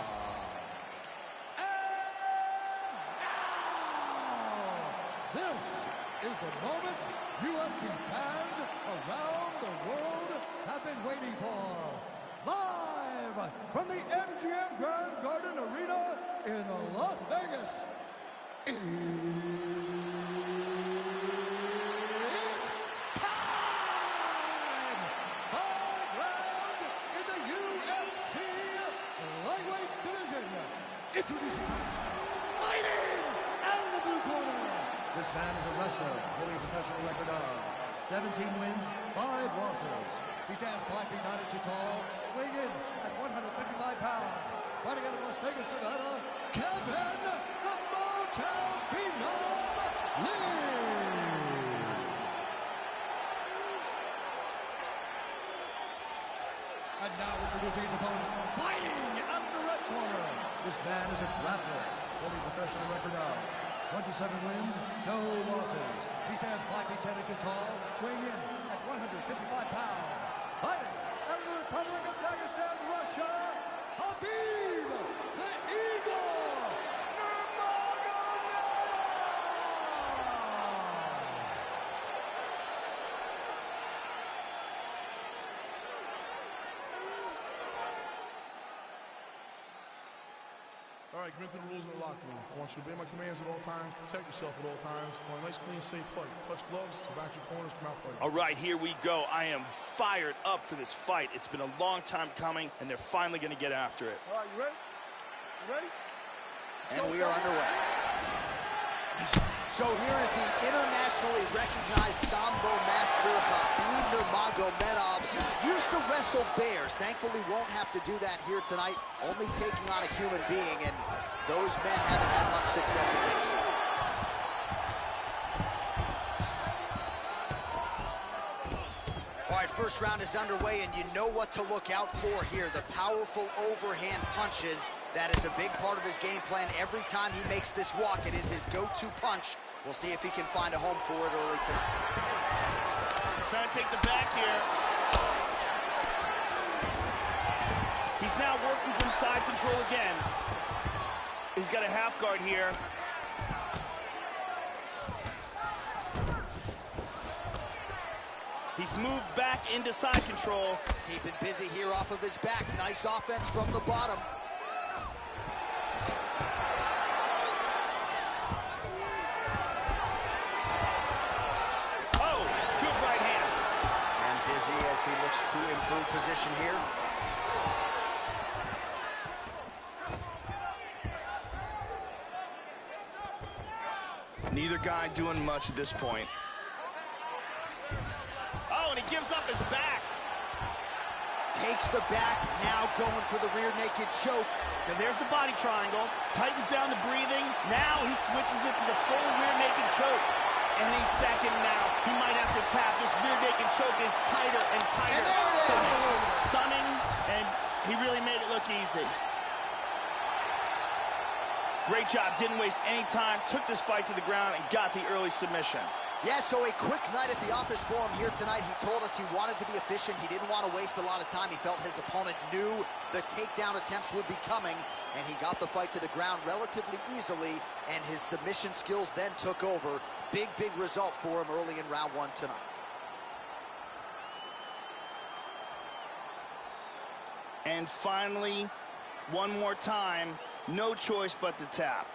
This is the moment UFC fans around the world have been waiting for. Live from the MGM Grand Garden Arena in Las Vegas. It's time! 5 rounds in the UFC lightweight division. Introducing first, fighting out of the blue corner. This man is a wrestler holding a professional record of 17 wins, 5 losses. He stands 5 feet 9 inches tall, weighing in at 155 pounds. Fighting out of Las Vegas, Nevada, Kevin the Motown Phenom Lee. And now introducing his opponent, fighting out of the red corner. This man is a grappler, holding a professional record of 27 wins, no losses. He stands 5 feet 10 inches tall, weighing in at 155 pounds. Fighting out of the Republic of Dagestan, Russia, Habib the Eagle Nurmagomedov! All right, commit to the rules in the locker room. I want you to obey my commands at all times, protect yourself at all times. I want a nice, clean, safe fight. Touch gloves, back your corners, come out fighting. All right, here we go. I am fired up for this fight. It's been a long time coming, and they're finally going to get after it. All right, you ready? You ready? And we are underway. So here is the internationally recognized Sambo master, Habib Nurmagomedov. Used to wrestle bears. Thankfully won't have to do that here tonight. Only taking on a human being, and those men haven't had much success against him. All right, first round is underway, and you know what to look out for here. The powerful overhand punches. That is a big part of his game plan. Every time he makes this walk, it is his go-to punch. We'll see if he can find a home for it early tonight. Trying to take the back here. He's now working from side control again. He's got a half guard here. He's moved back into side control. Keeping busy here off of his back. Nice offense from the bottom. Oh, good right hand. And busy as he looks to improve position here. Neither guy doing much at this point. Oh, and he gives up his back. Takes the back, now going for the rear naked choke. And there's the body triangle. Tightens down the breathing. Now he switches it to the full rear naked choke. Any second now, he might have to tap. This rear naked choke is tighter and tighter. And there it is. Stunning, and he really made it look easy. Great job, didn't waste any time, took this fight to the ground and got the early submission. Yeah, so a quick night at the office for him here tonight. He told us he wanted to be efficient. He didn't want to waste a lot of time. He felt his opponent knew the takedown attempts would be coming, and he got the fight to the ground relatively easily, and his submission skills then took over. Big, big result for him early in round 1 tonight. And finally, one more time, no choice but to tap.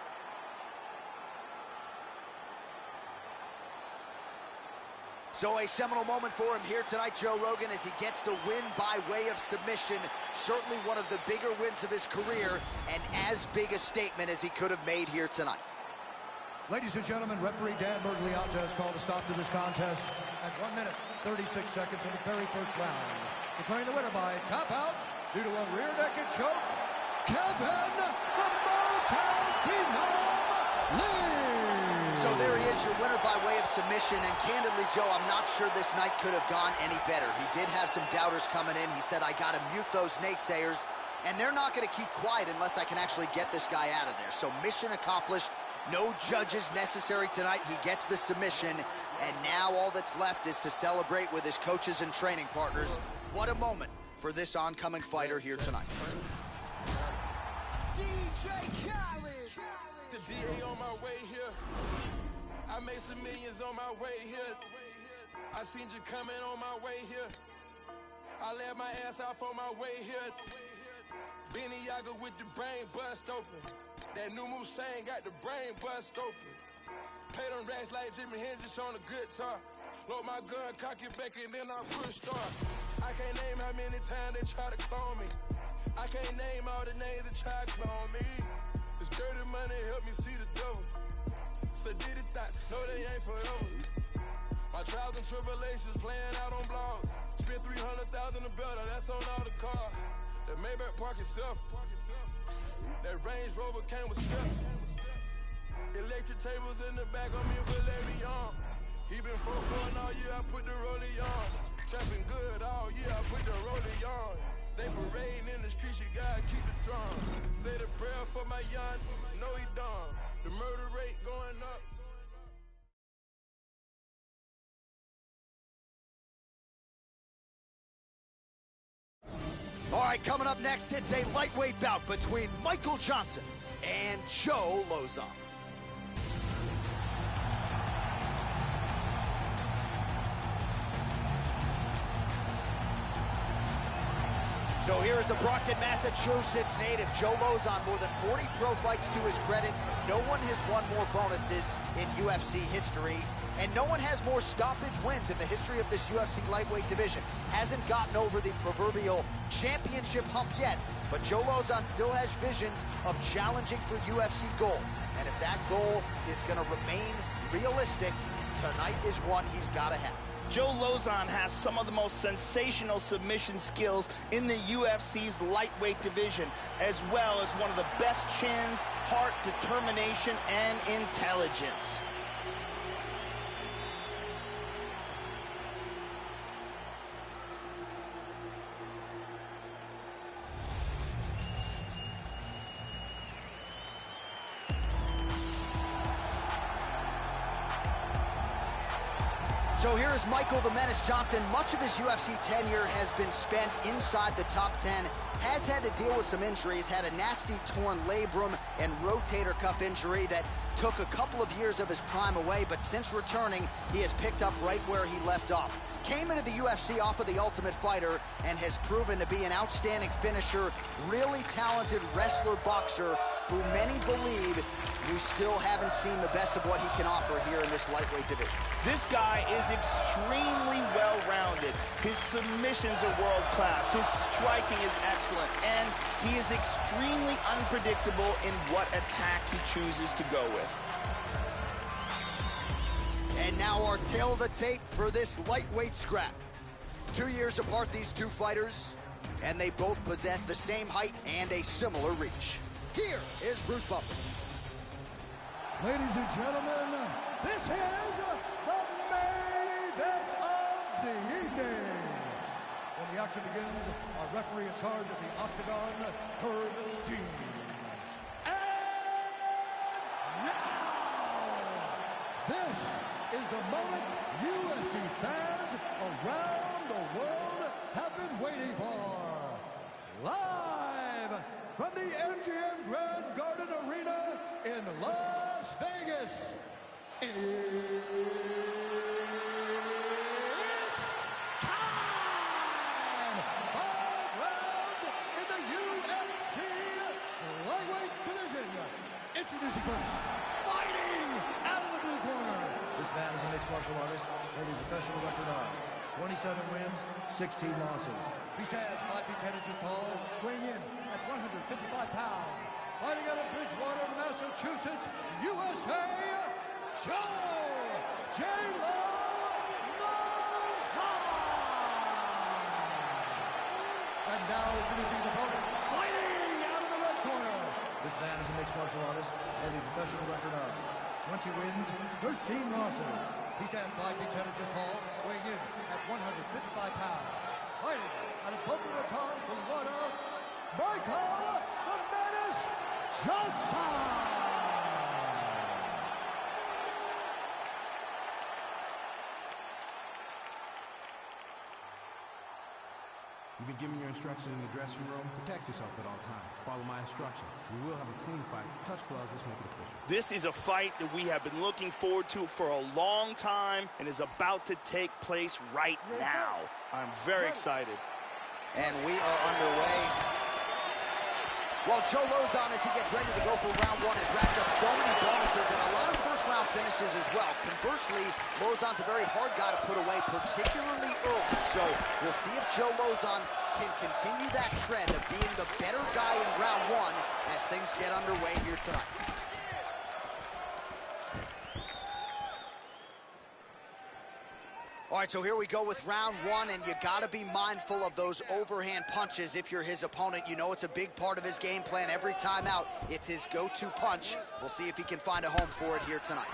So a seminal moment for him here tonight, Joe Rogan, as he gets the win by way of submission. Certainly one of the bigger wins of his career, and as big a statement as he could have made here tonight. Ladies and gentlemen, referee Dan Bergliata has called a stop to this contest at 1 minute, 36 seconds in the very first round. Declaring the winner by tap out due to a rear naked choke, Kevin the Motown Phenom Lee. So there he is, your winner by way of submission, and candidly, Joe, I'm not sure this night could have gone any better. He did have some doubters coming in. He said, I got to mute those naysayers, and they're not going to keep quiet unless I can actually get this guy out of there. So mission accomplished. No judges necessary tonight. He gets the submission, and now all that's left is to celebrate with his coaches and training partners. What a moment for this oncoming fighter here tonight. The DA on my way here. I make some millions on my way here. I seen you coming on my way here. I left my ass out for my way here. Benny Yaga with the brain bust open. That new Musain got the brain bust open. Pay them racks like Jimi Hendrix on a guitar. Load my gun, cock it back, and then I push start. I can't name how many times they try to clone me. I can't name all the names that try to clone me. It's dirty money, help me see the devil. So did it thoughts, no they ain't forever. My trials and tribulations playing out on blogs. Spent 300,000 a better, that's on all the cars. That Maybach park itself. That Range Rover came with steps. Electric tables in the back on me will let me on. He been 4-4 all year, I put the rollie on. Trapping good all year, I put the rollie on. They parading in the streets, you gotta keep it strong. Say the prayer for my young, no he don't. The murder rate going up. All right, coming up next, it's a lightweight bout between Michael Johnson and Joe Lauzon. So here is the Brockton, Massachusetts native, Joe Lauzon. More than 40 pro fights to his credit. No one has won more bonuses in UFC history. And no one has more stoppage wins in the history of this UFC lightweight division. Hasn't gotten over the proverbial championship hump yet, but Joe Lauzon still has visions of challenging for UFC gold. And if that goal is going to remain realistic, tonight is one he's got to have. Joe Lauzon has some of the most sensational submission skills in the UFC's lightweight division, as well as one of the best chins, heart, determination, and intelligence. So here is Michael the Menace Johnson. Much of his UFC tenure has been spent inside the top 10. Has had to deal with some injuries, had a nasty torn labrum and rotator cuff injury that took a couple of years of his prime away, but since returning, he has picked up right where he left off. Came into the UFC off of The Ultimate Fighter and has proven to be an outstanding finisher, really talented wrestler, boxer, who many believe we still haven't seen the best of what he can offer here in this lightweight division. This guy is extremely well-rounded. His submissions are world-class. His striking is excellent. And he is extremely unpredictable in what attack he chooses to go with. And now our tail of the tape for this lightweight scrap. 2 years apart, these two fighters, and they both possess the same height and a similar reach. Here is Bruce Buffer. Ladies and gentlemen, this is the main event of the evening. When the action begins, our referee in charge of the Octagon, Herb Dean. And now, this is the moment UFC fans around the world have been waiting for. Live from the MGM Grand Garden Arena in Las Vegas, it's time! 5 rounds in the UFC lightweight division. Introducing first, fighting out of the blue corner. This man is a mixed martial artist, holding professional record of 27 wins, 16 losses. He stands 5 feet 10 inches tall, weighing in at 155 pounds. Fighting out of Bridgewater, Massachusetts, USA, Joe J-Lo Lauzon! And now introducing his opponent, fighting out of the red corner. This man is a mixed martial artist, holding professional record of 20 wins, 13 losses. He stands 5 feet 10 inches tall, weighing in at 155 pounds. Fighting out of Boca Raton, Florida, Michael the Menace Johnson! You've been giving your instructions in the dressing room. Protect yourself at all times. Follow my instructions. We will have a clean fight. Touch gloves. Let's make it official. This is a fight that we have been looking forward to for a long time and is about to take place right now. I'm very excited. And we are underway. Well, Joe Lozon, as he gets ready to go for round one, has racked up so many bonuses and a lot of first-round finishes as well. Conversely, Lozon's a very hard guy to put away, particularly early. So we'll see if Joe Lozon can continue that trend of being the better guy in round one as things get underway here tonight. All right, so here we go with round one, and you got to be mindful of those overhand punches if you're his opponent. You know it's a big part of his game plan every time out. It's his go-to punch. We'll see if he can find a home for it here tonight.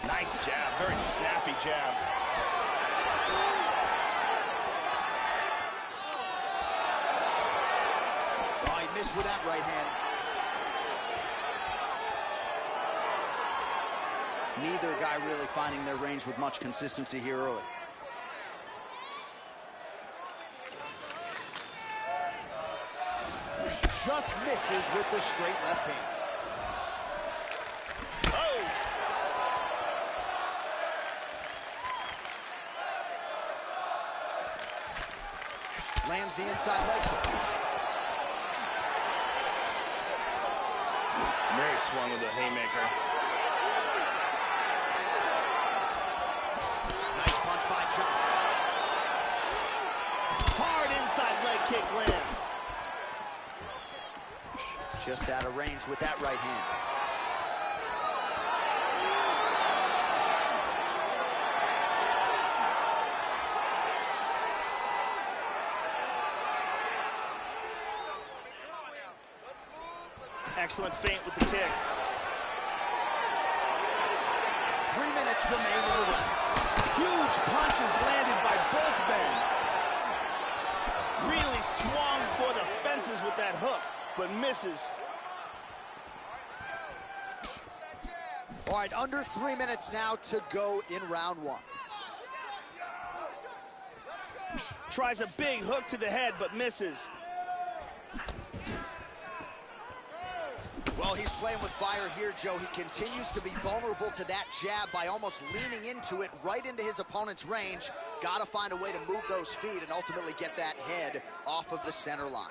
Nice jab, very snappy jab. Oh, he missed with that right hand. Neither guy really finding their range with much consistency here early. Just misses with the straight left hand. Oh! Lands the inside leg shot. Very swung with a haymaker. By Johnson. Hard inside leg kick lands. Just out of range with that right hand. Excellent feint with the kick. 3 minutes remain in the round. Huge punches landed by both men. Really swung for the fences with that hook, but misses. All right, under 3 minutes now to go in round one. Tries a big hook to the head, but misses. Well, he's playing with fire here, Joe. He continues to be vulnerable to that jab by almost leaning into it right into his opponent's range. Got to find a way to move those feet and ultimately get that head off of the center line.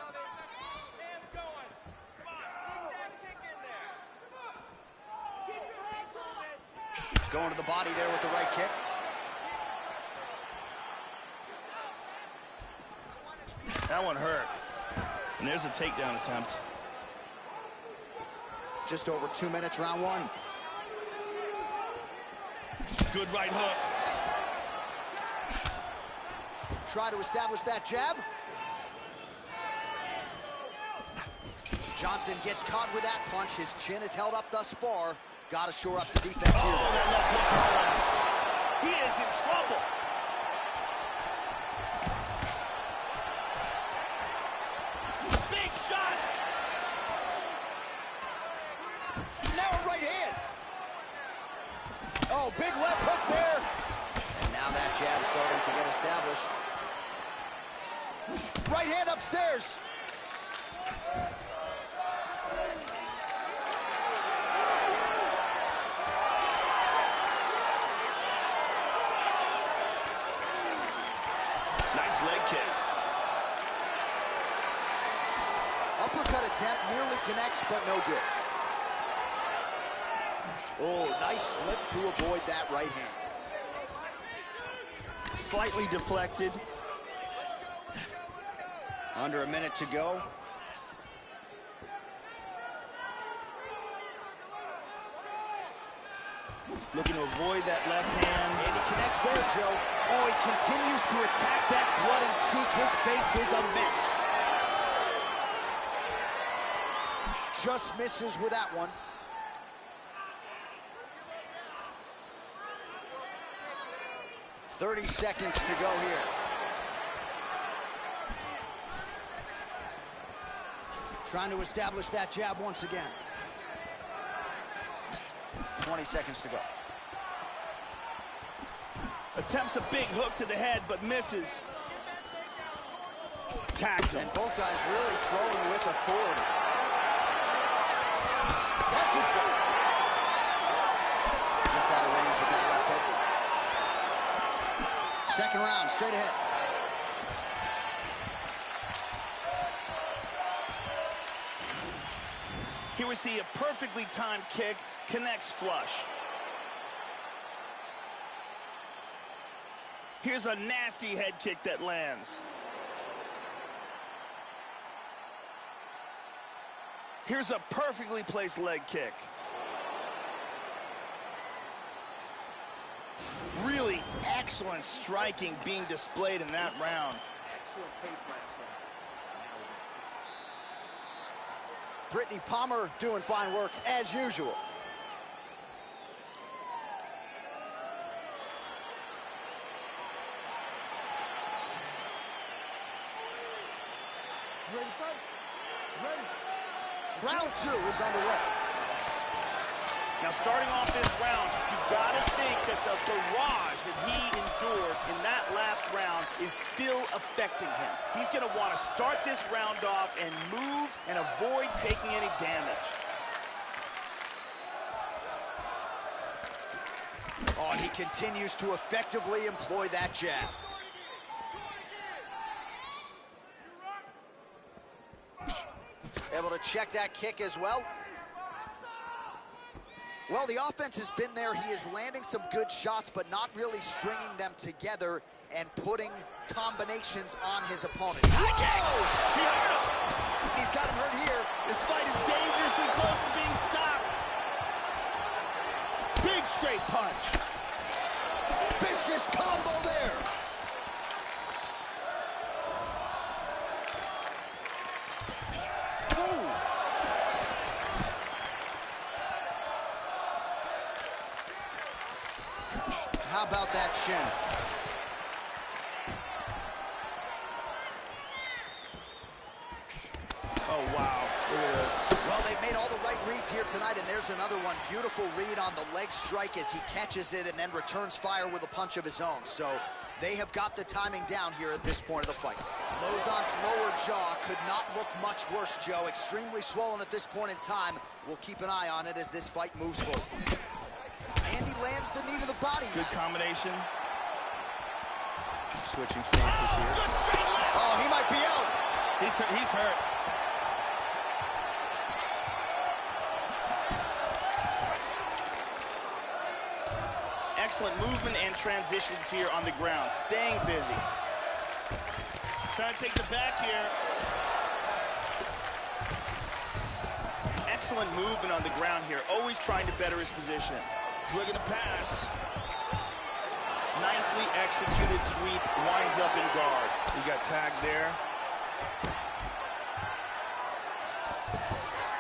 Going to the body there with the right kick. That one hurt. And there's a takedown attempt. Just over 2 minutes, round one. Good right hook. Try to establish that jab. Johnson gets caught with that punch. His chin is held up thus far. Got to shore up the defense here. That left hook. He is in trouble. Big shots. Now a right hand. Oh, big left hook there. And now that jab starting to get established. Right hand upstairs. Nice leg kick. Uppercut attempt nearly connects, but no good. Oh, nice slip to avoid that right hand. Slightly deflected. Under a minute to go. Looking to avoid that left hand. And he connects there, Joe. Oh, he continues to attack that bloody cheek. His face is a mess. Just misses with that one. .30 seconds to go here. Trying to establish that jab once again. 20 seconds to go. Attempts a big hook to the head, but misses. Tags him. And both guys really throwing with authority. That's his block. Just out of range with that left hook. Second round, straight ahead. Here we see a perfectly timed kick, connects flush. Here's a nasty head kick that lands. Here's a perfectly placed leg kick. Really excellent striking being displayed in that round. Excellent pace last round. Brittany Palmer doing fine work as usual. Ready to fight? Ready. Round 2 is underway. Now, starting off this round, you've got to think that the barrage that he endured in that last round is still affecting him. He's going to want to start this round off and move and avoid taking any damage. Oh, and he continues to effectively employ that jab. Able to check that kick as well. Well, the offense has been there. He is landing some good shots, but not really stringing them together and putting combinations on his opponent. High kick! He hurt him! He's got him hurt here. This fight is dangerously close to being stopped. Big straight punch. Vicious combo there. How about that chin? Oh, wow. Look at this. Well, they've made all the right reads here tonight, and there's another one. Beautiful read on the leg strike as he catches it and then returns fire with a punch of his own. So they have got the timing down here at this point of the fight. Lozon's lower jaw could not look much worse, Joe. Extremely swollen at this point in time. We'll keep an eye on it as this fight moves forward. And he lands the knee to the body. Good combination. Switching stances here. Good straight left. Oh, he might be out. He's hurt. Excellent movement and transitions here on the ground. Staying busy. Trying to take the back here. Excellent movement on the ground here. Always trying to better his position. He's looking to pass. Nicely executed sweep. Winds up in guard. He got tagged there.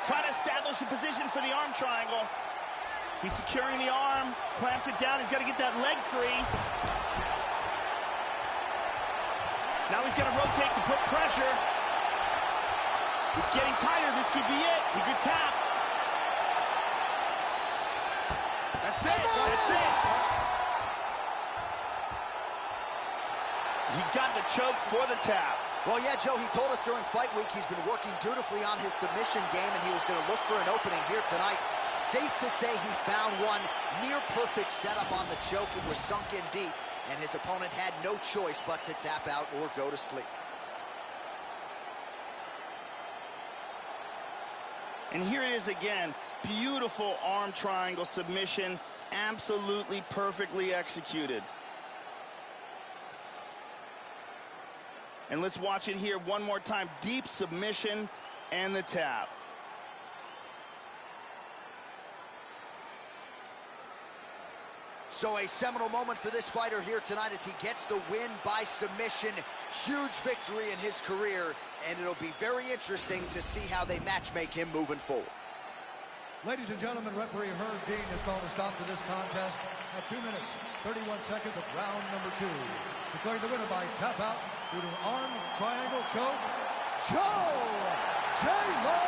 Trying to establish a position for the arm triangle. He's securing the arm. Clamps it down. He's got to get that leg free. Now he's got to rotate to put pressure. It's getting tighter. This could be it. He could tap. That's it. That's it. He got the choke for the tap. Well, yeah, Joe, he told us during fight week he's been working dutifully on his submission game, and he was going to look for an opening here tonight. Safe to say he found one. Near perfect setup on the choke. It was sunk in deep, and his opponent had no choice but to tap out or go to sleep. And here it is again. Beautiful arm triangle submission. Absolutely perfectly executed. And let's watch it here one more time. Deep submission and the tap. So a seminal moment for this fighter here tonight as he gets the win by submission. Huge victory in his career, and it'll be very interesting to see how they matchmake him moving forward. Ladies and gentlemen, referee Herb Dean has called a stop to this contest at 2 minutes, 31 seconds of round number 2. Declaring the winner by tap out due to an arm triangle choke, Joe J-Lo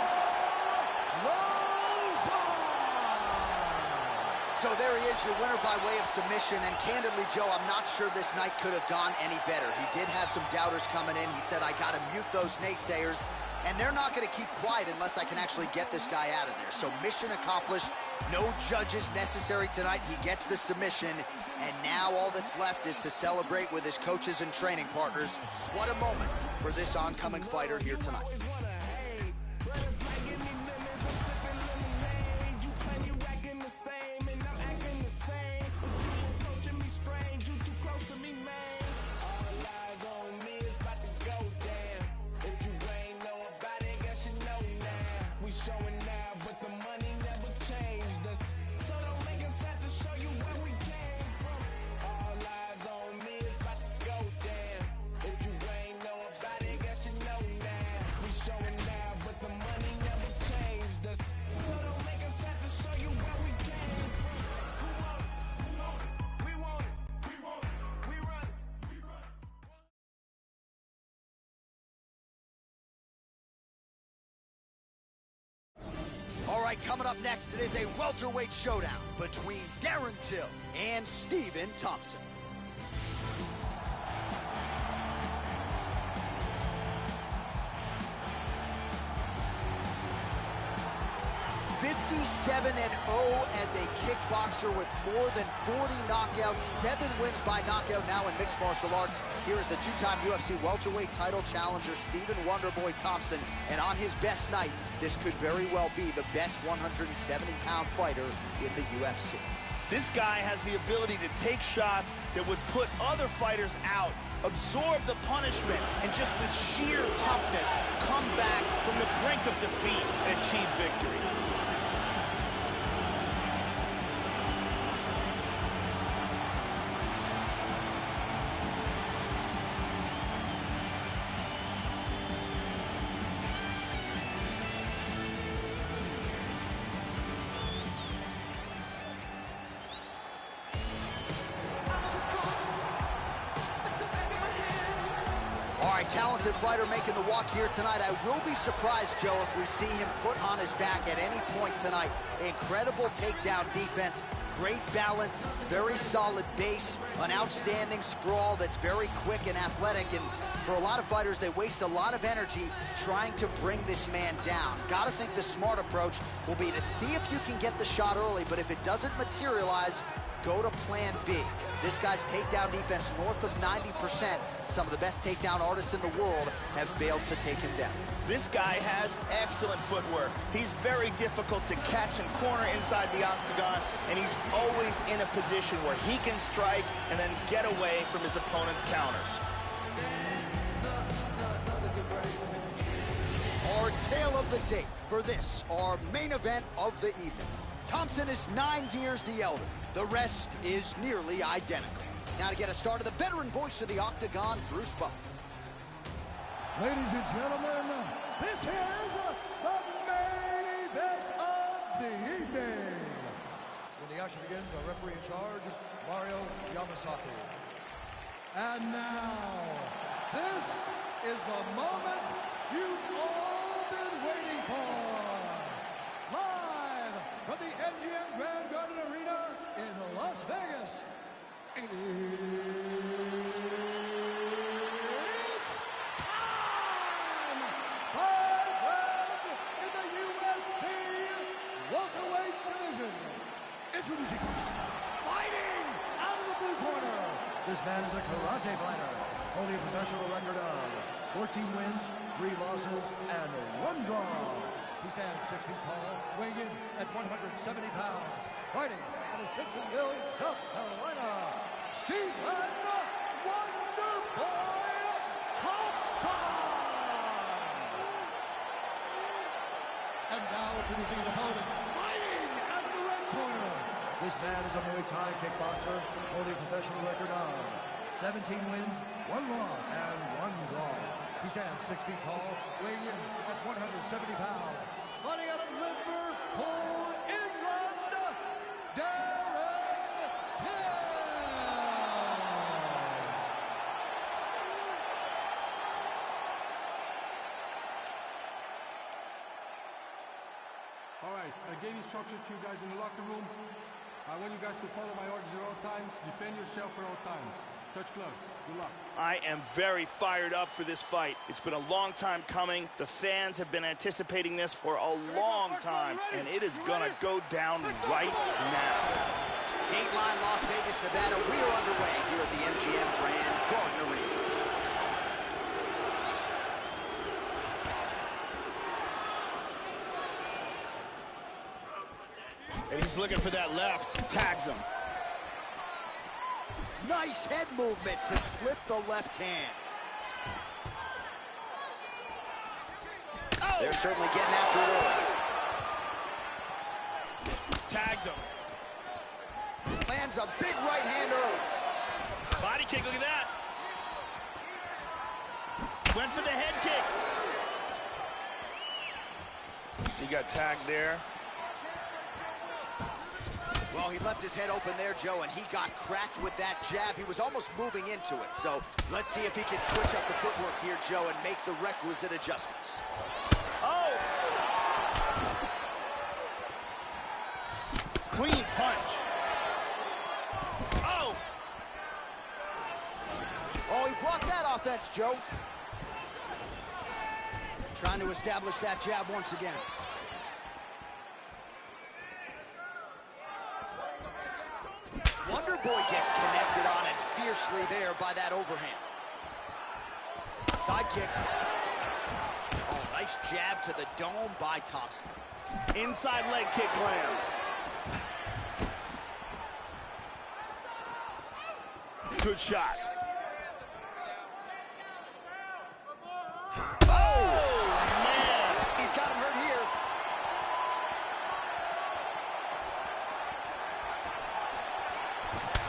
Lozon! So there he is, your winner by way of submission. And candidly, Joe, I'm not sure this night could have gone any better. He did have some doubters coming in. He said, I got to mute those naysayers. And they're not going to keep quiet unless I can actually get this guy out of there. So mission accomplished. No judges necessary tonight. He gets the submission. And now all that's left is to celebrate with his coaches and training partners. What a moment for this oncoming fighter here tonight. All right, coming up next, it is a welterweight showdown between Darren Till and Stephen Thompson. (57-0) as a kickboxer with more than 40 knockouts, 7 wins by knockout now in mixed martial arts. Here is the two-time UFC welterweight title challenger, Stephen Wonderboy Thompson. And on his best night, this could very well be the best 170-pound fighter in the UFC. This guy has the ability to take shots that would put other fighters out, absorb the punishment, and just with sheer toughness, come back from the brink of defeat and achieve victory. Talented fighter making the walk here tonight. I will be surprised, Joe, if we see him put on his back at any point tonight. Incredible takedown defense, great balance, very solid base, an outstanding sprawl that's very quick and athletic. And for a lot of fighters, they waste a lot of energy trying to bring this man down. Got to think the smart approach will be to see if you can get the shot early, but if it doesn't materialize, go to plan B. This guy's takedown defense north of 90%. Some of the best takedown artists in the world have failed to take him down. This guy has excellent footwork. He's very difficult to catch and corner inside the octagon, and he's always in a position where he can strike and then get away from his opponent's counters. Our tale of the tape for this, our main event of the evening. Thompson is 9 years the elder. The rest is nearly identical. Now to get us started, the veteran voice of the octagon, Bruce Buffer. Ladies and gentlemen, this is the main event of the evening. When the action begins, our referee in charge, Mario Yamasaki. And now, this is the moment you've all been waiting for. Live from the MGM Grand Garden Arena in Las Vegas. It's time! 5 rounds in the UFC welterweight division. Introducing first, fighting out of the blue corner. This man is a karate fighter, holding a professional record of 14 wins, 3 losses, and 1 draw. He stands 6 feet tall, weighing in at 170 pounds. Fighting out of Simpsonville, South Carolina, Stephen Wonderboy Thompson! And now introducing his opponent, fighting out of the red corner. This man is a Muay Thai kickboxer, holding a professional record of 17 wins, 1 loss, and 1 draw. He stands 6 feet tall, weighing in at 170 pounds. Fighting out of Liverpool, England, Darren Till! All right, I gave instructions to you guys in the locker room. I want you guys to follow my orders at all times, defend yourself at all times. Touch gloves. Good luck. I am very fired up for this fight. It's been a long time coming. The fans have been anticipating this for a long time, and it is gonna go down right now. Dateline Las Vegas, Nevada. We are underway here at the MGM Grand Garden Arena. And he's looking for that left. Tags him. Nice head movement to slip the left hand. Oh! They're certainly getting after it early. Tagged him. Lands a big right hand early. Body kick, look at that. Went for the head kick. He got tagged there. Well, he left his head open there, Joe, and he got cracked with that jab. He was almost moving into it. So let's see if he can switch up the footwork here, Joe, and make the requisite adjustments. Oh! Clean punch. Oh! Oh, he blocked that offense, Joe. Trying to establish that jab once again. Wonder Boy gets connected on it fiercely there by that overhand. Side kick. Oh, nice jab to the dome by Thompson. Inside leg kick lands. Good shot. Oh, man. He's got him hurt here.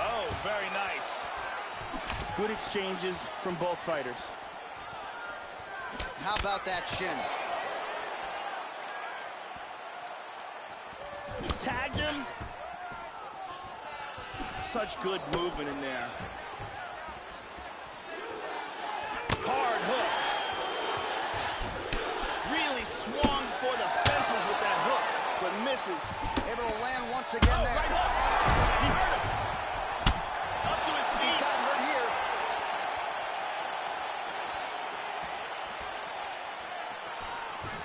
Oh, very nice. Good exchanges from both fighters. How about that shin? Tagged him. Such good movement in there. Hard hook. Really swung for the fences with that hook, but misses. Able to land once again there. Right hook. He hurt him. Up to his feet. He's got him hurt here.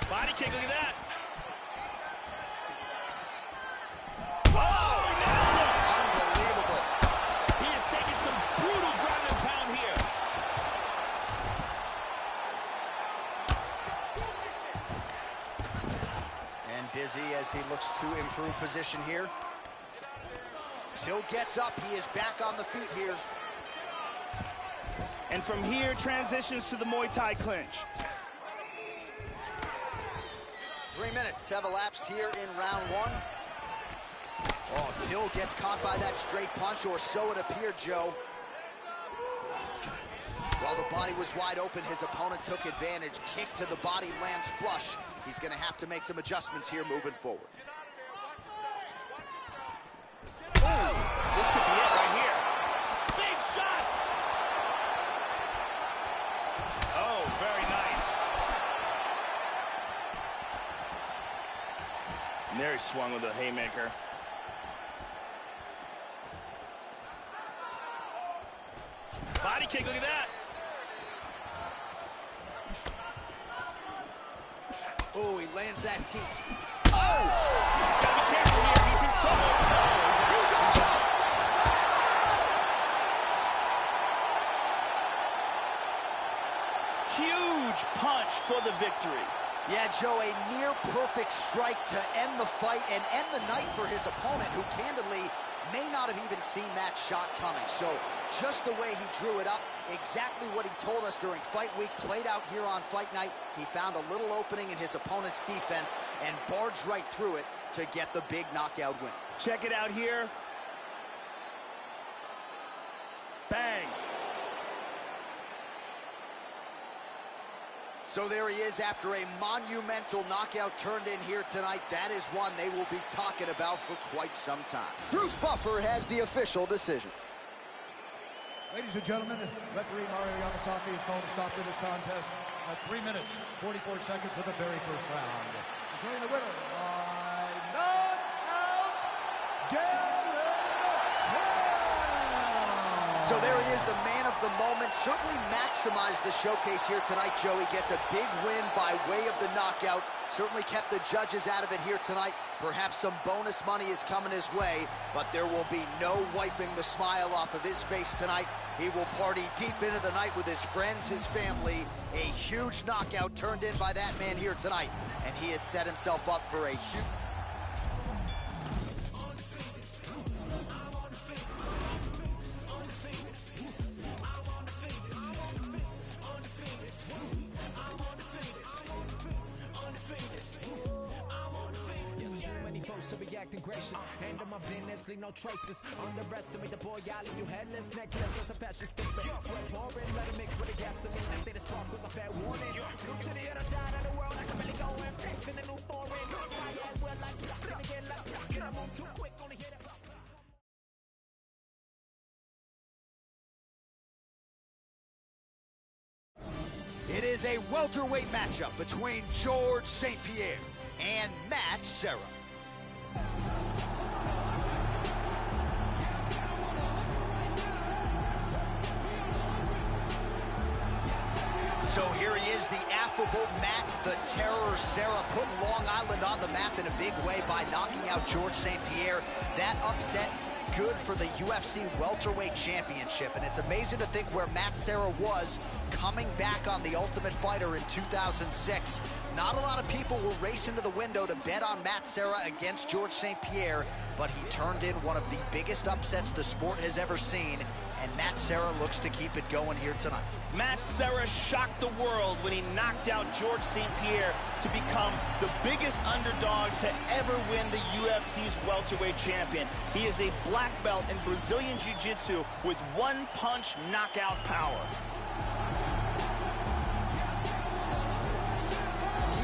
Body kick, look at that. Unbelievable. He is taking some brutal ground and pound here. And busy as he looks to improve position here. Till gets up. He is back on the feet here. And from here, transitions to the Muay Thai clinch. 3 minutes have elapsed here in round one. Oh, Till gets caught by that straight punch, or so it appeared, Joe. While the body was wide open, his opponent took advantage. Kick to the body lands flush. He's going to have to make some adjustments here moving forward. Ooh, this could be it right here. Big shots! Oh, very nice. And there he swung with a haymaker. Body kick, look at that. Oh, he lands that teeth. Oh! He's got to be careful here. He's in trouble. He's out. Huge punch for the victory. Yeah, Joe, a near-perfect strike to end the fight and end the night for his opponent, who candidly may not have even seen that shot coming. So just the way he drew it up, exactly what he told us during fight week, played out here on fight night. He found a little opening in his opponent's defense and barged right through it to get the big knockout win. Check it out here. Bang. So there he is after a monumental knockout turned in here tonight. That is one they will be talking about for quite some time. Bruce Buffer has the official decision. Ladies and gentlemen, referee Mario Yamasaki has called a stop to this contest at 3 minutes, 44 seconds of the very first round. Declaring the winner by knockout, Derek So there he is, the man of the moment. Certainly maximized the showcase here tonight, Joey. Gets a big win by way of the knockout. Certainly kept the judges out of it here tonight. Perhaps some bonus money is coming his way, but there will be no wiping the smile off of his face tonight. He will party deep into the night with his friends, his family. A huge knockout turned in by that man here tonight, and he has set himself up for a huge... To be acting gracious, hand on my business, leave no traces. Underestimate the boy, I'll leave you headless, necklace as a fashion statement. Sweat pouring, let it mix with the gasoline. I say the sparkles a fair warning. Flew to the other side of the world, I can really go and fix in a new foreign. My head well like gonna get lucky, and I move too quick, only hit it. It is a welterweight matchup between George St. Pierre and Matt Serra. So here he is, the affable Matt, the Terror Serra, putting Long Island on the map in a big way by knocking out George St. Pierre. That upset, good for the UFC welterweight championship. And it's amazing to think where Matt Serra was coming back on The Ultimate Fighter in 2006. Not a lot of people were racing to the window to bet on Matt Serra against George St. Pierre, but he turned in one of the biggest upsets the sport has ever seen, and Matt Serra looks to keep it going here tonight. Matt Serra shocked the world when he knocked out George St. Pierre to become the biggest underdog to ever win the UFC's welterweight champion. He is a black belt in Brazilian Jiu-Jitsu with one-punch knockout power.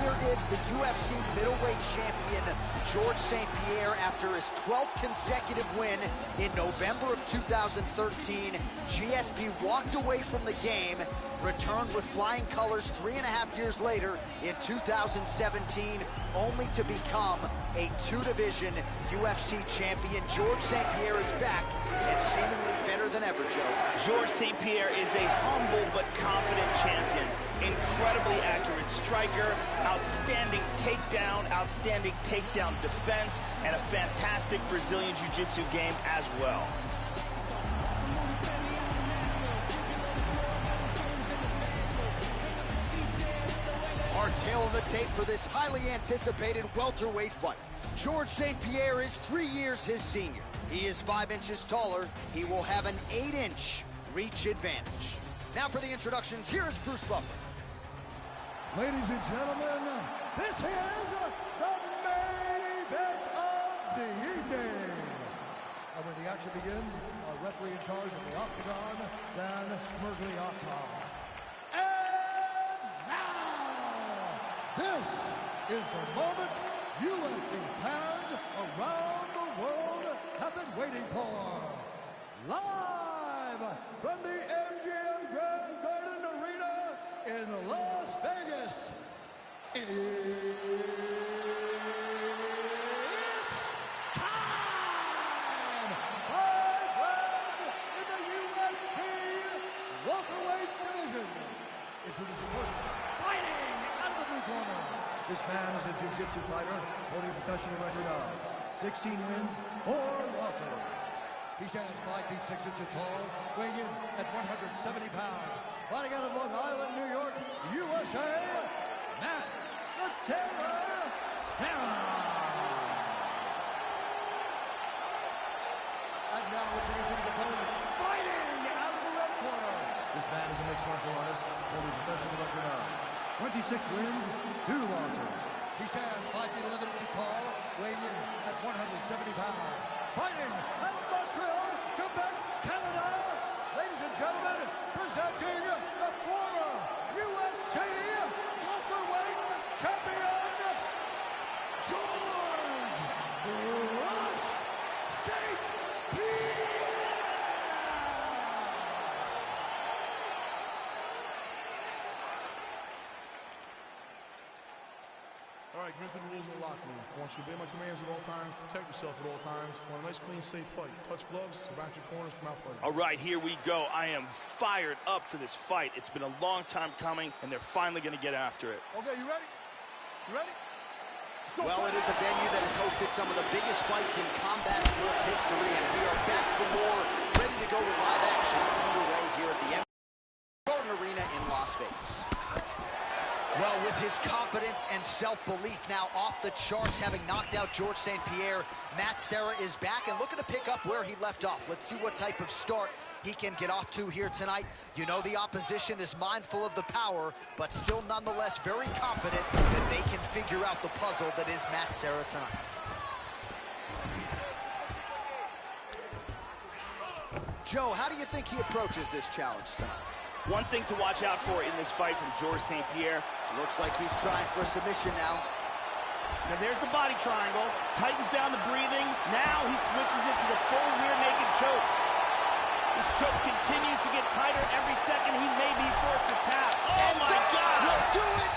Here is the UFC middleweight champion, George St. Pierre, after his 12th consecutive win in November of 2013. GSP walked away from the game, returned with flying colors 3.5 years later in 2017, only to become a two-division UFC champion. George St. Pierre is back and seemingly better than ever, Joe. George St. Pierre is a humble but confident champion. Incredibly accurate striker, outstanding takedown defense, and a fantastic Brazilian Jiu-Jitsu game as well. Our tale of the tape for this highly anticipated welterweight fight. George St. Pierre is 3 years his senior. He is 5 inches taller. He will have an 8-inch reach advantage. Now for the introductions, here's Bruce Buffer. Ladies and gentlemen, this is the main event of the evening. And when the action begins, our referee in charge of the octagon, Dan Mergliata. And now, this is the moment UFC fans around the world have been waiting for. Live from the MGM Grand Garden Arena in Las Vegas, it's time! 5 rounds in the UFC welterweight division. Introducing first, fighting out of the blue corner. This man is a jiu-jitsu fighter holding a professional record of 16 wins, 4 losses. He stands 5 feet 6 inches tall, weighing in at 170 pounds. Fighting out of Long Island, New York, USA, Matt the Terror Serra. And now introducing his opponent, fighting out of the red corner. This man is a mixed martial artist, holding a professional record of 26 wins, 2 losses. He stands 5 feet 11 inches tall, weighing in at 170 pounds. Fighting out of Montreal, Quebec, Canada, ladies and gentlemen, presenting the former UFC welterweight champion, George St. Pierre. All right, get into the rules of the locker locker room. I want you to obey my commands at all times, protect yourself at all times. I want a nice, clean, safe fight. Touch gloves, back your corners, come out fighting. All right, here we go. I am fired up for this fight. It's been a long time coming, and they're finally going to get after it. Okay, you ready? You ready? Well, it is a venue that has hosted some of the biggest fights in combat sports history, and we are back for more, ready to go with live action underway here at the Garden Arena in Las Vegas. Well, with his confidence and self-belief now off the charts, having knocked out George St. Pierre, Matt Serra is back and looking to pick up where he left off. Let's see what type of start he can get off to here tonight. You know the opposition is mindful of the power, but still nonetheless very confident that they can figure out the puzzle that is Matt Serra tonight. Joe, how do you think he approaches this challenge tonight? One thing to watch out for in this fight from George St. Pierre. Looks like he's trying for a submission now. Now there's the body triangle. Tightens down the breathing. Now he switches it to the full rear naked choke. This choke continues to get tighter every second. He may be forced to tap. Oh my God! Will do it!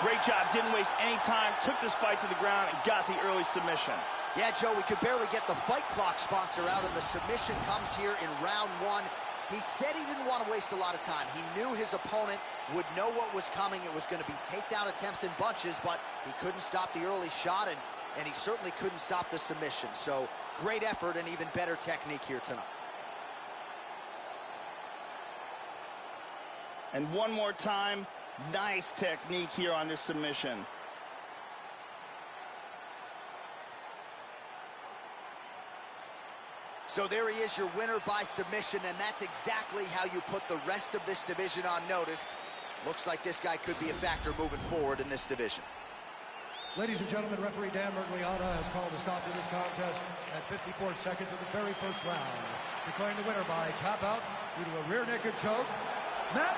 Great job. Didn't waste any time. Took this fight to the ground and got the early submission. Yeah, Joe, we could barely get the Fight Clock sponsor out, and the submission comes here in round one. He said he didn't want to waste a lot of time. He knew his opponent would know what was coming. It was going to be takedown attempts in bunches, but he couldn't stop the early shot, and he certainly couldn't stop the submission. So great effort and even better technique here tonight. And one more time, nice technique here on this submission. So there he is, your winner by submission, and that's exactly how you put the rest of this division on notice. Looks like this guy could be a factor moving forward in this division. Ladies and gentlemen, referee Dan Mergliata has called a stop to this contest at 54 seconds of the very first round, declaring the winner by tap out due to a rear naked choke, Matt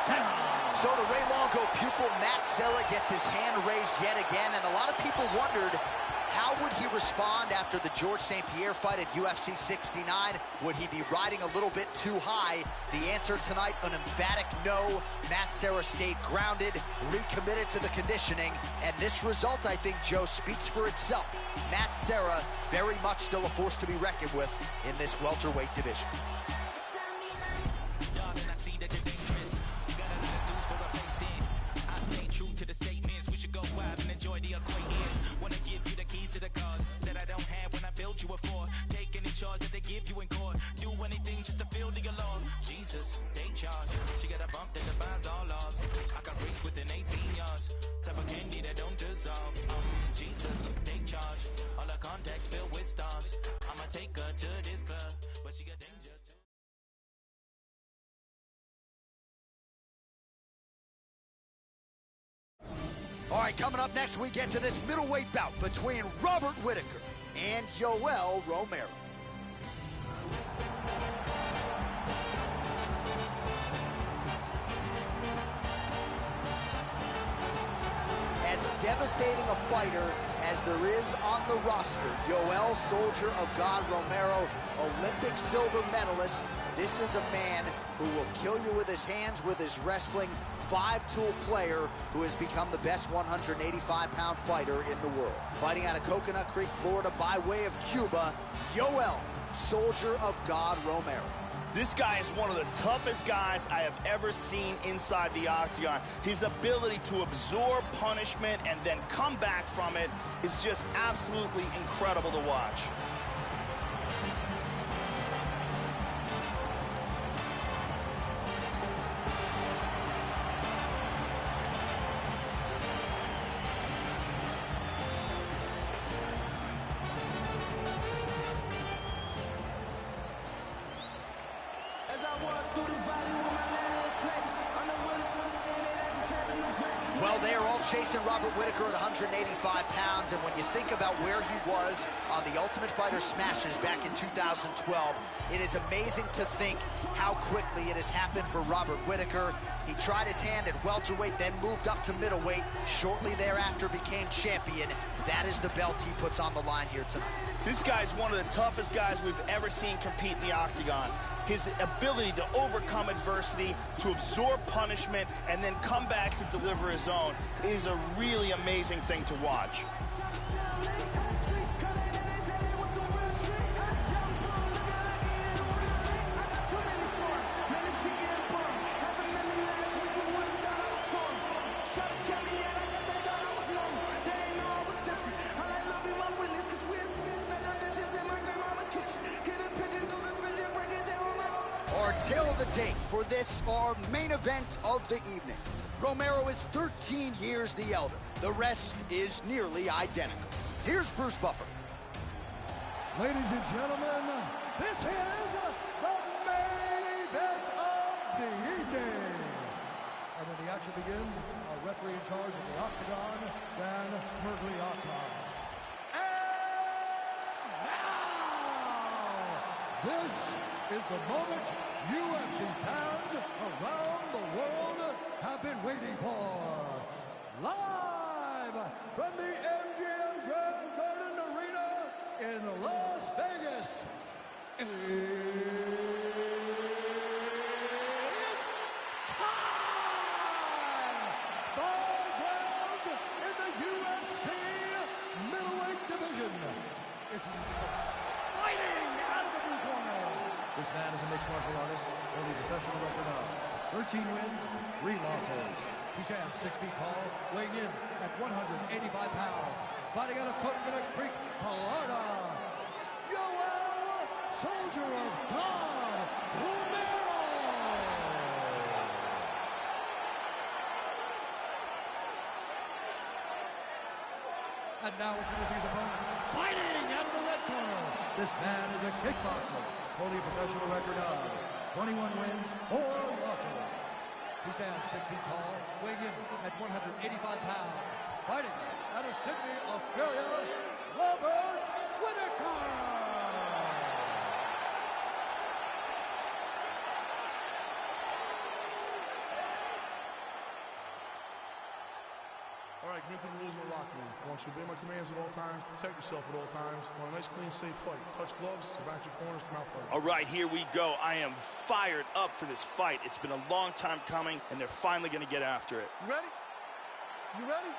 Serra. So the Ray Longo pupil, Matt Serra, gets his hand raised yet again, and a lot of people wondered, how would he respond after the George St. Pierre fight at UFC 69? Would he be riding a little bit too high? The answer tonight, an emphatic no. Matt Serra stayed grounded, recommitted to the conditioning, and this result, I think, Joe, speaks for itself. Matt Serra, very much still a force to be reckoned with in this welterweight division. To the cause that I don't have when I built you a for. Take any charge that they give you in court. Do anything just to feel the alarm. Jesus, they charge. She got a bump that defines all laws. I can reach within 18 yards. Type of candy that don't dissolve. Jesus, they charge. All her contacts filled with stars. I'ma take her to this club, but she got danger too. All right, coming up next, we get to this middleweight bout between Robert Whitaker and Yoel Romero. As devastating a fighter as there is on the roster, Yoel Soldier of God Romero, Olympic silver medalist. This is a man who will kill you with his hands, with his wrestling, five-tool player who has become the best 185-pound fighter in the world. Fighting out of Coconut Creek, Florida, by way of Cuba, Yoel, Soldier of God Romero. This guy is one of the toughest guys I have ever seen inside the octagon. His ability to absorb punishment and then come back from it is just absolutely incredible to watch. chasing Robert Whittaker at 185 pounds, and when you think about where he was on the Ultimate Fighter Smashes back in 2012, it is amazing to think how quickly it has happened for Robert Whittaker. He tried his hand at welterweight, then moved up to middleweight. Shortly thereafter became champion. That is the belt he puts on the line here tonight. This guy's one of the toughest guys we've ever seen compete in the octagon. His ability to overcome adversity, to absorb punishment, and then come back to deliver his own is a really amazing thing to watch. Tail of the tape for this, our main event of the evening. Romero is 13 years the elder. The rest is nearly identical. Here's Bruce Buffer. Ladies and gentlemen, this is the main event of the evening. And when the action begins, our referee in charge of the octagon, Dan Mergliotta. And now, this is the moment UFC fans around the world have been waiting for. Live from the MGM Grand Garden Arena in Las Vegas. It's time! 5 rounds in the UFC middleweight division. It's fighting out of the blue corner. This man is a mixed martial artist, holding a professional record of 13 wins, 3 losses. He stands 6 feet tall, weighing in at 185 pounds. Fighting out of Coconut Creek, Florida, Yoel, Soldier of God, Romero! And now introducing his opponent, fighting out of the red corner. This man is a kickboxer, holding a professional record of 21 wins, 4 losses. He stands 6 feet tall, weighing in at 185 pounds. Fighting out of Sydney, Australia, Robert Whittaker! All right, give me the rules in the locker room. I want you to obey my commands at all times, protect yourself at all times. I want a nice, clean, safe fight. Touch gloves, back your corners, come out fighting. All right, here we go. I am fired up for this fight. It's been a long time coming, and they're finally going to get after it. You ready? You ready?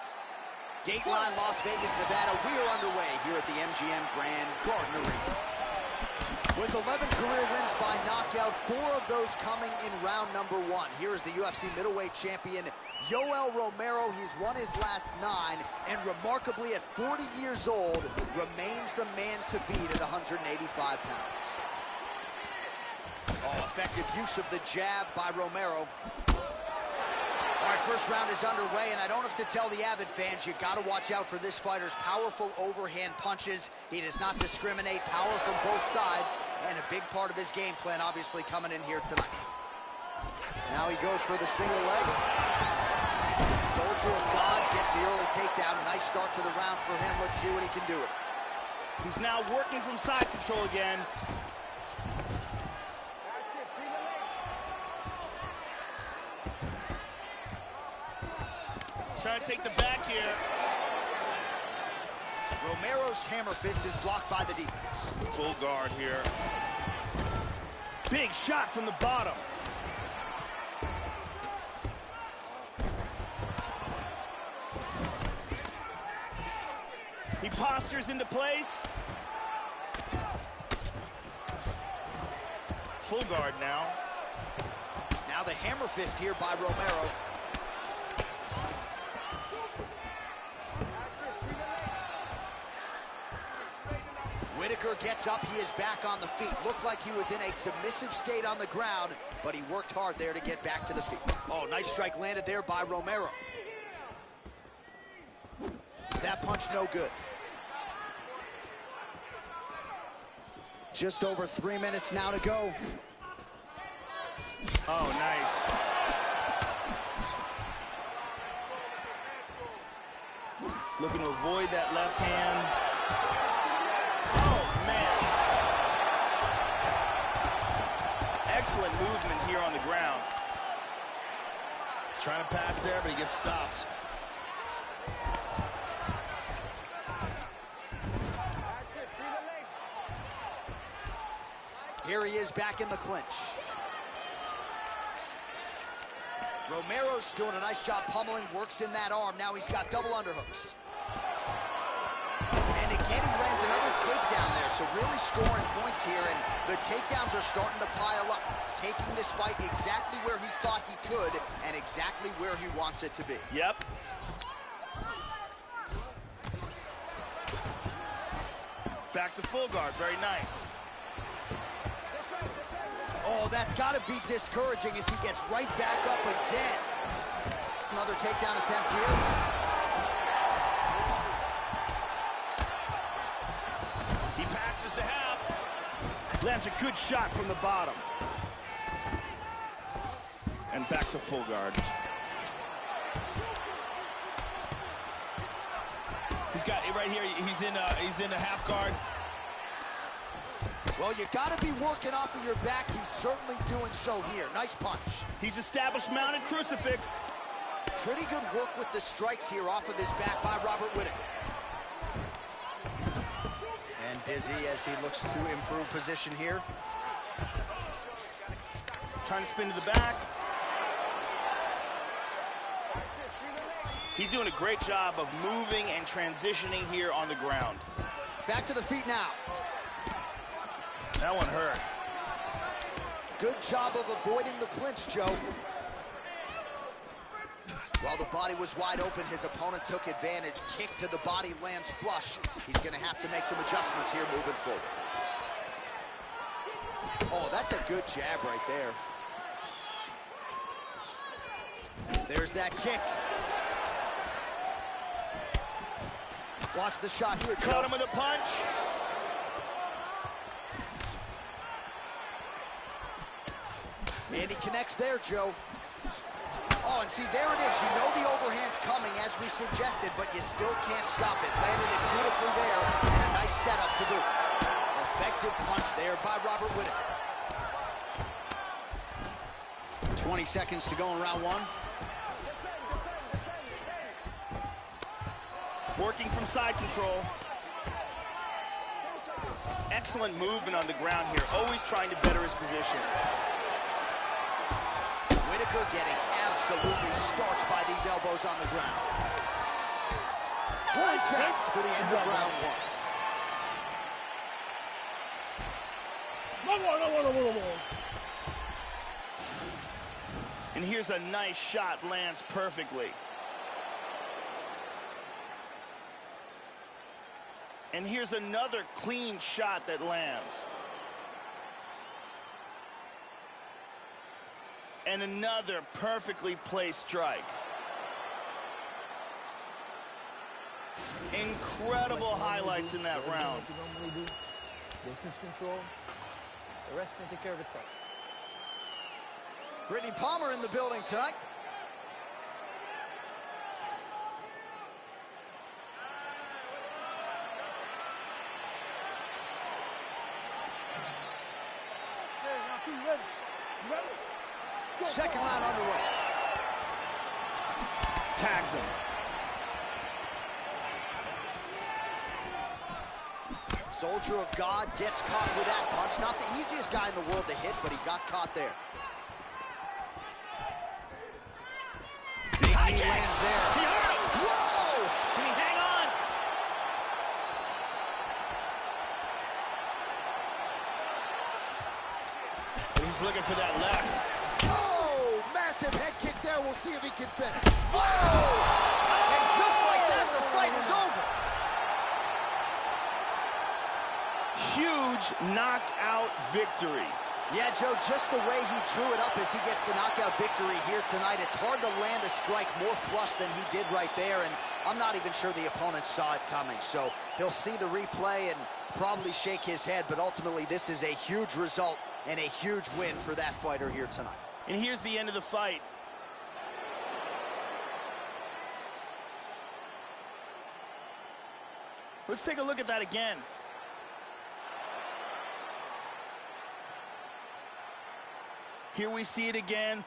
Dateline, Las Vegas, Nevada. We are underway here at the MGM Grand Garden Arena. With 11 career wins by knockout, 4 of those coming in round number 1. Here is the UFC middleweight champion, Yoel Romero. He's won his last 9, and remarkably at 40 years old, remains the man to beat at 185 pounds. Oh, effective use of the jab by Romero. All right, first round is underway, and I don't have to tell the avid fans, you got to watch out for this fighter's powerful overhand punches. He does not discriminate, power from both sides, and a big part of his game plan obviously coming in here tonight. Now he goes for the single leg. Soldier of God gets the early takedown. A nice start to the round for him. Let's see what he can do with it. He's now working from side control again. Trying to take the back here. Romero's hammer fist is blocked by the defense. Full guard here. Big shot from the bottom. He postures into place. Full guard now. Now the hammer fist here by Romero. Whittaker gets up, he is back on the feet. Looked like he was in a submissive state on the ground, but he worked hard there to get back to the feet. Oh, nice strike landed there by Romero. That punch no good. Just over 3 minutes now to go. Oh, nice. Looking to avoid that left hand. Oh, man. Excellent movement here on the ground. Trying to pass there, but he gets stopped. Here he is back in the clinch. Romero's doing a nice job pummeling, works in that arm. Now he's got double underhooks. And again, he lands another takedown there, so really scoring points here, and the takedowns are starting to pile up, taking this fight exactly where he thought he could and exactly where he wants it to be. Yep. Back to full guard, very nice. Oh, that's got to be discouraging as he gets right back up again. Another takedown attempt here. He passes to half. Lands a good shot from the bottom. And back to full guard. He's got it right here. He's in a half guard. Well, you got to be working off of your back. He's certainly doing so here. Nice punch. He's established mounted crucifix. Pretty good work with the strikes here off of his back by Robert Whittaker. And busy as he looks to improve position here. Trying to spin to the back. He's doing a great job of moving and transitioning here on the ground. Back to the feet now. That one hurt. Good job of avoiding the clinch, Joe. While the body was wide open, his opponent took advantage. Kick to the body lands flush. He's going to have to make some adjustments here moving forward. Oh, that's a good jab right there. There's that kick. Watch the shot here, Joe. Caught him with a punch. And he connects there, Joe. Oh, and see, there it is. You know the overhand's coming, as we suggested, but you still can't stop it. Landed it beautifully there, and a nice setup to boot. Effective punch there by Robert Whittaker. 20 seconds to go in round one. Working from side control. Excellent movement on the ground here, always trying to better his position. Whittaker getting absolutely starched by these elbows on the ground. 1 second for the end of round one. And here's a nice shot, lands perfectly. And here's another clean shot that lands. And another perfectly placed strike. Incredible highlights in that round. Distance control. The rest can take care of itself. Brittany Palmer in the building tonight. Second round underway. Tags him. Soldier of God gets caught with that punch. Not the easiest guy in the world to hit, but he got caught there. Big knee lands there. He hurt him. Whoa! Can he hang on? He's looking for that left. Oh, massive head kick there. We'll see if he can finish. Oh! And just like that, the fight is over. Huge knockout victory. Yeah, Joe, just the way he drew it up as he gets the knockout victory here tonight. It's hard to land a strike more flush than he did right there, and I'm not even sure the opponent saw it coming. So he'll see the replay and probably shake his head, but ultimately this is a huge result and a huge win for that fighter here tonight. And here's the end of the fight. Let's take a look at that again. Here we see it again.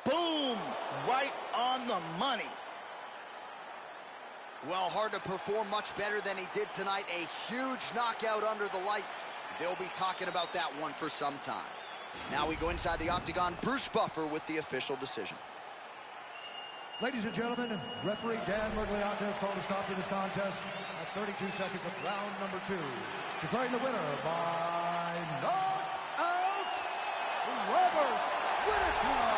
Boom! Right on the money. Well, hard to perform much better than he did tonight. A huge knockout under the lights. They'll be talking about that one for some time. Now we go inside the octagon. Bruce Buffer with the official decision. Ladies and gentlemen, referee Dan Mergliata has called a stop to this contest at 32 seconds of round number 2. Declaring the winner by knockout, Robert Whittaker.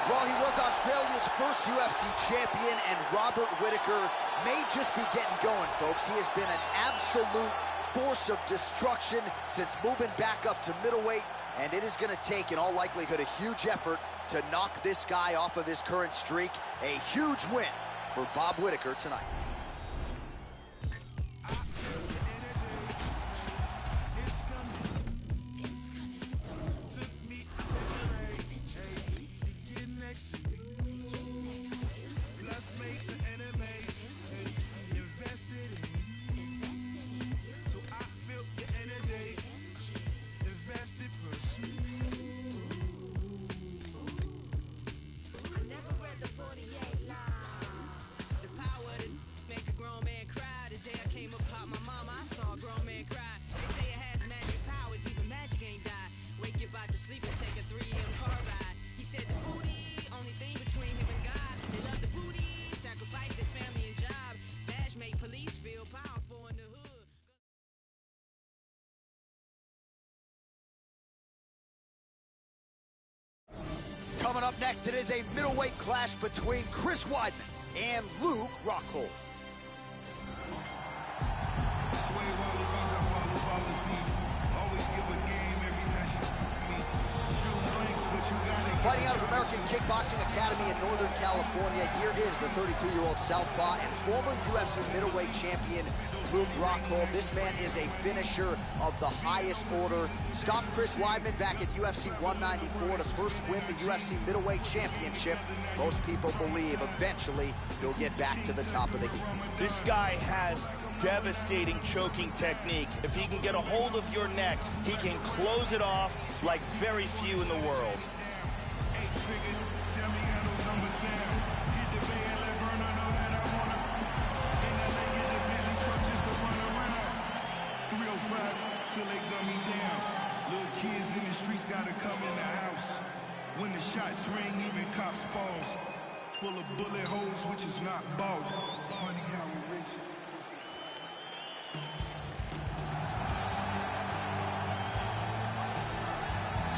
Well, he was Australia's first UFC champion, and Robert Whittaker may just be getting going, folks. He has been an absolute force of destruction since moving back up to middleweight, and it is going to take, in all likelihood, a huge effort to knock this guy off of his current streak. A huge win for Bob Whittaker tonight. Coming up next, it is a middleweight clash between Chris Weidman and Luke Rockhold. Sway wallabies, I follow policies. Always give a game every time she me. Shoot blanks, but you gotta. Fighting out of American Kickboxing Academy in Northern California, here is the 32-year-old southpaw and former UFC middleweight champion Luke Rockhold. This man is a finisher of the highest order. Stopped Chris Weidman back at UFC 194 to first win the UFC middleweight championship. Most people believe eventually he'll get back to the top of the heap. This guy has devastating choking technique. If he can get a hold of your neck, he can close it off like very few in the world. Tell me how those numbers sound. Hit the bay and let Burner know that I want him. In LA, get the Bentley truck just to run around. 305 till they gun me down. Little kids in the streets gotta come in the house. When the shots ring, even cops pause. Full of bullet holes, which is not boss. Funny how we're rich.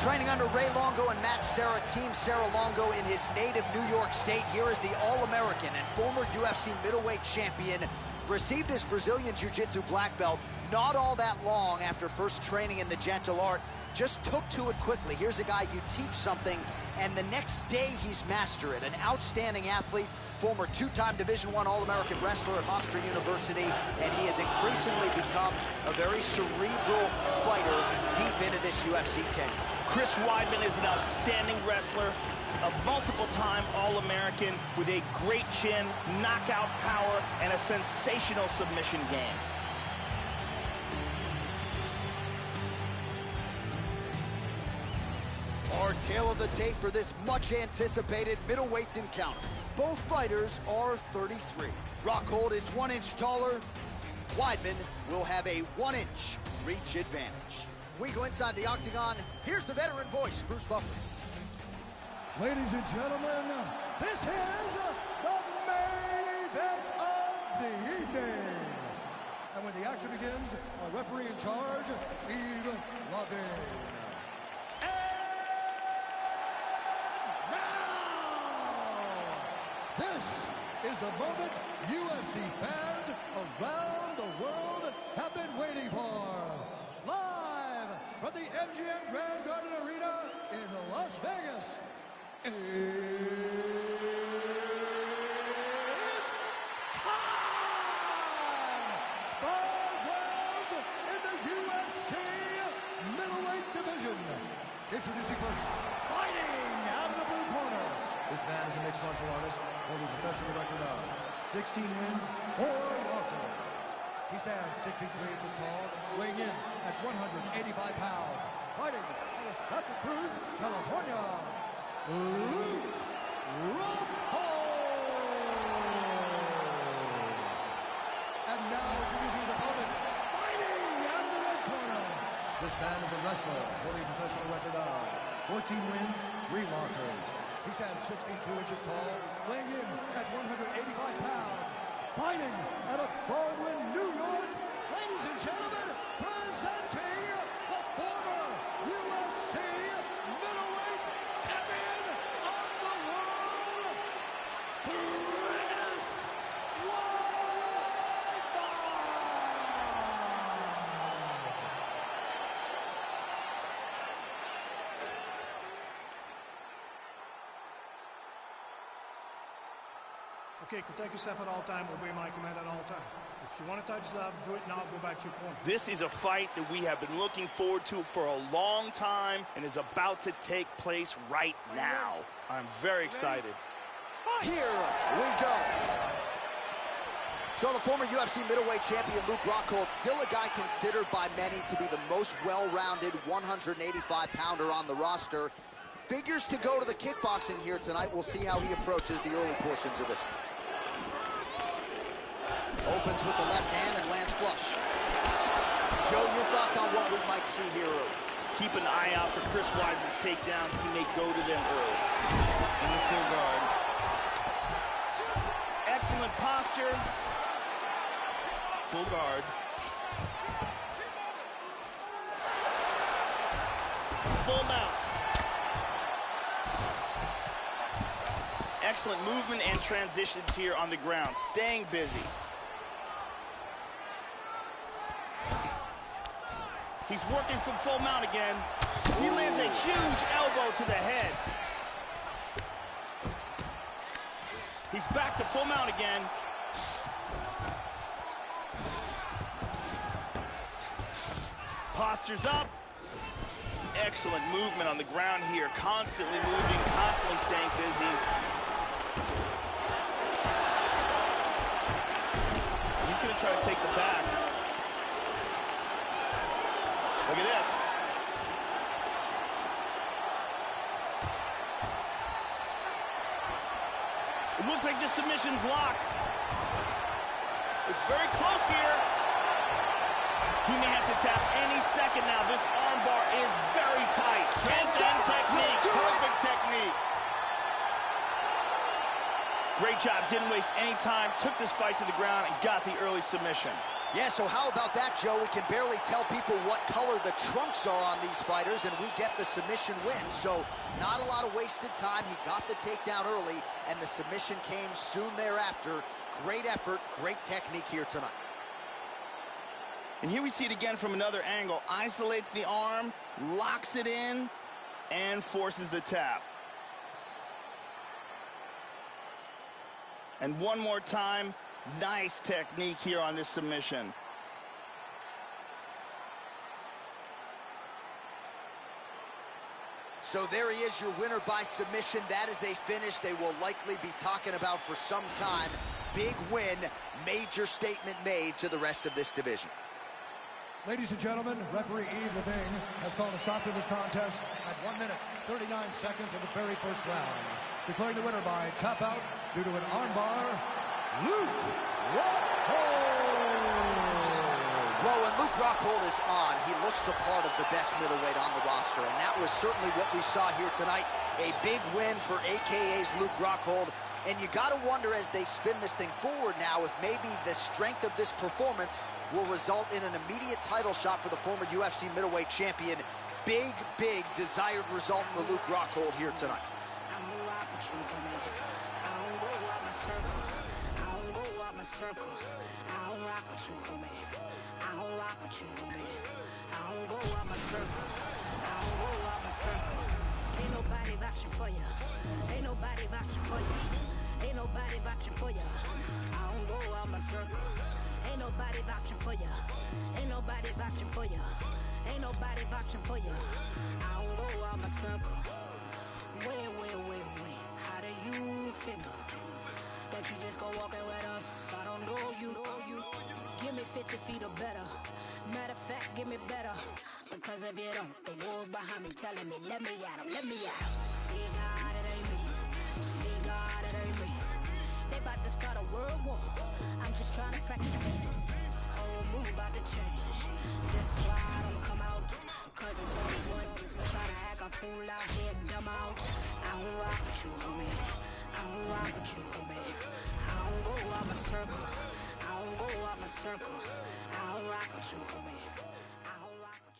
Training under Ray Longo and Matt Serra, Team Serra Longo in his native New York State. Here is the All-American and former UFC middleweight champion. Received his Brazilian Jiu-Jitsu black belt not all that long after first training in the gentle art. Just took to it quickly. Here's a guy you teach something, and the next day he's mastered it. An outstanding athlete, former two-time Division I All-American wrestler at Hofstra University, and he has increasingly become a very cerebral fighter deep into this UFC tenure. Chris Weidman is an outstanding wrestler, a multiple-time All-American with a great chin, knockout power, and a sensational submission game. Our tale of the tape for this much-anticipated middleweight encounter. Both fighters are 33. Rockhold is 1 inch taller. Weidman will have a 1-inch reach advantage. We go inside the octagon. Here's the veteran voice, Bruce Buffer. Ladies and gentlemen, this is the main event of the evening. And when the action begins, our referee in charge, Eve Loving. This is the moment UFC fans around the world have been waiting for. Live from the MGM Grand Garden Arena in Las Vegas, it's time! 5 rounds in the UFC middleweight division. Introducing first, fighting out of the blue corner. This man is a mixed martial artist holding a professional record of 16 wins, 4 losses. He stands 6 feet 3 inches tall, weighing in at 185 pounds. Fighting out of Santa Cruz, California, Luke Rockhold. And now introducing his opponent, fighting out of the red corner. This man is a wrestler, holding a professional record of 14 wins, 3 losses. He stands 6 feet 2 inches tall, weighing in at 185 pounds. Fighting out of Baldwin, New York, ladies and gentlemen, presenting the former UFC middleweight champion of the world, Chris Okay, protect yourself at all time, obey my command at all time. If you want to touch love, do it now, go back to your corner. This is a fight that we have been looking forward to for a long time and is about to take place right now. I'm very excited. Here we go. So the former UFC middleweight champion Luke Rockhold, still a guy considered by many to be the most well-rounded 185-pounder on the roster. Figures to go to the kickboxing here tonight. We'll see how he approaches the early portions of this one. Opens with the left hand and lands flush. Joe, your thoughts on what we might see here early? Keep an eye out for Chris Weidman's takedowns. He may go to them early. In the full guard. Excellent posture. Full guard. Full mount. Excellent movement and transitions here on the ground. Staying busy. He's working from full mount again. He lands a huge elbow to the head. He's back to full mount again. Postures up. Excellent movement on the ground here. Constantly moving, constantly staying busy. He's going to try to take the back. Look at this. It looks like the submission's locked. It's very close here. He may have to tap any second now. This armbar is very tight. Strength and technique. Perfect technique. Great job. Didn't waste any time. Took this fight to the ground and got the early submission. Yeah, so how about that, Joe? We can barely tell people what color the trunks are on these fighters, and we get the submission win. So not a lot of wasted time. He got the takedown early, and the submission came soon thereafter. Great effort, great technique here tonight. And here we see it again from another angle. Isolates the arm, locks it in, and forces the tap. And one more time, nice technique here on this submission. So there he is, your winner by submission. That is a finish they will likely be talking about for some time. Big win, major statement made to the rest of this division. Ladies and gentlemen, referee Yves Levine has called a stop to this contest at 1 minute, 39 seconds of the very first round. Declaring the winner by tap out due to an armbar, Luke Rockhold. Well, when Luke Rockhold is on, he looks the part of the best middleweight on the roster, and that was certainly what we saw here tonight. A big win for AKA's Luke Rockhold. And you got to wonder, as they spin this thing forward now, if maybe the strength of this performance will result in an immediate title shot for the former UFC middleweight champion. Big, big desired result for Luke Rockhold here tonight. Ain't nobody vouching for you. Ain't nobody vouching for you. Ain't nobody vouching for you. I don't go out my circle. Ain't nobody vouching for you. Ain't nobody vouching for you. Ain't nobody vouching for you. I don't go out my circle. Wait. How do you figure that you just go walking with us? I don't know you. Give me 50 feet or better. Matter of fact, give me better. Because if you don't, the wolves behind me telling me, let me at 'em, let me at 'em. See God, it ain't me. See God, it ain't me. They about to start a world war. I'm just trying to practice. Whole move about to change. This slide don't come out. Cause it's always one. Try to act a fool out here, dumb out. I don't rock with you, homie. I don't rock with you, homie. I don't go out my circle. I don't go out my circle. I don't rock with you, homie. I don't rock with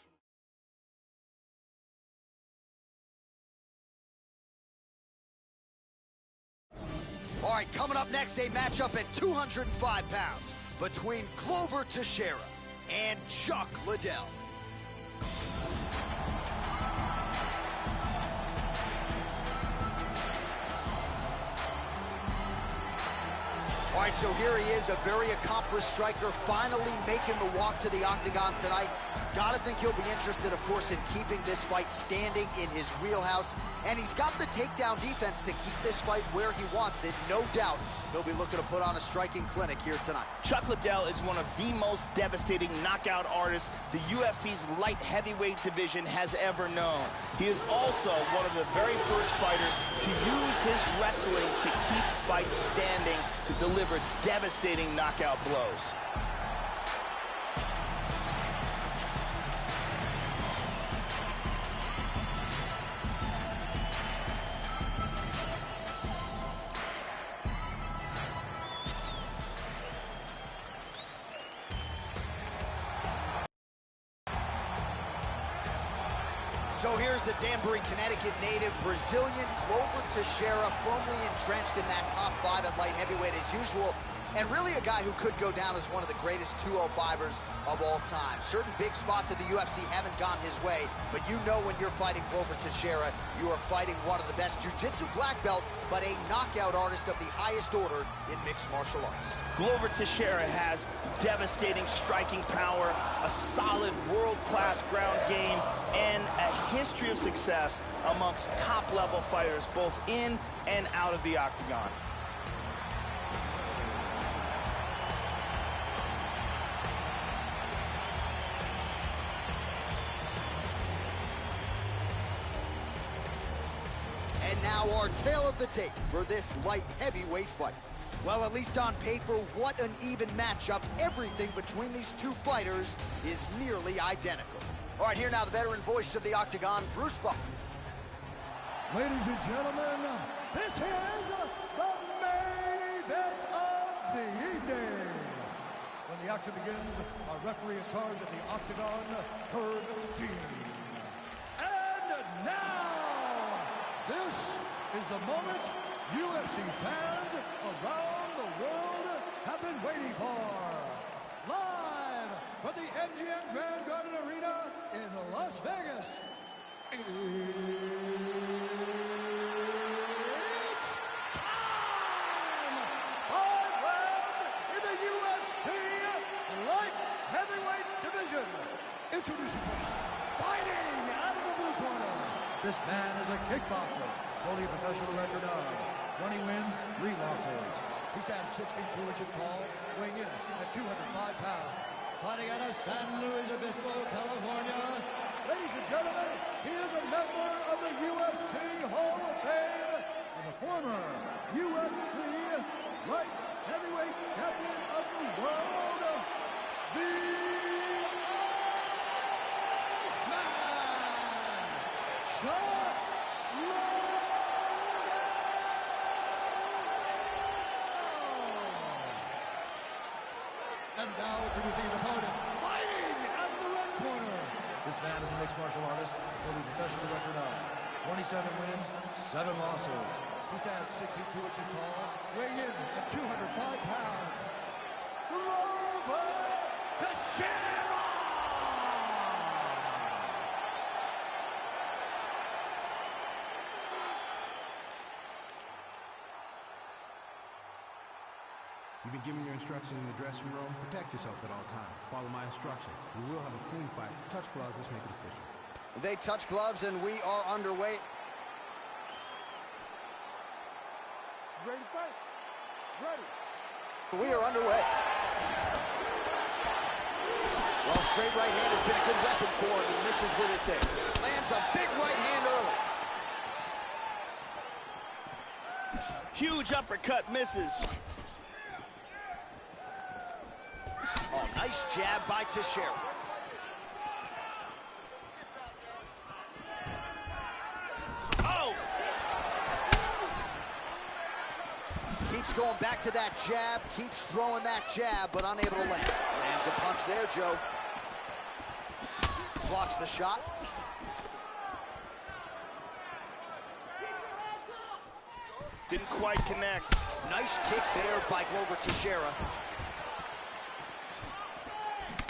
you. All right, coming up next, a matchup at 205 pounds between Glover Teixeira and Chuck Liddell. All right, so here he is, a very accomplished striker, finally making the walk to the octagon tonight. Gotta think he'll be interested, of course, in keeping this fight standing in his wheelhouse. And he's got the takedown defense to keep this fight where he wants it. No doubt he'll be looking to put on a striking clinic here tonight. Chuck Liddell is one of the most devastating knockout artists the UFC's light heavyweight division has ever known. He is also one of the very first fighters to use his wrestling to keep fights standing, to deliver devastating knockout blows. So here's the Danbury, Connecticut native, Brazilian Glover Teixeira, firmly entrenched in that top 5 at light heavyweight as usual, and really a guy who could go down as one of the greatest 205ers of all time. Certain big spots of the UFC haven't gone his way, but you know when you're fighting Glover Teixeira, you are fighting one of the best jiu-jitsu black belt, but a knockout artist of the highest order in mixed martial arts. Glover Teixeira has devastating striking power, a solid world-class ground game, and a history of success amongst top-level fighters, both in and out of the octagon. And now our tale of the tape for this light heavyweight fight. Well, at least on paper, what an even matchup. Everything between these two fighters is nearly identical. All right, here now the veteran voice of the octagon, Bruce Buffer. Ladies and gentlemen, this is the main event of the evening. When the action begins, our referee in charge of the octagon, Herb Dean. And now, this is the moment UFC fans around the world have been waiting for. Live from the MGM Grand Garden Arena in Las Vegas. It's time! 5 rounds in the UFC light heavyweight division. Introducing first, fighting out of the blue corner. This man is a kickboxer, holding a professional record of 20 wins, 3 losses. He stands 6 feet 2 inches tall, weighing in at 205 pounds. Fighting out of San Luis Obispo, California. Ladies and gentlemen, he is a member of the UFC Hall of Fame and a former UFC light heavyweight champion of the world, the Iceman, Chuck Liddell. And now introducing his opponent, fighting out of the red corner. This man is a mixed martial artist holding a professional record of 27 wins, 7 losses. He stands 6 feet 2 inches tall, weighing in at 205 pounds. Glover Teixeira! You've been given your instructions in the dressing room. Protect yourself at all times. Follow my instructions. We will have a clean fight. Touch gloves. Let's make it official. They touch gloves, and we are underway. Ready to fight? Ready. We are underway. Well, straight right hand has been a good weapon for him. He misses with it there. Lands a big right hand early. Huge uppercut misses. Oh, nice jab by Teixeira. Oh! Keeps going back to that jab, keeps throwing that jab, but unable to land. Lands a punch there, Joe. Blocks the shot. Didn't quite connect. Nice kick there by Glover Teixeira.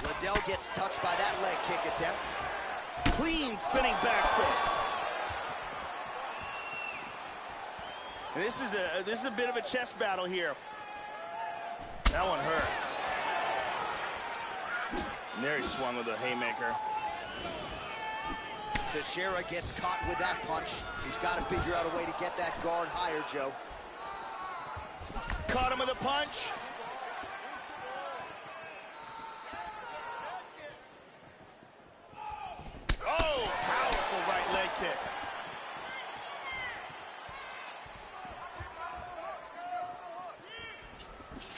Liddell gets touched by that leg kick attempt. Clean spinning back fist. And this is a bit of a chess battle here. That one hurt. And there he swung with a haymaker. Teixeira gets caught with that punch. He's got to figure out a way to get that guard higher, Joe. Caught him with a punch. Oh, powerful right leg kick.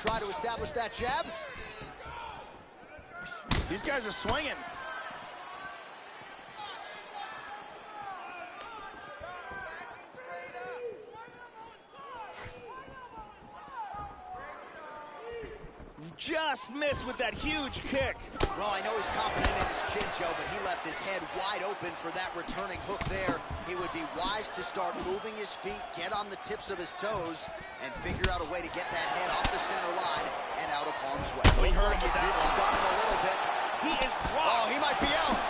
Try to establish that jab. These guys are swinging. Just missed with that huge kick. Well, I know he's confident in his chin, Joe, but he left his head wide open for that returning hook there. He would be wise to start moving his feet, get on the tips of his toes, and figure out a way to get that head off the center line and out of harm's way. Oh, he hurt like it did stun him a little bit. He is dropped. Oh, he might be out.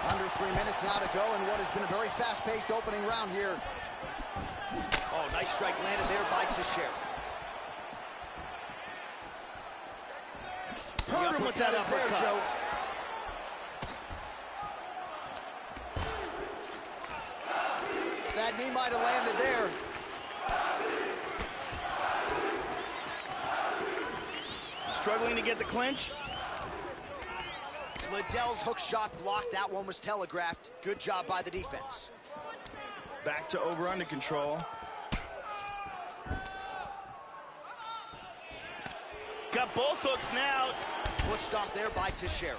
Under 3 minutes now to go in what has been a very fast-paced opening round here. Oh, nice strike landed there by Teixeira. Hurt him with that uppercut. There, Joe. That knee might have landed there. Struggling to get the clinch. Liddell's hook shot blocked. That one was telegraphed. Good job by the defense. Back to over-under control. Got both hooks now. Foot stomp there by Teixeira.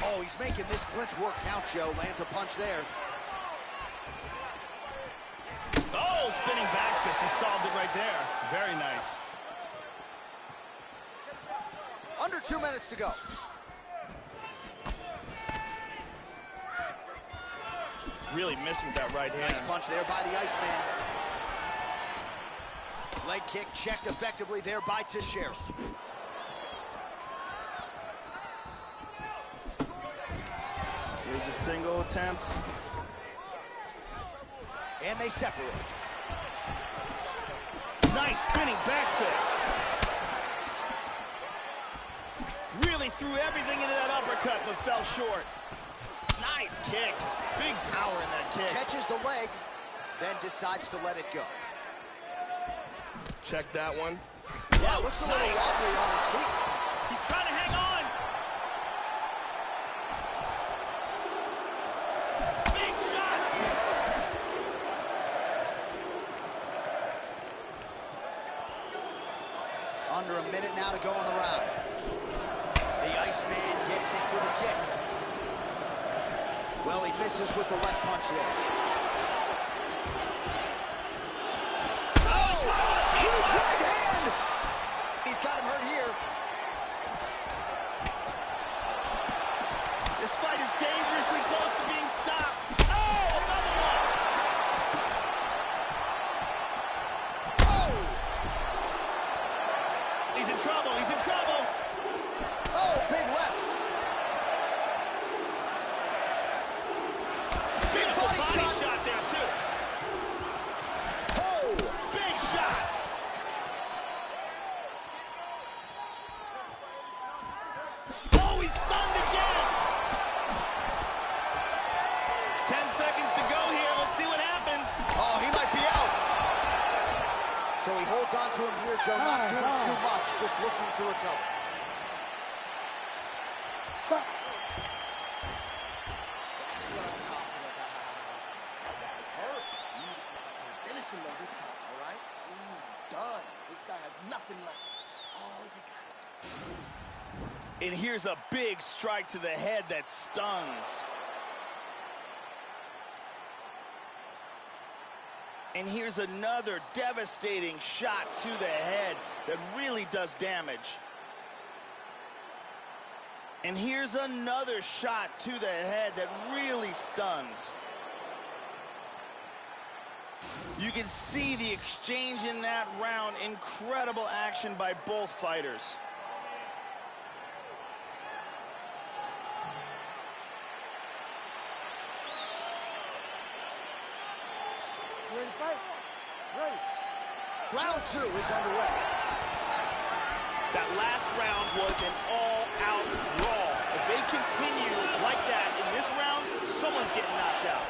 Oh, he's making this clinch work count, Joe. Lands a punch there. Oh, spinning back fist. He solved it right there. Very nice. Under 2 minutes to go. Really missed with that right hand. Nice punch there by the Iceman. Leg kick checked effectively there by Teixeira. Here's a single attempt. And they separate. Nice spinning back fist. Really threw everything into that uppercut, but fell short. Nice kick. Big power in that kick. Catches the leg, then decides to let it go. Check that one. Yeah, looks a little wobbly on his feet. He's trying to hang on. Big shots. Under a minute now to go in the round. The Iceman gets hit with a kick. Well, he misses with the left punch there. Oh! Huge right hand! He's got him hurt here. This fight is dangerously close to being stopped. Oh, another one. Oh! He's in trouble. He's in trouble. Oh, big left. Beautiful body shot there, too. Oh! Big shots. Oh, he's stunned again. 10 seconds to go here. Let's see what happens. Oh, he might be out. So he holds on to to him here, Joe. Not doing too much, just looking to recover. That's what I'm talking about. That guy's hurt. You can finish him though this time, all right? He's done. This guy has nothing left. All you gotta do. And here's a big strike to the head that stuns. And here's another devastating shot to the head that really does damage. And here's another shot to the head that really stuns. You can see the exchange in that round. Incredible action by both fighters. Ready to fight? Ready. Round 2 is underway. That last round was an all-out brawl. If they continue like that in this round, someone's getting knocked out.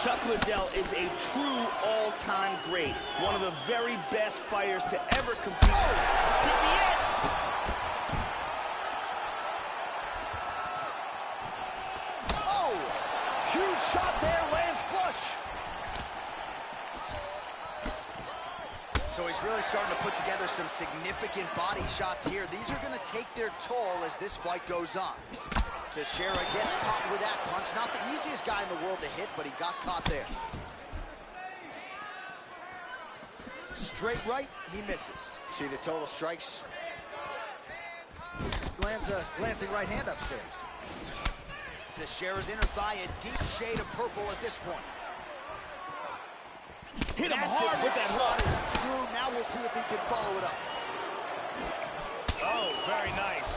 Chuck Liddell is a true all-time great. One of the very best fighters to ever compete. This could be it. Oh! Huge shot there, lands flush. So he's really starting to put together some significant body shots here. These are going to take their toll as this fight goes on. Teixeira gets caught with that punch. Not the easiest guy in the world to hit, but he got caught there. Straight right, he misses. See the total strikes? Lands a glancing right hand upstairs. Teixeira's inner thigh, a deep shade of purple at this point. Hit him hard with that shot is true. Now we'll see if he can follow it up. Oh, very nice.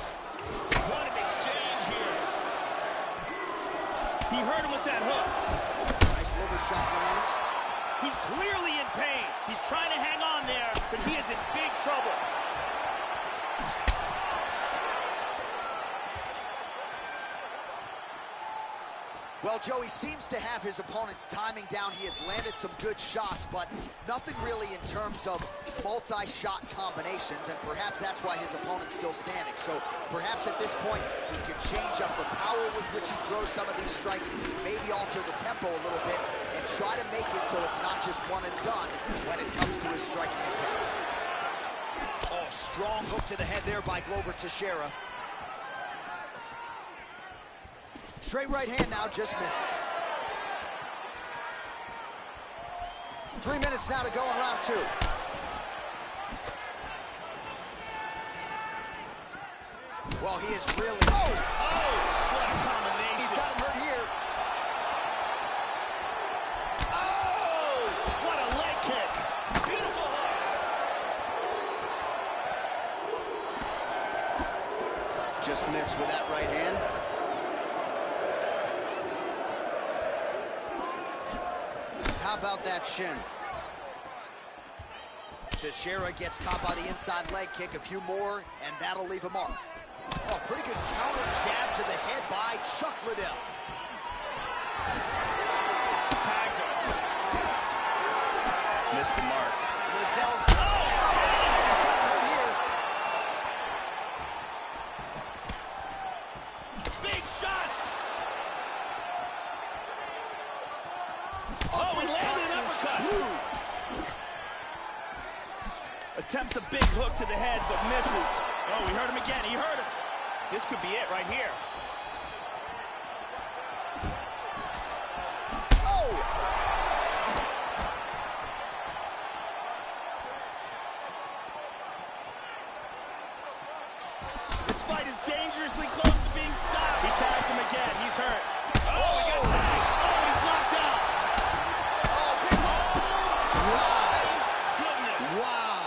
What an exchange here. He hurt him with that hook. Nice liver shot, Lance. He's clearly in pain. He's trying to hang on there, but he is in big trouble. Well, Joe, he seems to have his opponent's timing down. He has landed some good shots, but nothing really in terms of multi-shot combinations, and perhaps that's why his opponent's still standing. So perhaps at this point, he could change up the power with which he throws some of these strikes, maybe alter the tempo a little bit, and try to make it so it's not just one and done when it comes to his striking attack. Oh, strong hook to the head there by Glover Teixeira. Straight right hand now, just misses. 3 minutes now to go in round 2. Well, he is really... Oh! Oh! What a combination. He's got him hurt here. Oh! What a leg kick. Beautiful hook. Just missed with that right hand. How about that shin? Teixeira gets caught by the inside leg kick. A few more, and that'll leave a mark. Oh, pretty good counter jab to the head by Chuck Liddell. Tagged him. Missed the mark. Liddell's... Oh, he's got him here. Big shots. Oh, he landed an uppercut. Attempts a big hook to the head, but misses. Oh, he hurt him again. He hurt him. This could be it right here. Oh! This fight is dangerously close to being stopped. He tagged him again. He's hurt. Oh, he got tagged. Oh, he's knocked out. Oh, big one. Wow. Goodness. Wow.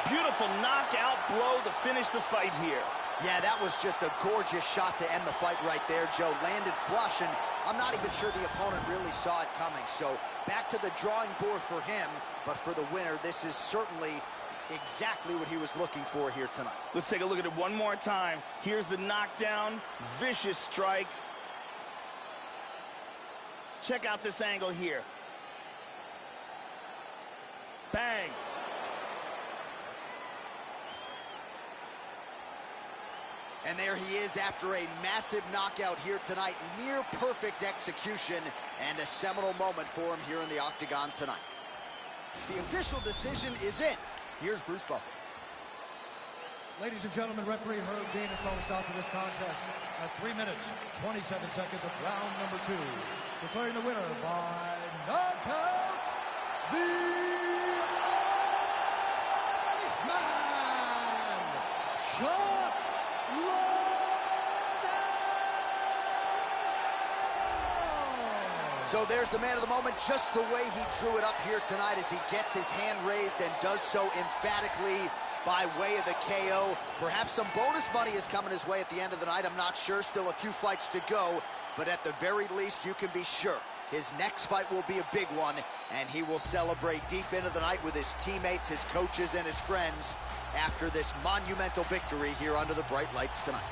Beautiful knockout blow to finish the fight here. Yeah, that was just a gorgeous shot to end the fight right there, Joe. Landed flush, and I'm not even sure the opponent really saw it coming. So back to the drawing board for him, but for the winner, this is certainly exactly what he was looking for here tonight. Let's take a look at it one more time. Here's the knockdown, vicious strike. Check out this angle here. And there he is after a massive knockout here tonight. Near perfect execution and a seminal moment for him here in the octagon tonight. The official decision is in. Here's Bruce Buffer. Ladies and gentlemen, referee Herb Dean has called a stop to this contest at 3 minutes, 27 seconds of round number 2. Declaring the winner by knockout, the Iceman, Chuck Liddell. So there's the man of the moment, just the way he drew it up here tonight as he gets his hand raised and does so emphatically by way of the KO. Perhaps some bonus money is coming his way at the end of the night. I'm not sure. Still a few fights to go. But at the very least, you can be sure his next fight will be a big one, and he will celebrate deep into the night with his teammates, his coaches, and his friends after this monumental victory here under the bright lights tonight.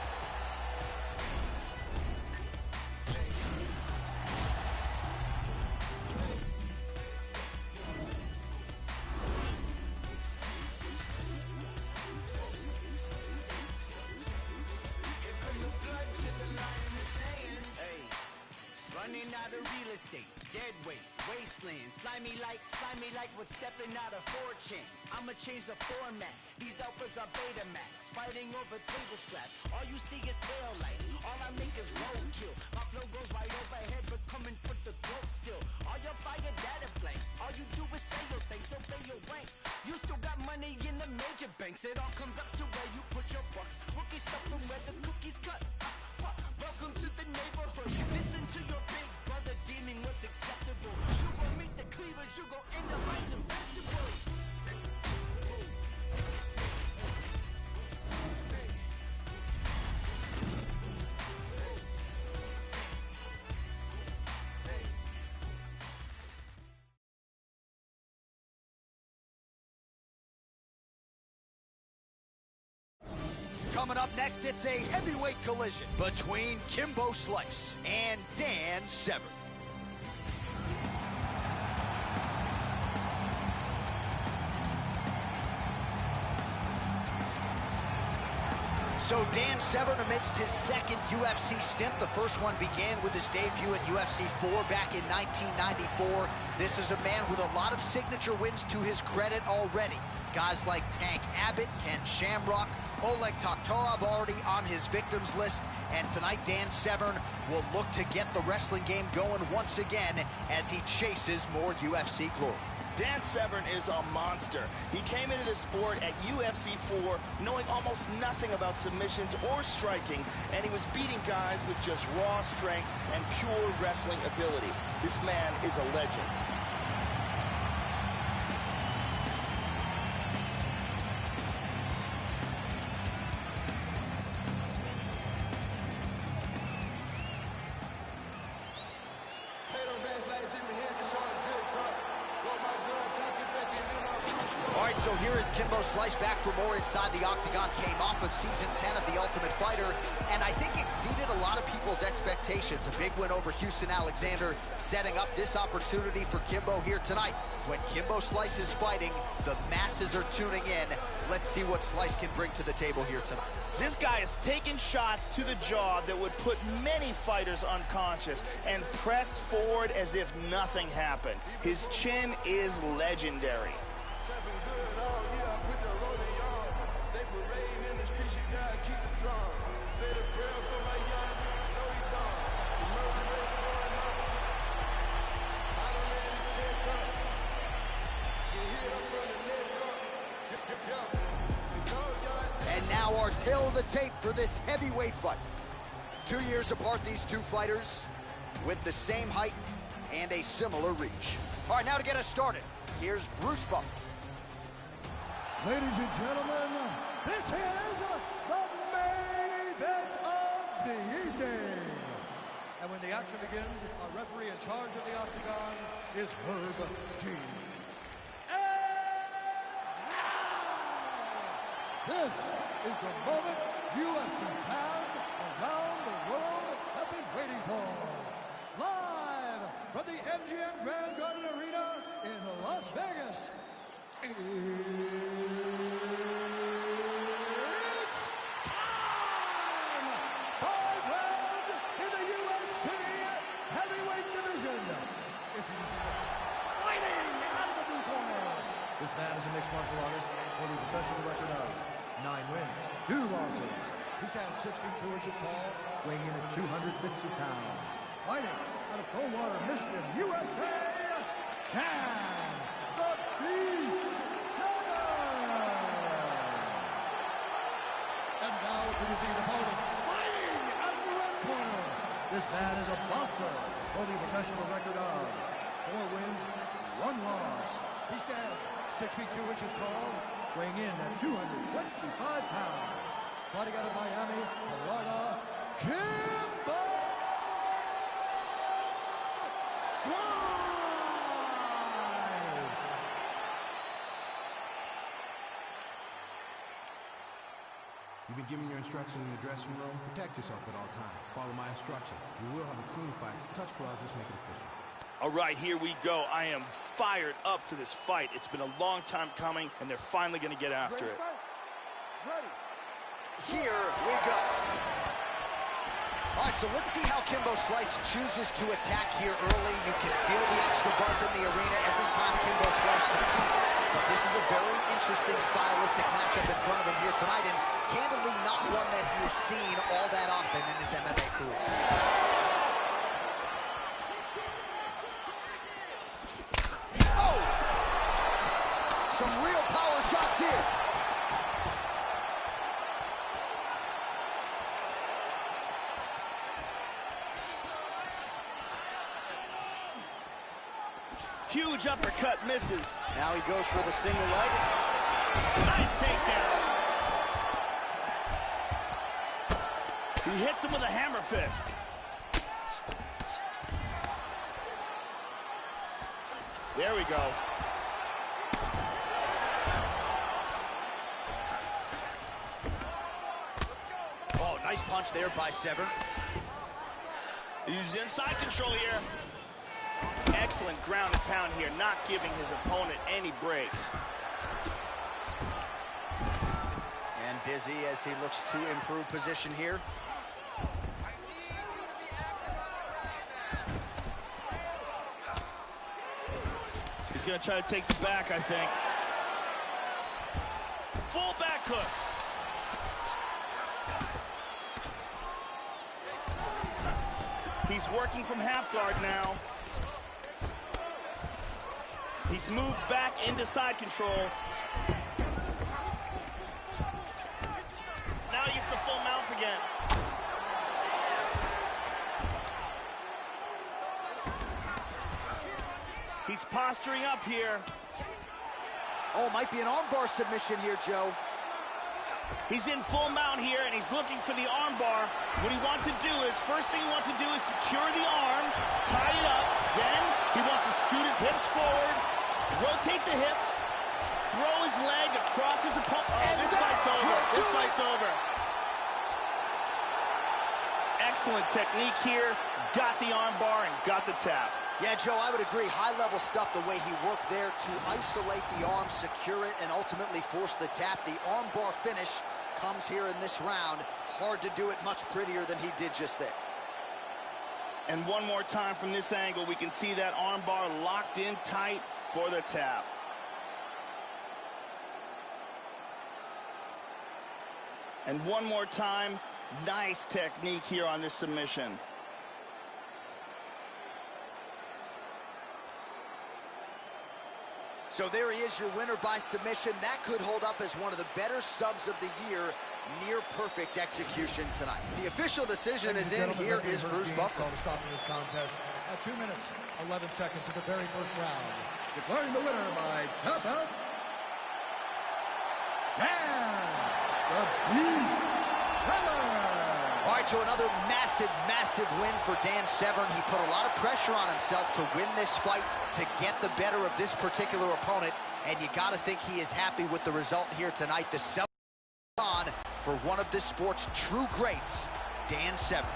Running out of real estate, dead weight, wasteland, slimy like what's stepping out of fortune. I'ma change the format, these alphas are Betamax, fighting over table scraps, all you see is tail lights, all I make is roadkill, my flow goes right overhead, but come and put the throat still, all your fire data blanks, all you do is say your things, obey your rank, you still got money in the major banks, it all comes up to where you put your bucks, rookie stuff from where the cookies cut. Welcome to the neighborhood. Listen to your big brother deeming what's acceptable. You gon' meet the cleavers, you gon' end up like some vegetables. Coming up next, it's a heavyweight collision between Kimbo Slice and Dan Severn. So Dan Severn amidst his second UFC stint. The first one began with his debut at UFC 4 back in 1994. This is a man with a lot of signature wins to his credit already. Guys like Tank Abbott, Ken Shamrock, Oleg Taktarov already on his victims list. And tonight, Dan Severn will look to get the wrestling game going once again as he chases more UFC glory. Dan Severn is a monster. He came into the sport at UFC 4 knowing almost nothing about submissions or striking, and he was beating guys with just raw strength and pure wrestling ability. This man is a legend. So here is Kimbo Slice back for more inside the octagon. Came off of season 10 of The Ultimate Fighter, and I think exceeded a lot of people's expectations. A big win over Houston Alexander, setting up this opportunity for Kimbo here tonight. When Kimbo Slice is fighting, the masses are tuning in. Let's see what Slice can bring to the table here tonight. This guy is taking shots to the jaw that would put many fighters unconscious and pressed forward as if nothing happened. His chin is legendary. And now our tail of the tape for this heavyweight fight. 2 years apart, these two fighters with the same height and a similar reach. All right, now to get us started, here's Bruce Buffer. Ladies and gentlemen, this is the main event of the evening. And when the action begins, our referee in charge of the octagon is Herb Dean. This is the moment UFC fans around the world have been waiting for. Live from the MGM Grand Garden Arena in Las Vegas. It's time! 1, 2, 3, This man is a mixed martial artist holding a professional record of 9 wins, 2 losses. He stands 6'2" tall, weighing in at 250 pounds. Fighting out of Coldwater, Michigan, USA, Dan the Beast Severn! And now introducing his opponent, fighting out of the red corner. This man is a boxer holding a professional record of 4 wins, 1 loss. He stands 6'2" tall, weighing in at 225 pounds. Fighting out of Miami, Florida, Kimbo Slice! You've been given your instructions in the dressing room. Protect yourself at all times. Follow my instructions. We will have a clean fight. Touch gloves. Let's make it official. All right, here we go. I am fired up for this fight. It's been a long time coming, and they're finally going to get after it. Here we go. All right, so let's see how Kimbo Slice chooses to attack here early. You can feel the extra buzz in the arena every time Kimbo Slice competes. But this is a very interesting stylistic matchup in front of him here tonight, and candidly not one that he has seen all that often in his MMA career. Oh! Some real power shots here. Huge uppercut misses. Now he goes for the single leg. Nice takedown. He hits him with a hammer fist. There we go. Oh, nice punch there by Severn. He's inside control here. Excellent ground and pound here, not giving his opponent any breaks. And busy as he looks to improve position here. He's going to try to take the back, I think. Full back hooks. He's working from half guard now. He's moved back into side control. Now he gets the full mount again. He's posturing up here. Oh, might be an armbar submission here, Joe. He's in full mount here, and he's looking for the armbar. What he wants to do is, first thing he wants to do is secure the arm, tie it up. Then he wants to scoot his hips forward, rotate the hips, throw his leg across his opponent. Oh, this fight's over. This fight's over. Excellent technique here. Got the armbar and got the tap. Yeah, Joe, I would agree. High-level stuff, the way he worked there to isolate the arm, secure it, and ultimately force the tap. The armbar finish comes here in this round. Hard to do it much prettier than he did just there. And one more time from this angle, we can see that armbar locked in tight for the tap. And one more time, nice technique here on this submission. So there he is, your winner by submission. That could hold up as one of the better subs of the year. Near perfect execution tonight. The official decision is in. Here is Bruce Buffer. Stopping this contest at 2 minutes, 11 seconds of the very first round. Declaring the winner by tap out, Dan the Beast Severn. All right, so another massive, massive win for Dan Severn. He put a lot of pressure on himself to win this fight, to get the better of this particular opponent, and you got to think he is happy with the result here tonight. The sell on for one of this sport's true greats, Dan Severn.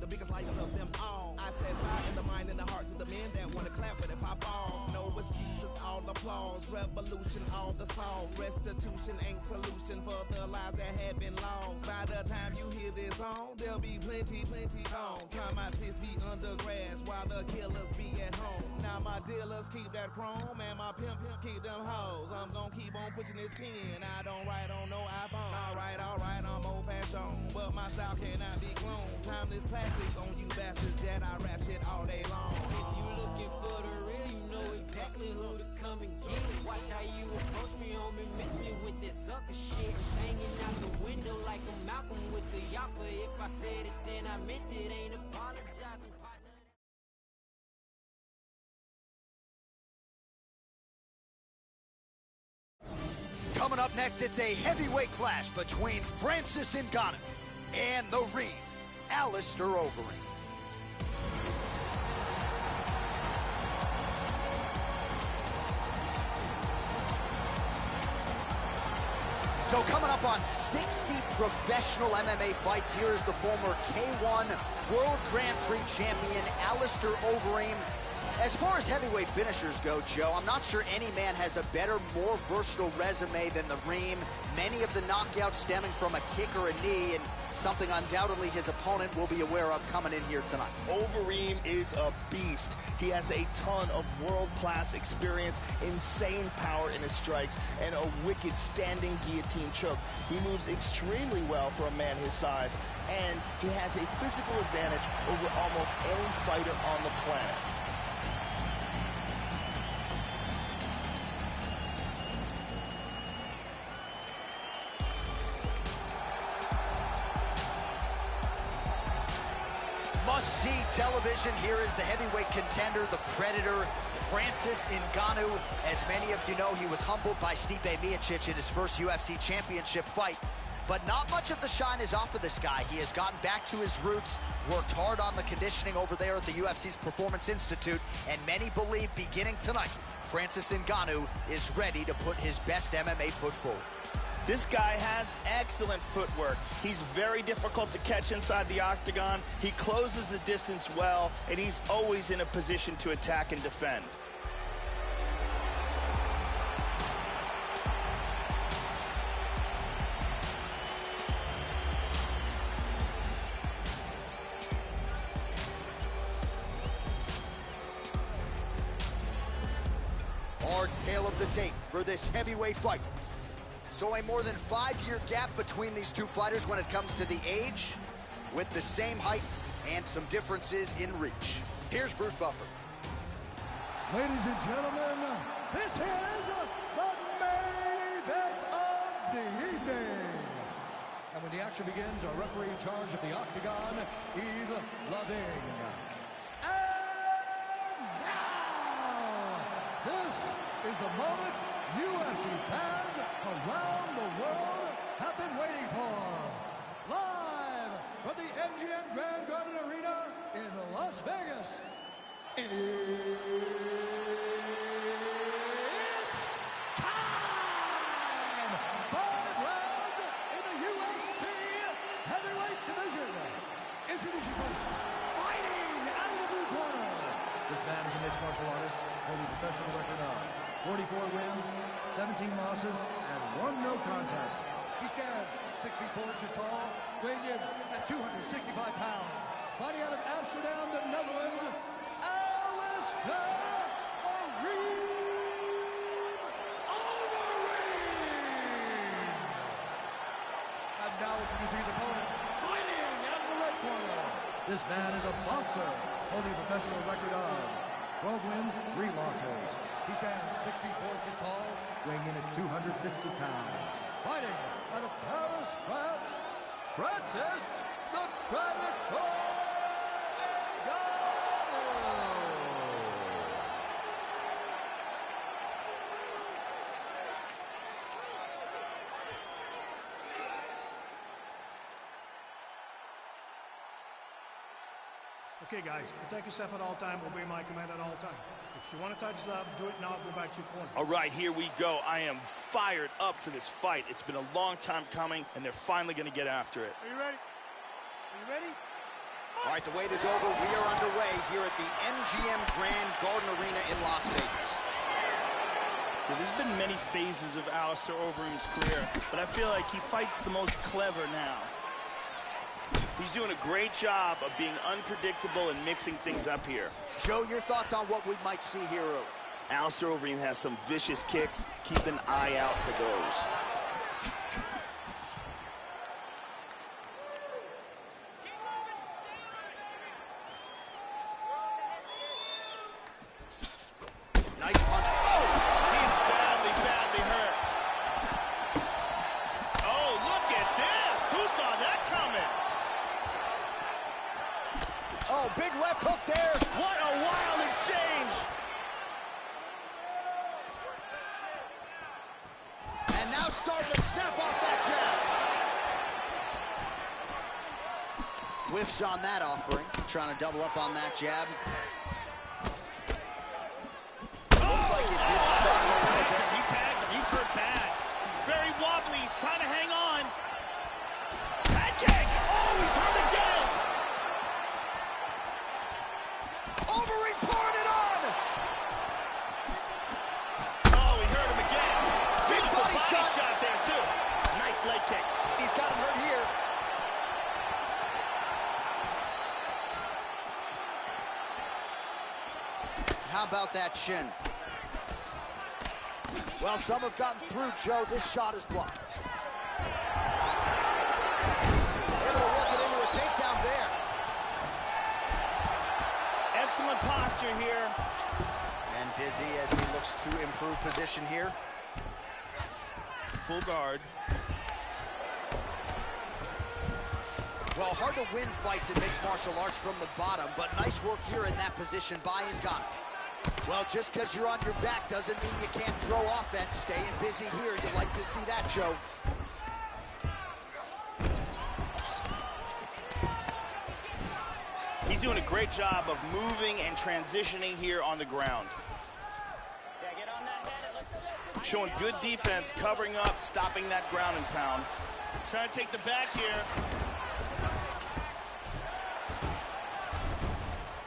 The biggest liars of them all. I said fire in the mind and the hearts of the men. fan that wanna clap with it, pop on. No excuses, all applause. Revolution, all the songs. Restitution ain't solution for the lives that have been lost. By the time you hear this song, there'll be plenty gone. Time my sis be under grass while the killers be at home. Now my dealers keep that chrome and my pimp keep them hoes. I'm gonna keep on pushing this pen. I don't write on no iPhone. Alright, I'm old fashioned, but my style cannot be cloned. Timeless classics on you bastards that I rap shit all day long. If you looking for the real, you know exactly who to come and get. Watch how you approach me, homie, miss me with that sucker shit. Hanging out the window like a Malcolm with the yapper. If I said it, then I meant it. Ain't apologizing, partner. Coming up next, it's a heavyweight clash between Francis Ngannou and the Reem, Alistair Overeem. So coming up on 60 professional MMA fights, here is the former K1 World Grand Prix champion, Alistair Overeem. As far as heavyweight finishers go, Joe, I'm not sure any man has a better, more versatile resume than the Reem. Many of the knockouts stemming from a kick or a knee, and something undoubtedly his opponent will be aware of coming in here tonight. Overeem is a beast. He has a ton of world-class experience, insane power in his strikes, and a wicked standing guillotine choke. He moves extremely well for a man his size, and he has a physical advantage over almost any fighter on the planet. Must-see television. Here is the heavyweight contender, the Predator, Francis Ngannou. As many of you know, he was humbled by Stipe Miocic in his first UFC championship fight. But not much of the shine is off of this guy. He has gotten back to his roots, worked hard on the conditioning over there at the UFC's Performance Institute, and many believe beginning tonight, Francis Ngannou is ready to put his best MMA foot forward. This guy has excellent footwork. He's very difficult to catch inside the octagon. He closes the distance well, and he's always in a position to attack and defend. Our tale of the tape for this heavyweight fight. So a more than 5-year gap between these two fighters when it comes to the age, with the same height and some differences in reach. Here's Bruce Buffer. Ladies and gentlemen, this is the main event of the evening. And when the action begins, our referee in charge of the octagon, Yves Loving. And now, this is the moment UFC fans around the world have been waiting for. Live from the MGM Grand Garden Arena in Las Vegas. It's time! 5 rounds in the UFC heavyweight division. Introducing first, fighting out of the blue corner. This man is a mixed martial artist, holding professional record of 44 wins, 17 losses, and 1 no contest. He stands 6 feet 4 inches tall, weighing in at 265 pounds. Fighting out of Amsterdam, the Netherlands, Alistair Overeem! And now introducing his opponent, fighting out of the right corner. This man is a boxer, holding a professional record of 12 wins, 3 losses. He stands 6 feet 4 inches tall, weighing in at 250 pounds. Fighting out of Paris, France, Francis the Predator Ngannou. Okay, guys, protect yourself at all time, obey my command at all time. If you want to touch love, do it now, go back to your corner. All right, here we go. I am fired up for this fight. It's been a long time coming, and they're finally going to get after it. Are you ready? Are you ready? All right, the wait is over. We are underway here at the MGM Grand Garden Arena in Las Vegas. There's been many phases of Alistair Overeem's career, but I feel like he fights the most clever now. He's doing a great job of being unpredictable and mixing things up here. Joe, your thoughts on what we might see here early? Alistair Overeem has some vicious kicks. Keep an eye out for those. Nice punch. Oh! He's badly, badly hurt. Oh, look at this! Who saw that coming? Oh, big left hook there. What a wild exchange! And now starting to snap off that jab. Whiffs on that offering. Trying to double up on that jab. Looks like it did start a little bit. He tagged him. He's hurt bad. He's very wobbly. He's trying to hang on. Head kick! Oh, he's hurt again! Overeem pouring it on! Oh, he hurt him again. Big body shot there, too. Nice leg kick. He's got him hurt here. How about that shin? Well, some have gotten through, Joe. This shot is blocked. Able to work it into a takedown there. Excellent posture here. And busy as he looks to improve position here. Full guard. Well, hard to win fights in mixed martial arts from the bottom, but nice work here in that position by Ngannou. Well, just because you're on your back doesn't mean you can't throw offense. Staying busy here, you'd like to see that, Joe. He's doing a great job of moving and transitioning here on the ground. Showing good defense, covering up, stopping that ground and pound. Trying to take the back here.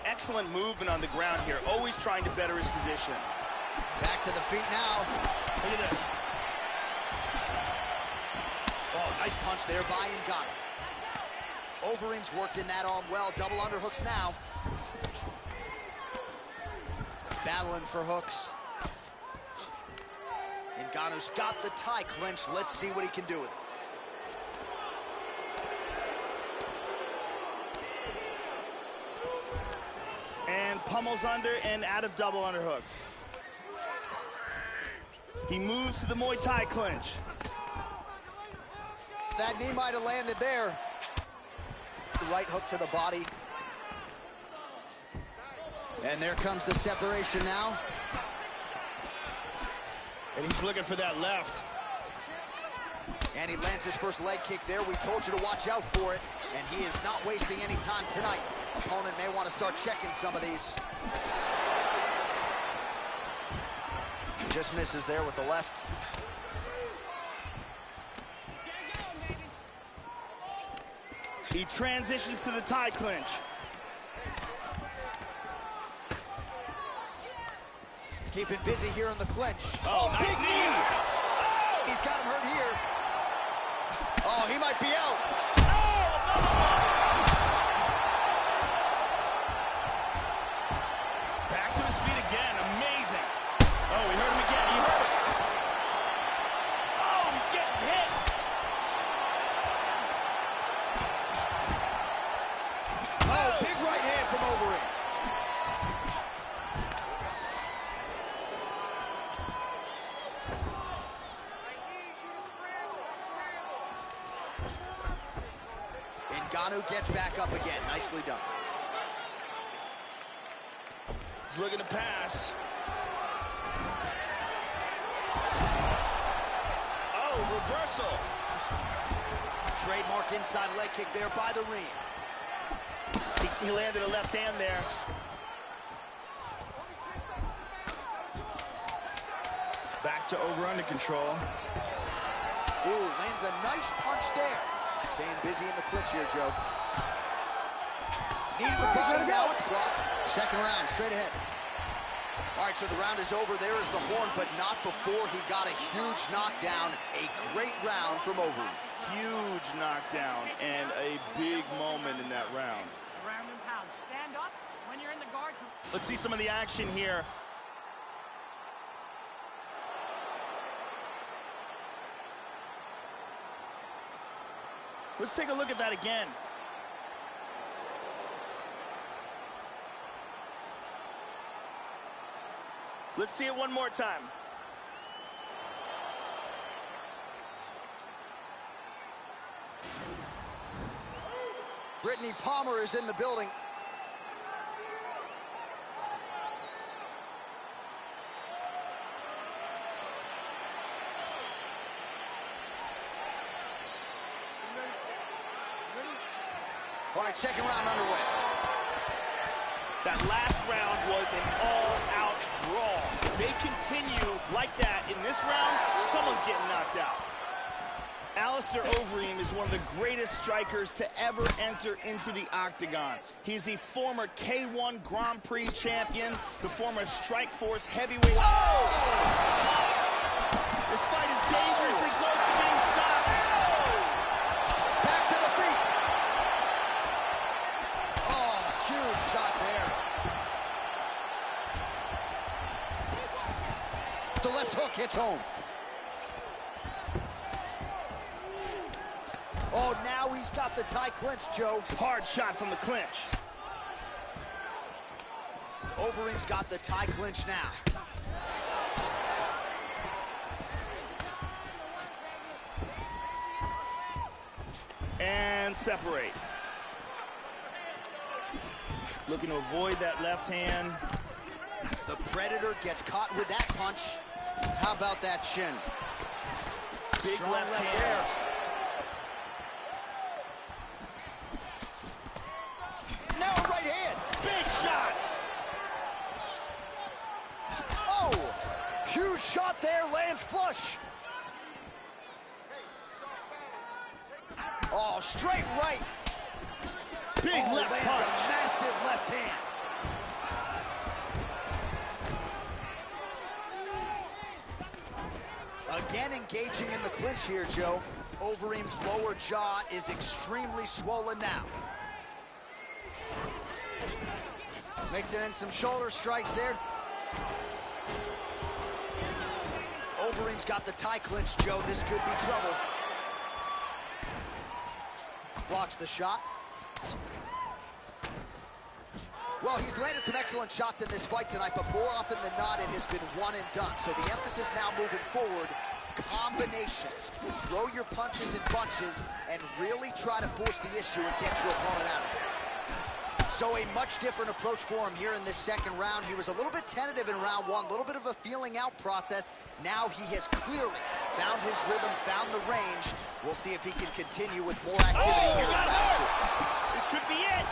Excellent movement on the ground here, always trying to better his position. Back to the feet now. Look at this. Oh, nice punch there by Ngannou. Overeem's worked in that arm well. Double underhooks now. Battling for hooks. Ngannou's got the tie clinch. Let's see what he can do with it. And pummels under and out of double underhooks. He moves to the Muay Thai clinch. That knee might have landed there. The right hook to the body. And there comes the separation now. And he's looking for that left. And he lands his first leg kick there. We told you to watch out for it. And he is not wasting any time tonight. Opponent may want to start checking some of these. Just misses there with the left. He transitions to the tie clinch. Keeping busy here in the clinch. Oh, nice big knee! He's got him hurt here. Oh, he might be out. Back to his feet again. Amazing. Oh, he hurt him again. He hurt him. Oh, he's getting hit. Oh, big right hand from Overeem. Ngannou gets back up again. Nicely done. He's looking to pass. Oh, reversal. Trademark inside leg kick there by the ring. He landed a left hand there. Back to over under control. Ooh, lands a nice punch there. Staying busy in the clinch here, Joe. Knee to the body, now it's blocked. Second round, straight ahead. All right, so the round is over. There is the horn, but not before he got a huge knockdown. A great round from Overeem. Huge knockdown and a big moment in that round. Ground and pound. Stand up when you're in the guard. Let's see some of the action here. Let's take a look at that again. Let's see it one more time. Brittany Palmer is in the building. All right, second round underway. That last round was an all-out brawl. They continue like that. In this round, someone's getting knocked out. Alistair Overeem is one of the greatest strikers to ever enter into the octagon. He's the former K1 Grand Prix champion, the former Strikeforce heavyweight. Oh! This fight is dangerously close to being stopped. Oh! Back to the feet. Oh, huge shot there. The left hook hits home. Oh, now he's got the tie clinch, Joe. Hard shot from the clinch. Overeem's got the tie clinch now. And separate. Looking to avoid that left hand. The Predator gets caught with that punch. How about that shin? Big Strong left hand. there. Now a right hand. Big shots. Oh, huge shot there, lands flush. Oh, straight right. Big left lands punch. a massive left hand. Again engaging in the clinch here, Joe. Overeem's lower jaw is extremely swollen now. Mixing in some shoulder strikes there. Overeem's got the tie clinch, Joe. This could be trouble. Blocks the shot. Well, he's landed some excellent shots in this fight tonight, but more often than not, it has been one and done. So the emphasis now moving forward, combinations. Throw your punches in bunches and really try to force the issue and get your opponent out of it. So a much different approach for him here in this second round. He was a little bit tentative in round one, a little bit of a feeling out process. Now he has clearly found his rhythm, found the range. We'll see if he can continue with more activity here in round two. This could be it.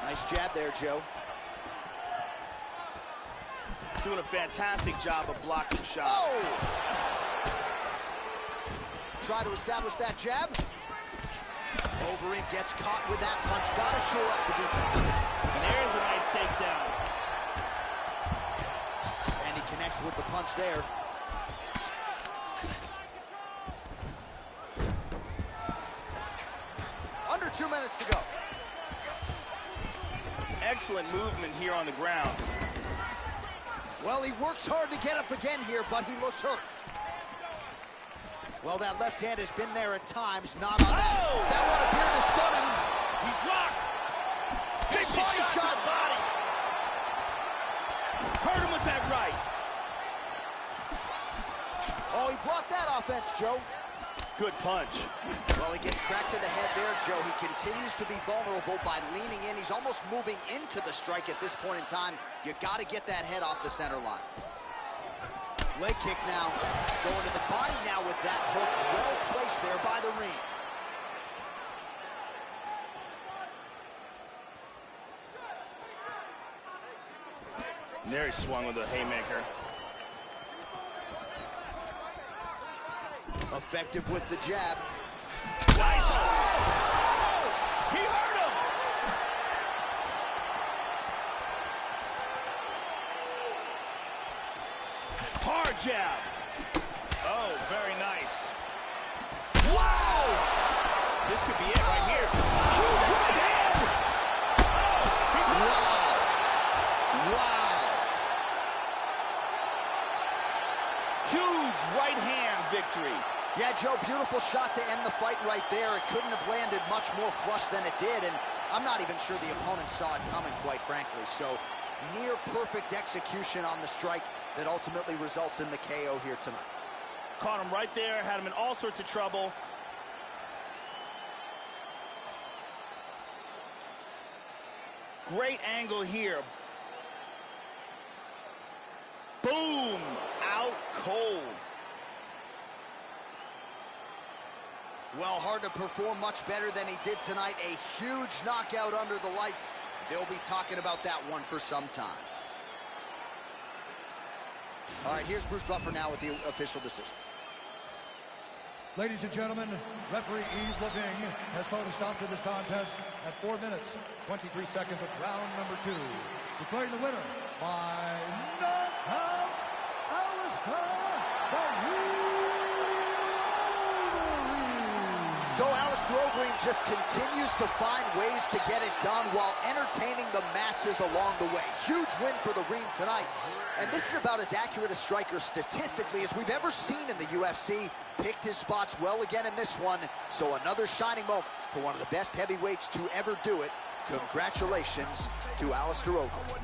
Nice jab there, Joe. Doing a fantastic job of blocking shots. Oh! Try to establish that jab. Overeem gets caught with that punch. Gotta shore up the defense. And there's a nice takedown. And he connects with the punch there. Under 2 minutes to go. Excellent movement here on the ground. Well, he works hard to get up again here, but he looks hurt. Well, that left hand has been there at times, not on that. That one appeared to stun him. He's rocked. Big body shot. To the body. Hurt him with that right. Oh, he blocked that offense, Joe. Good punch. Well, he gets cracked to the head there, Joe. He continues to be vulnerable by leaning in. He's almost moving into the strike at this point in time. You got to get that head off the center line. Leg kick now. Going to the body now with that hook. Well placed there by the ring. And there he swung with a haymaker. Effective with the jab. Nice. Oh! He hurt him. Hard jab. Oh, very nice. Wow! This could be it right here. Huge right hand. Oh, wow. Wow. Huge right hand victory. Yeah, Joe, beautiful shot to end the fight right there. It couldn't have landed much more flush than it did, and I'm not even sure the opponent saw it coming, quite frankly. So, near perfect execution on the strike that ultimately results in the KO here tonight. Caught him right there, had him in all sorts of trouble. Great angle here. Boom! Out cold. Well, hard to perform much better than he did tonight. A huge knockout under the lights. They'll be talking about that one for some time. All right, here's Bruce Buffer now with the official decision. Ladies and gentlemen, referee Yves Leving has called a stop to this contest at 4 minutes, 23 seconds of round number 2. Declaring the winner by knockout, Alistair the So Alistair Overeem just continues to find ways to get it done while entertaining the masses along the way. Huge win for the Reem tonight. And this is about as accurate a striker statistically as we've ever seen in the UFC. Picked his spots well again in this one. So another shining moment for one of the best heavyweights to ever do it. Congratulations to Alistair Overeem.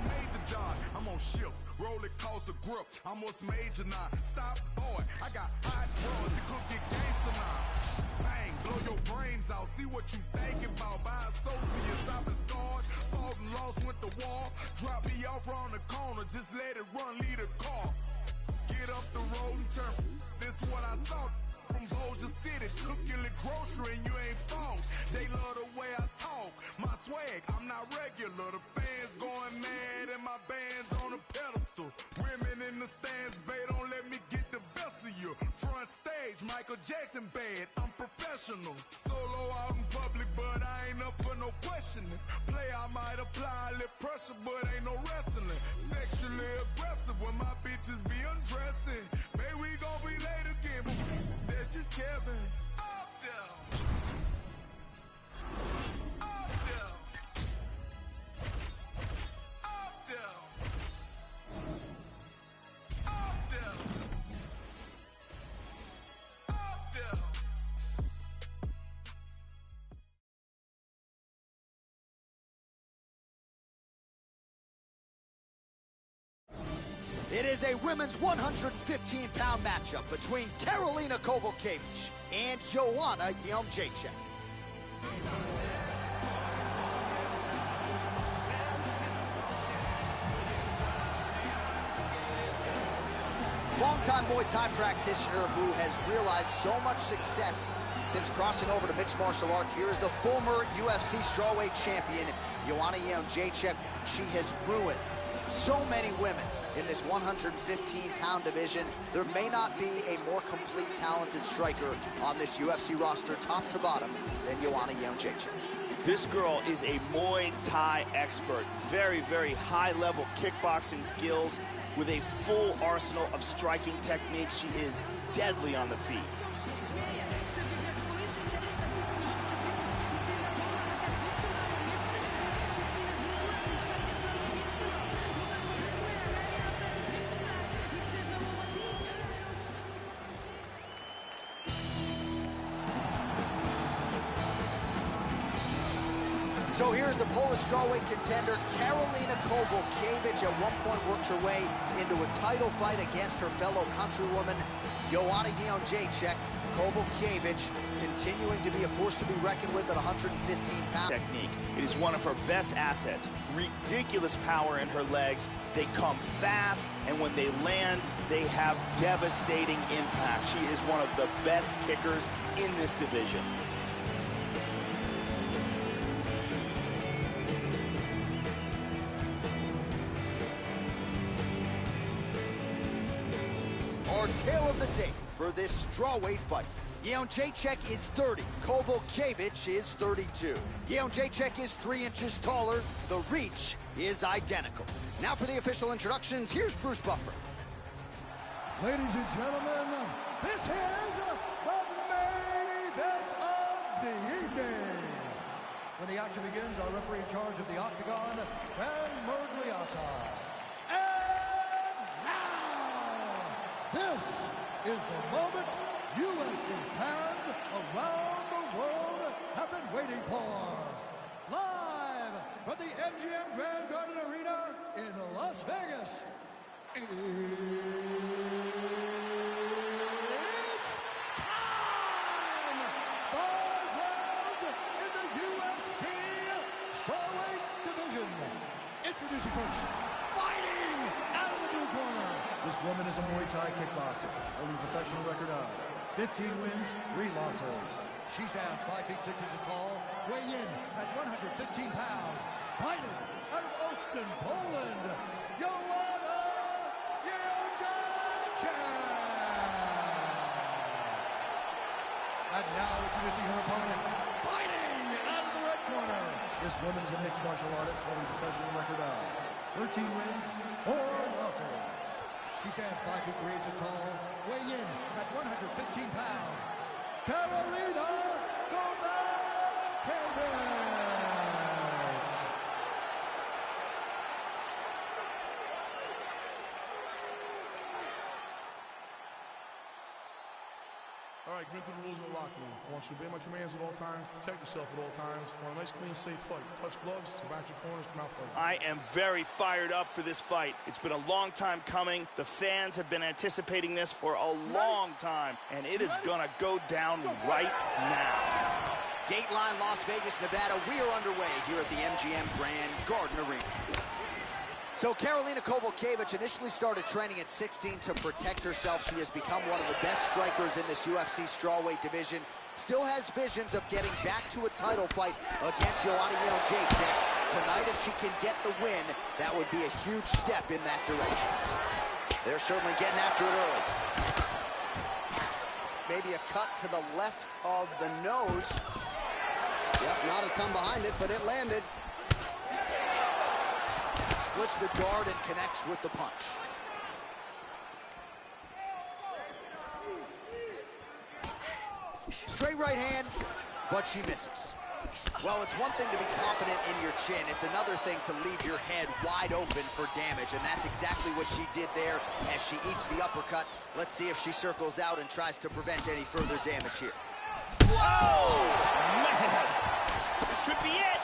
I'm on ships, roll it cause a grip. I'm what's major now. Stop, boy. I got hot rods. It could get gangster now. Bang, blow your brains out. See what you thinking about. By associates, I've been scarred. Fought and lost, went to war. Drop me off around the corner. Just let it run, lead a car. Get up the road and turn. This is what I thought. From Bossier City, cook your grocery and you ain't phone. They love the way I talk. My swag, I'm not regular. The fans going mad and my band's on a pedestal. Women in the stands, babe, don't let me get the best of you. Front stage, Michael Jackson bad, I'm professional. Solo out in public, but I ain't up for no questioning. Play, I might apply a little pressure, but ain't no wrestling. Sexually aggressive when my bitches be undressing. Maybe we gon' be late again, but that's just Kevin. Up there. Up there. Up there. Up there. Up there. It is a women's 115-pound matchup between Karolina Kowalkiewicz and Joanna Jędrzejczyk. Longtime Muay Thai practitioner who has realized so much success since crossing over to mixed martial arts. Here is the former UFC strawweight champion, Joanna Jędrzejczyk. She has ruined so many women in this 115-pound division. There may not be a more complete, talented striker on this UFC roster, top to bottom, than Joanna Jędrzejczyk. This girl is a Muay Thai expert. Very, very high-level kickboxing skills with a full arsenal of striking techniques. She is deadly on the feet. So here's the Polish strawweight contender, Karolina Kowalkiewicz. At one point worked her way into a title fight against her fellow countrywoman, Joanna Jędrzejczyk. Kowalkiewicz continuing to be a force to be reckoned with at 115 pounds. Technique. It is one of her best assets. Ridiculous power in her legs. They come fast, and when they land, they have devastating impact. She is one of the best kickers in this division. Our tale of the tape for this strawweight fight. Jacek is 30. Kowalkiewicz is 32. Jacek is 3 inches taller. The reach is identical. Now for the official introductions, here's Bruce Buffer. Ladies and gentlemen, this is the main event of the evening. When the action begins, our referee in charge of the Octagon, Van Mergliata. And now, this is the moment UFC fans around the world have been waiting for. Live from the MGM Grand Garden Arena in Las Vegas. It's time! 5 rounds in the UFC strawweight division. Introducing first, fighting out of the blue corner. This woman is a Muay Thai kickboxer, holding professional record of 15 wins, 3 losses. She stands 5 feet 6 inches tall, weighing in at 115 pounds. Fighting out of Austin, Poland, Joanna Jędrzejczyk. And now introducing her opponent, fighting out of the red corner. This woman is a mixed martial artist, holding professional record of 13 wins, 4 losses. She stands 5 feet 3 inches tall, weighing in at 115 pounds. Karolina Kowalkiewicz. All right, commit to the rules of the locker room. I want you to obey my commands at all times, protect yourself at all times. I want a nice, clean, safe fight. Touch gloves, back your corners, come out fighting. I am very fired up for this fight. It's been a long time coming. The fans have been anticipating this for a long time, and it is gonna go down right now. Dateline, Las Vegas, Nevada. We are underway here at the MGM Grand Garden Arena. So Karolina Kowalkiewicz initially started training at 16 to protect herself. She has become one of the best strikers in this UFC strawweight division. Still has visions of getting back to a title fight against Joanna Jędrzejczyk. Tonight, if she can get the win, that would be a huge step in that direction. They're certainly getting after it early. Maybe a cut to the left of the nose. Yep, not a ton behind it, but it landed. Splits the guard and connects with the punch. Straight right hand, but she misses. Well, it's one thing to be confident in your chin. It's another thing to leave your head wide open for damage, and that's exactly what she did there as she eats the uppercut. Let's see if she circles out and tries to prevent any further damage here. Whoa! Man! This could be it!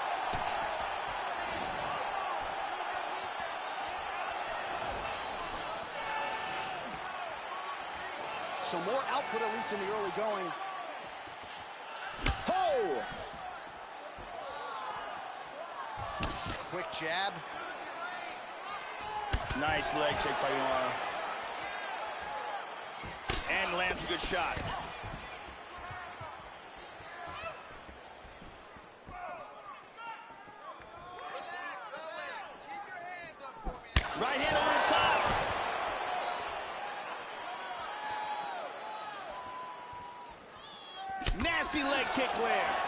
So more output, at least in the early going. Oh! Quick jab. Nice leg kick by Joanna. And lands a good shot. Right hand over the top. Nasty leg kick lands.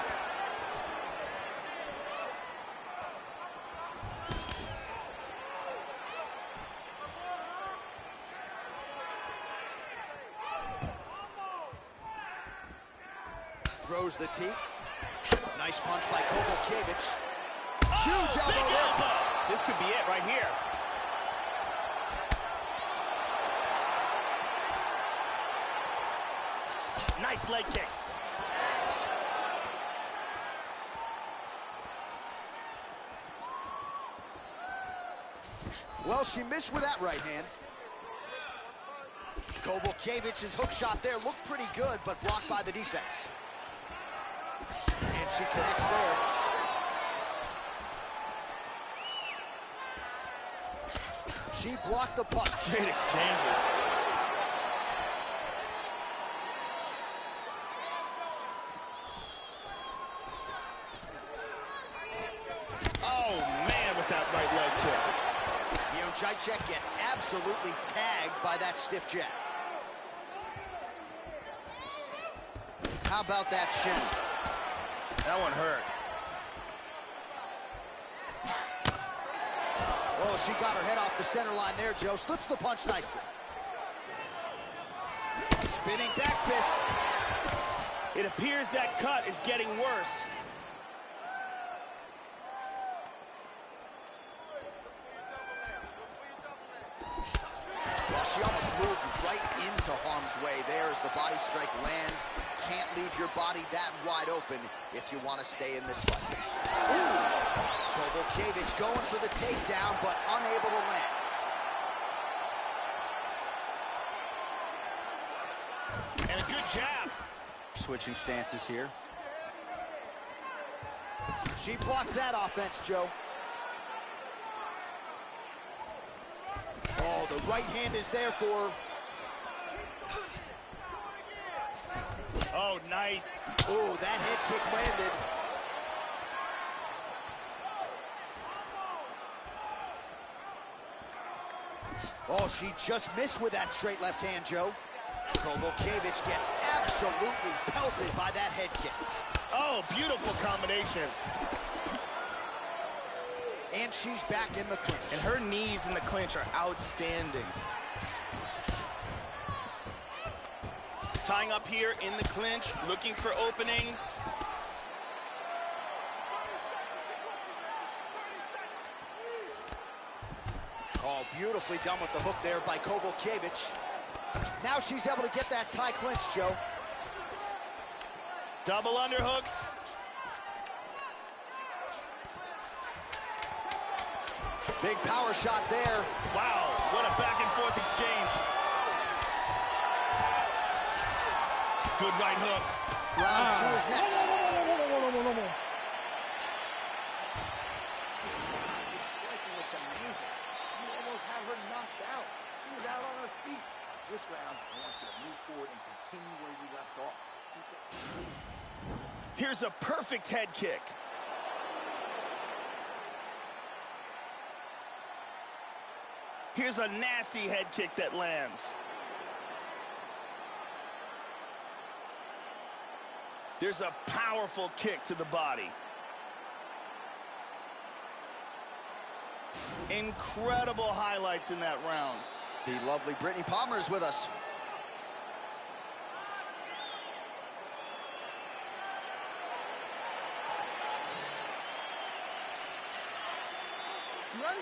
Throws the teep. Nice punch by Kowalkiewicz. Huge elbow there. This could be it right here. Nice leg kick. Well, she missed with that right hand. Kowalkiewicz's hook shot there looked pretty good, but blocked by the defense. And she connects there. She blocked the punch. Great exchanges. Oh, man, with that right leg kick. Jędrzejczyk gets absolutely tagged by that stiff jab. How about that shin? That one hurt. Oh, she got her head off the center line there, Joe. Slips the punch nicely. Spinning back fist. It appears that cut is getting worse. Well, she almost moved right into harm's way there as the body strike lands. Can't leave your body that wide open if you want to stay in this fight. Ooh! Kovalkiewicz going for the takedown, but unable to land. And a good jab. Switching stances here. She blocks that offense, Joe. Oh, the right hand is there for her. Oh, nice. Oh, that head kick landed. Oh, she just missed with that straight left hand, Joe. Kovalkiewicz gets absolutely pelted by that head kick. Oh, beautiful combination. And she's back in the clinch. And her knees in the clinch are outstanding. Tying up here in the clinch, looking for openings. Oh, beautifully done with the hook there by Kovalkiewicz. Now she's able to get that tie clinch, Joe. Double underhooks. Big power shot there. Wow, what a back and forth exchange. Good right hook. Round two is next. It's amazing. You almost had her knocked out. She was out on her feet. This round, I want you to move forward and continue where you left off. Here's a perfect head kick. Here's a nasty head kick that lands. There's a powerful kick to the body. Incredible highlights in that round. The lovely Brittany Palmer is with us. You ready?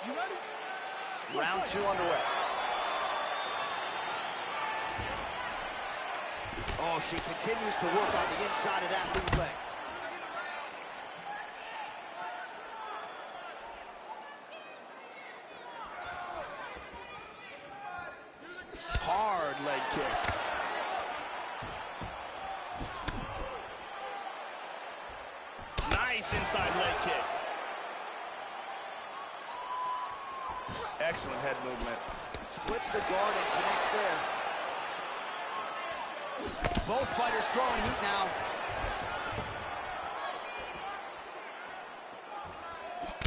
You ready? Round two underway. Oh, she continues to work on the inside of that lead leg. Hard leg kick. Nice inside leg kick. Excellent head movement. Splits the guard and connects there. Both fighters throwing heat now.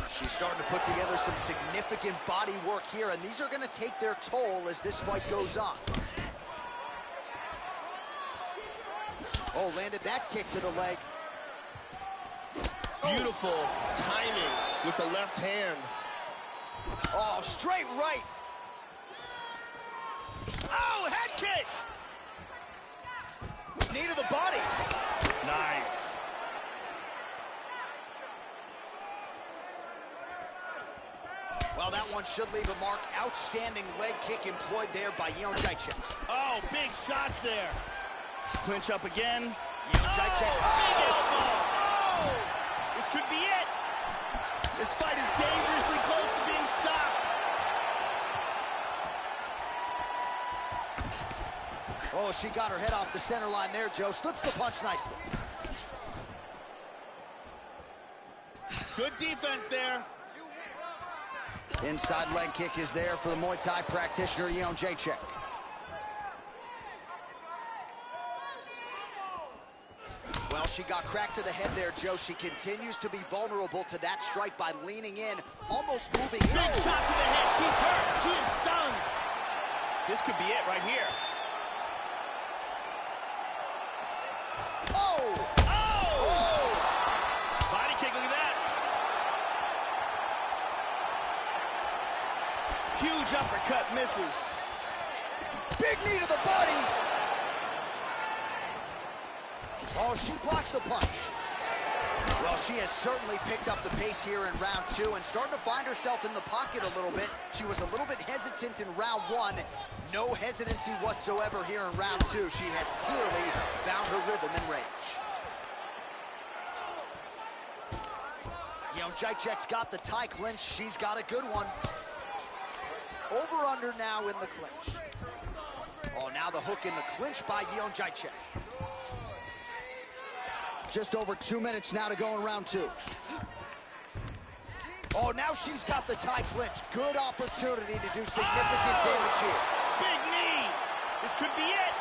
She's starting to put together some significant body work here, and these are going to take their toll as this fight goes on. Oh, landed that kick to the leg. Beautiful timing with the left hand. Oh, straight right. Oh, head kick! Knee to the body. Nice. Well, that one should leave a mark. Outstanding leg kick employed there by Jędrzejczyk. Oh, big shots there. Clinch up again. Jędrzejczyk. Big elbow. Oh, this could be it. This fight is dangerously close to being stopped. Oh, she got her head off the center line there, Joe. Slips the punch nicely. Good defense there. Inside leg kick is there for the Muay Thai practitioner, Jędrzejczyk. Well, she got cracked to the head there, Joe. She continues to be vulnerable to that strike by leaning in, almost moving in. Big shot to the head. She's hurt. She is stunned. This could be it right here. Huge uppercut misses. Big knee to the body. Oh, she blocks the punch. Well, she has certainly picked up the pace here in round 2 and starting to find herself in the pocket a little bit. She was a little bit hesitant in round 1. No hesitancy whatsoever here in round 2. She has clearly found her rhythm and range. Jędrzejczyk's got the tie clinch. She's got a good one. Over-under now in the clinch. Oh, now the hook in the clinch by Jędrzejczyk. Just over 2 minutes now to go in round 2. Oh, now she's got the tie clinch. Good opportunity to do significant damage here. Big knee. This could be it.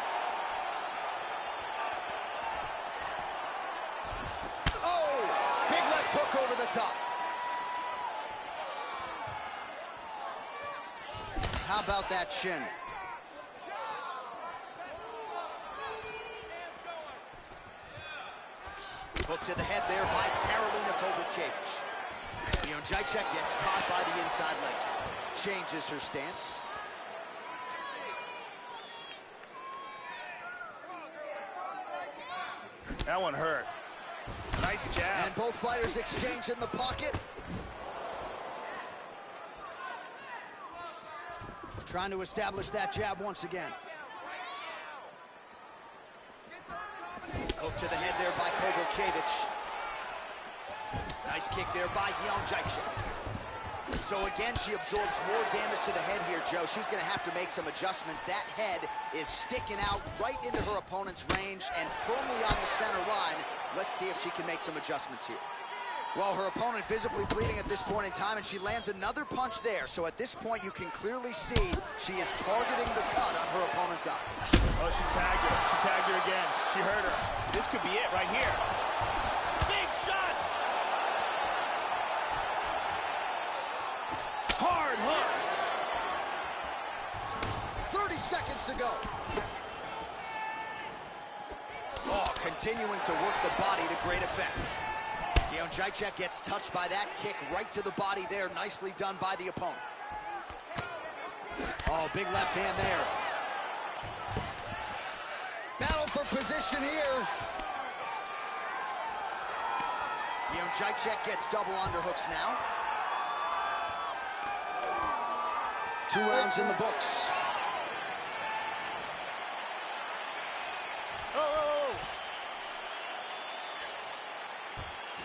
Oh, big left hook over the top. How about that shin? Hook to the head there by Karolina Kowalkiewicz. Jędrzejczyk gets caught by the inside leg. Changes her stance. That one hurt. Nice jab. And both fighters exchange in the pocket. Trying to establish that jab once again. Hook to the head there by Kowalkiewicz. Nice kick there by Jędrzejczyk. So again, she absorbs more damage to the head here, Joe. She's going to have to make some adjustments. That head is sticking out right into her opponent's range and firmly on the center line. Let's see if she can make some adjustments here. Well, her opponent visibly bleeding at this point in time, and she lands another punch there. So at this point, you can clearly see she is targeting the cut on her opponent's eye. Oh, she tagged her. She tagged her again. She hurt her. This could be it right here. Big shots! Hard hook. 30 seconds to go. Oh, continuing to work the body to great effect. Jędrzejczyk gets touched by that kick right to the body there. Nicely done by the opponent. Oh, big left hand there. Battle for position here. Jędrzejczyk gets double underhooks now. 2 rounds in the books.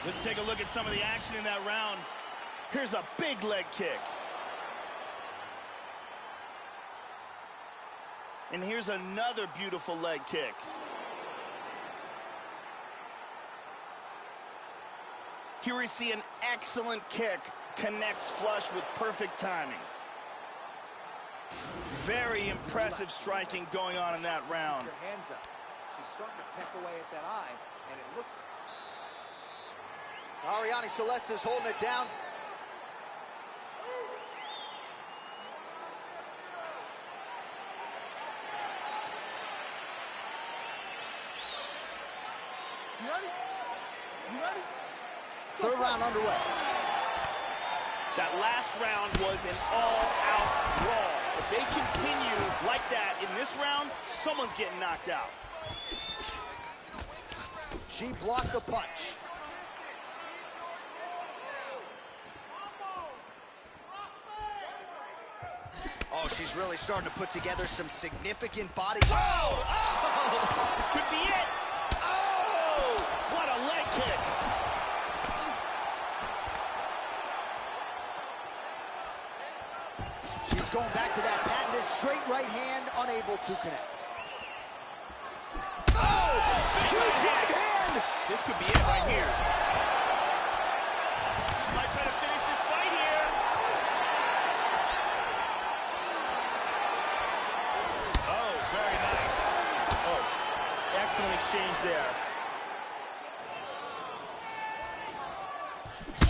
Let's take a look at some of the action in that round. Here's a big leg kick. And here's another beautiful leg kick. Here we see an excellent kick. Connects flush with perfect timing. Very impressive striking going on in that round. Her hands up. She's starting to peck away at that eye, and it looks... Ariane Celeste is holding it down. You ready? You ready? Third round underway. That last round was an all-out brawl. If they continue like that in this round, someone's getting knocked out. She blocked the punch. Oh, she's really starting to put together some significant body. Oh! Oh! This could be it. Oh! What a leg kick. She's going back to that patented straight right hand, unable to connect. Oh! Huge right hand! This could be it right here. She might try to finish this fight here. Oh, very nice. Oh, excellent exchange there.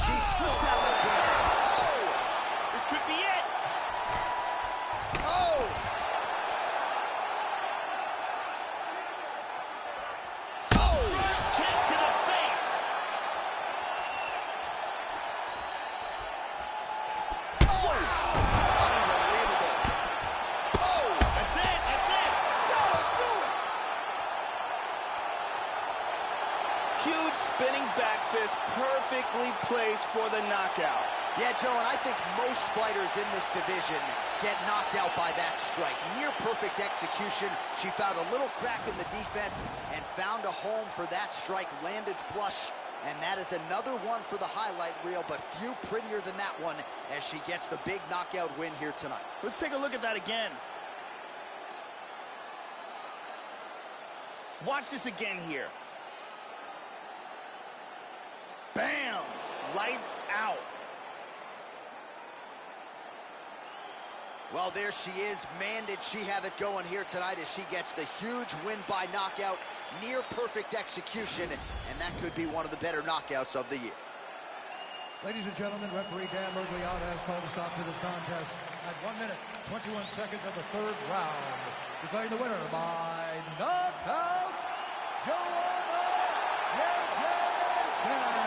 She slips that left hand. Oh! This could be it. Oh! Kick to the face. Oh! Unbelievable. this, perfectly placed for the knockout. Yeah, Joe, and I think most fighters in this division get knocked out by that strike. Near perfect execution. She found a little crack in the defense and found a home for that strike, landed flush. And that is another one for the highlight reel, but few prettier than that one as she gets the big knockout win here tonight. Let's take a look at that again. Watch this again here. Bam! Lights out. Well, there she is. Man, did she have it going here tonight as she gets the huge win by knockout, near perfect execution, and that could be one of the better knockouts of the year. Ladies and gentlemen, referee Dan Mergliata has called a stop to this contest at 1 minute, 21 seconds of the third round. Declaring the winner by knockout, Joanna Jędrzejczyk.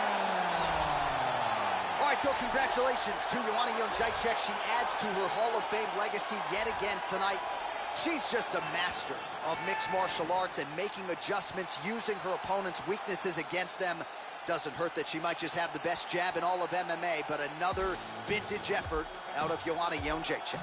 All right, so congratulations to Joanna Jędrzejczyk. She adds to her Hall of Fame legacy yet again tonight. She's just a master of mixed martial arts and making adjustments, using her opponent's weaknesses against them. Doesn't hurt that she might just have the best jab in all of MMA, but another vintage effort out of Joanna Jędrzejczyk.